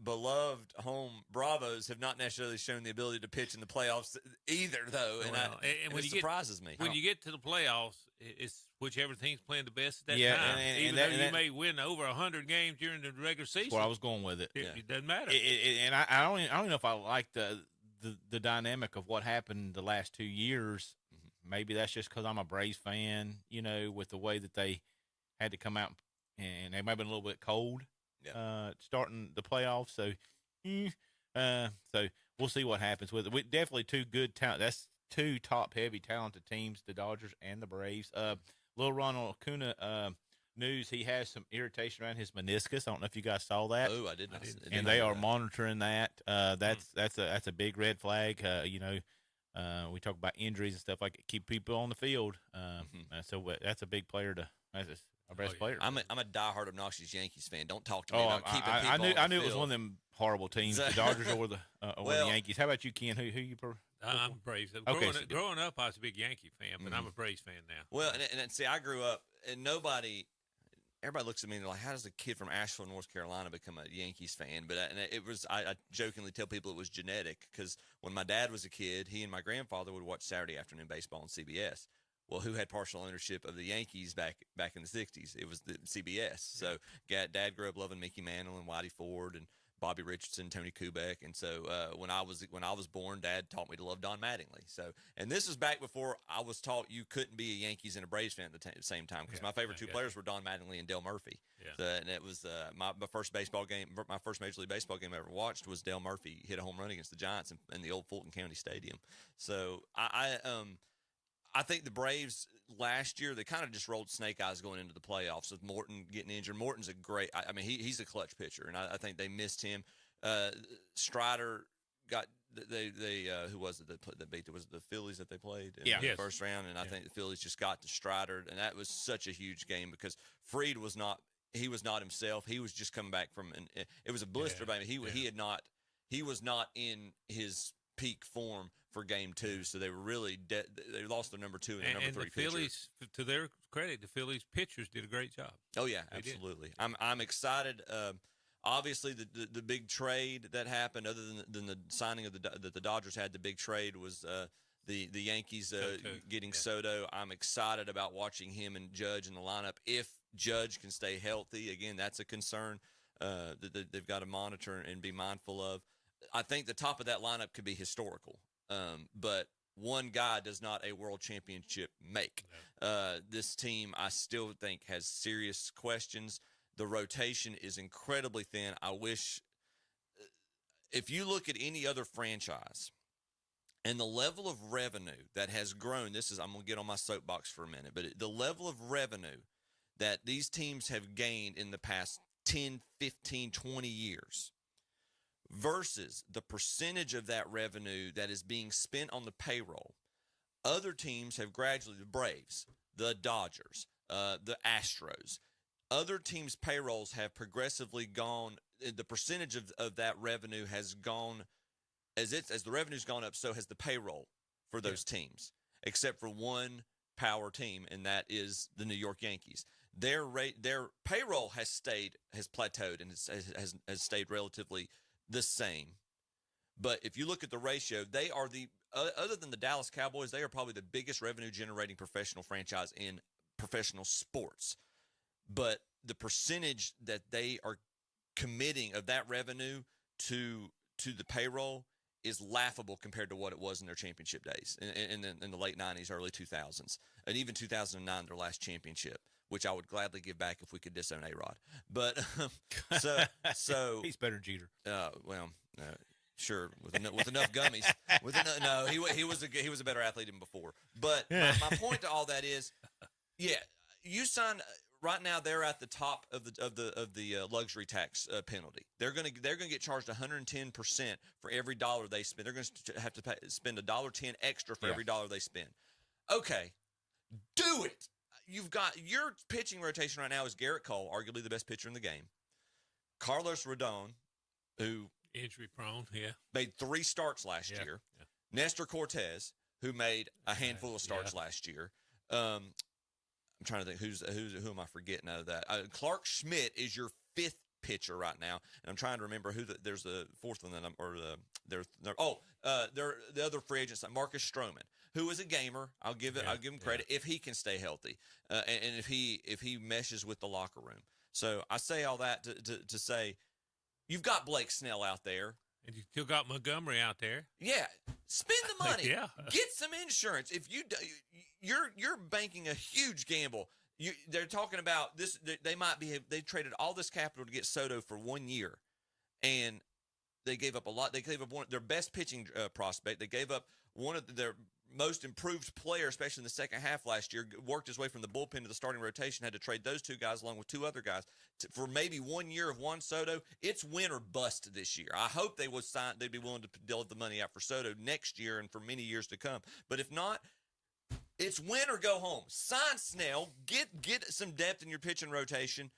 beloved home Bravos have not necessarily shown the ability to pitch in the playoffs either, though, and it surprises me. When you get to the playoffs, it's whichever team's playing the best at that Yeah, time. and Even that- though and you that- may win over 100 games during the regular season. That's where I was going with it. It doesn't matter. And I don't even know if I like the dynamic of what happened the last 2 years. Maybe that's just because I'm a Braves fan, with the way that they had to come out, and they might have been a little bit cold starting the playoffs. So, so we'll see what happens with it. Definitely two good talent. That's two top-heavy, talented teams, the Dodgers and the Braves. Little Ronald Acuna news, he has some irritation around his meniscus. I don't know if you guys saw that. Oh, I didn't. And they are monitoring that. That's a big red flag. We talk about injuries and stuff like that. Keep people on the field. So that's a big player that's our best player. I'm a diehard obnoxious Yankees fan. Don't talk to me about keeping people on the I knew field. it was one of them horrible teams, the Dodgers or the Yankees. How about you, Ken? Who you prefer? I'm a Braves. Okay, Growing up, I was a big Yankee fan, but I'm a Braves fan now. Well, and see, I grew up, and everybody looks at me and they're like, how does a kid from Asheville, North Carolina become a Yankees fan? But I jokingly tell people it was genetic, because when my dad was a kid, he and my grandfather would watch Saturday afternoon baseball on CBS. Well, who had partial ownership of the Yankees back in the 60s? It was the CBS. So Dad grew up loving Mickey Mantle and Whitey Ford and Bobby Richardson, Tony Kubek. And so when I was born, Dad taught me to love Don Mattingly. So, and this was back before I was taught you couldn't be a Yankees and a Braves fan at the same time, because my favorite two players were Don Mattingly and Dale Murphy. Yeah. So, and it was my first baseball game, my first Major League Baseball game I ever watched was Dale Murphy hit a home run against the Giants in the old Fulton County Stadium. So I think the Braves last year, they kind of just rolled snake eyes going into the playoffs with Morton getting injured. Morton's a great, he's a clutch pitcher, and I think they missed him. Strider got, who was it that beat, was it the Phillies that they played in the first round? And I think the Phillies just got to Strider, and that was such a huge game because Fried was not himself. He was just coming back from, it was a blister, but he was not in his peak form for game 2, so they were really they lost their number 2 and their number 3 the Phillies, to their credit, the Phillies pitchers did a great job. Oh yeah, absolutely. I'm excited. Obviously, the big trade that happened, other than the signing of that the Dodgers had, the big trade was the Yankees getting Soto. I'm excited about watching him and Judge in the lineup. If Judge can stay healthy, again, that's a concern that they've got to monitor and be mindful of. I think the top of that lineup could be historical, but one guy does not a world championship make. This team, I still think, has serious questions. The rotation is incredibly thin. I wish, if you look at any other franchise and the level of revenue that has grown, I'm going to get on my soapbox for a minute, but the level of revenue that these teams have gained in the past 10, 15, 20 years versus the percentage of that revenue that is being spent on the payroll. Other teams have gradually, the Braves, the Dodgers, the Astros, other teams' payrolls have progressively gone, the percentage of that revenue has gone, as the revenue's gone up, so has the payroll for those teams, except for one power team, and that is the New York Yankees. Their payroll has plateaued and has stayed relatively the same. But if you look at the ratio, they are other than the Dallas Cowboys, they are probably the biggest revenue generating professional franchise in professional sports. But the percentage that they are committing of that revenue to the payroll is laughable compared to what it was in their championship days in the late 90s, early 2000s, and even 2009, their last championship, which I would gladly give back if we could disown A-Rod. But so he's better than Jeter. Sure, with enough gummies. He was a better athlete than before. But my point to all that is, you sign. Right now, they're at the top of the luxury tax penalty. They're going to get charged 110% for every dollar they spend. They're going to have to spend $1.10 extra for every dollar they spend. Okay, do it. you've got your pitching rotation right now is Garrett Cole, arguably the best pitcher in the game. Carlos Rodon, who injury prone, made 3 starts last year. Yeah. Nestor Cortez, who made a handful of starts last year. I'm trying to think who am I forgetting out of that? Clark Schmidt is your 5th pitcher right now, and I'm trying to remember there's the 4th one the other free agents like Marcus Stroman, who is a gamer. I'll give him credit if he can stay healthy, and if he meshes with the locker room. So I say all that to say you've got Blake Snell out there. And you still got Montgomery out there. Yeah, spend the money. Yeah. Get some insurance. If you're banking a huge gamble. They're talking about this. They traded all this capital to get Soto for 1 year, and they gave up a lot. They gave up their best pitching prospect. They gave up one of their most improved player, especially in the second half last year. Worked his way from the bullpen to the starting rotation. Had to trade those 2 guys along with 2 other guys for maybe 1 year of Juan Soto. It's win or bust this year. I hope they would sign. They'd be willing to deal the money out for Soto next year and for many years to come. But if not, it's win or go home. Sign Snell. Get some depth in your pitching rotation,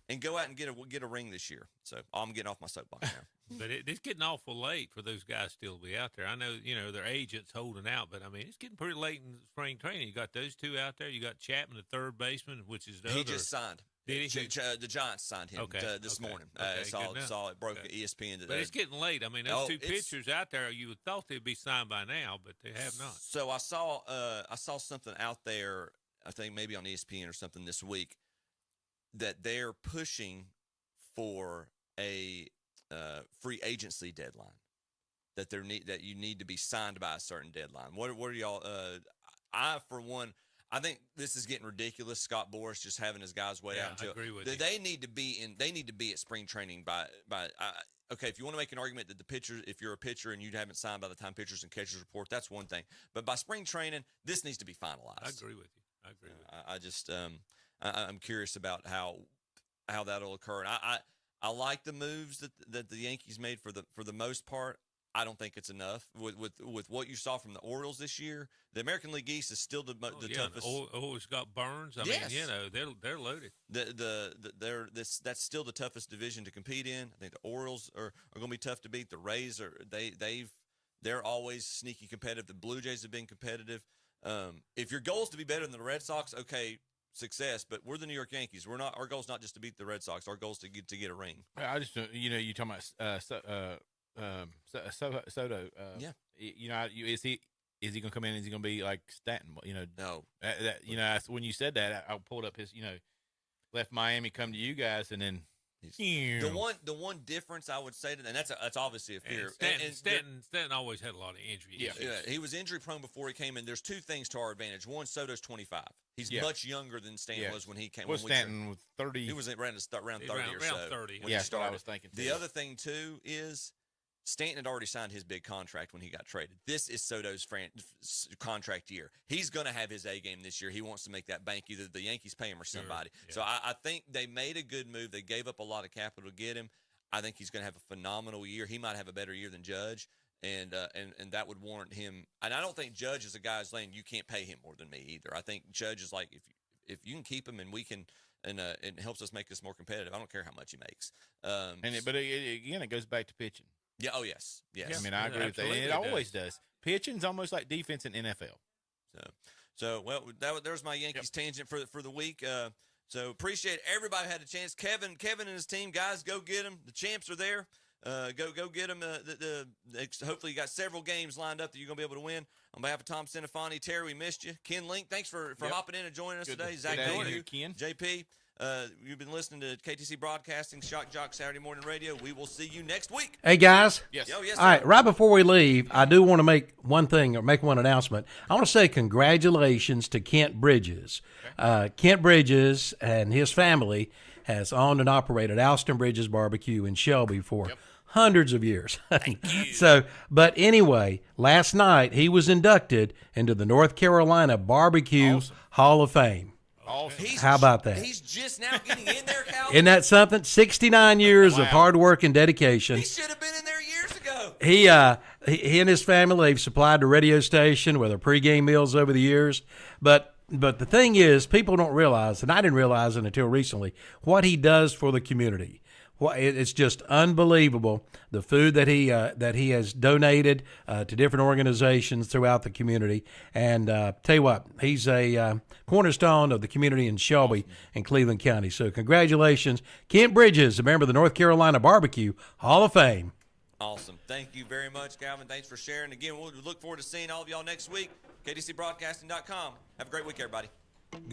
and go out and get a ring this year. So I'm getting off my soapbox now. But it's getting awful late for those guys still to be out there. I know, their agents holding out, but, I mean, it's getting pretty late in spring training. You got those 2 out there. You got Chapman, the 3rd baseman, which is the other. He just signed. Did he? The Giants signed him this morning. Saw it broke ESPN today. But it's getting late. I mean, those 2 pitchers out there, you would thought they'd be signed by now, but they have not. So I saw something out there, I think maybe on ESPN or something this week, that they're pushing for a free agency deadline. That you need to be signed by a certain deadline. What are y'all? I for one. I think this is getting ridiculous. Scott Boras just having his guys wait out until I agree with you. They need to be at spring training by. Okay, if you want to make an argument that the pitcher, if you're a pitcher and you haven't signed by the time pitchers and catchers report, that's one thing. But by spring training, this needs to be finalized. I agree with you. I'm curious about how that'll occur. And I like the moves that the Yankees made for the most part. I don't think it's enough with what you saw from the Orioles this year. The American League East is still the toughest. Always got Burns. I mean, they're loaded. That's still the toughest division to compete in. I think the Orioles are going to be tough to beat. The Rays they're always sneaky competitive. The Blue Jays have been competitive. If your goal is to be better than the Red Sox, okay, success. But we're the New York Yankees. We're not. Our goal is not just to beat the Red Sox. Our goal is to get a ring. I just you talking about Soto. Is he going to come in? Is he going to be like Stanton? No. That's when you said that, I pulled up his. Left Miami, come to you guys, and then the one difference I would say, and that's obviously a fear. Stanton always had a lot of injury. Yeah, he was injury prone before he came in. There's 2 things to our advantage. One, Soto's 25. He's much younger than Stanton was when he came. Well, Stanton was 30. He was around 30 or so. 30. When he started. I was thinking. The other thing too is Stanton had already signed his big contract when he got traded. This is Soto's contract year. He's going to have his A game this year. He wants to make that bank. Either the Yankees pay him or somebody. Sure, yeah. So I think they made a good move. They gave up a lot of capital to get him. I think he's going to have a phenomenal year. He might have a better year than Judge, and that would warrant him. And I don't think Judge is a guy who's saying you can't pay him more than me either. I think Judge is like, if you can keep him and we can, and it helps us make this more competitive. I don't care how much he makes. But again, it goes back to pitching. Yeah. Oh, yes. Yes. I mean, I agree with that. And it always does. Pitching's almost like defense in NFL. So there's my Yankees tangent for the week. So appreciate everybody had a chance. Kevin and his team, guys, go get them. The champs are there. Go get them. Hopefully you got several games lined up that you're going to be able to win. On behalf of Tom Cinefani, Terry, we missed you. Ken Link, thanks for hopping in and joining us today. Zach Doherty, Ken. JP. You've been listening to KTC Broadcasting, Shock Jock Saturday Morning Radio. We will see you next week. Hey, guys. Yes. All right, right before we leave, I do want to make one announcement. I want to say congratulations to Kent Bridges. Kent Bridges and his family has owned and operated Alston Bridges Barbecue in Shelby for hundreds of years. Thank you. But anyway, last night he was inducted into the North Carolina Barbecue Hall of Fame. Awesome. How about that? He's just now getting in there, Cal. Isn't that something? 69 years of hard work and dedication. He should have been in there years ago. He and his family, they've supplied the radio station with their pregame meals over the years. But But the thing is, people don't realize, and I didn't realize it until recently, what he does for the community. It's just unbelievable, the food that he has donated to different organizations throughout the community. And tell you what, he's a cornerstone of the community in Shelby and Cleveland County. So congratulations, Kent Bridges, a member of the North Carolina Barbecue Hall of Fame. Awesome. Thank you very much, Calvin. Thanks for sharing. Again, we'll look forward to seeing all of y'all next week. KDCBroadcasting.com. Have a great week, everybody.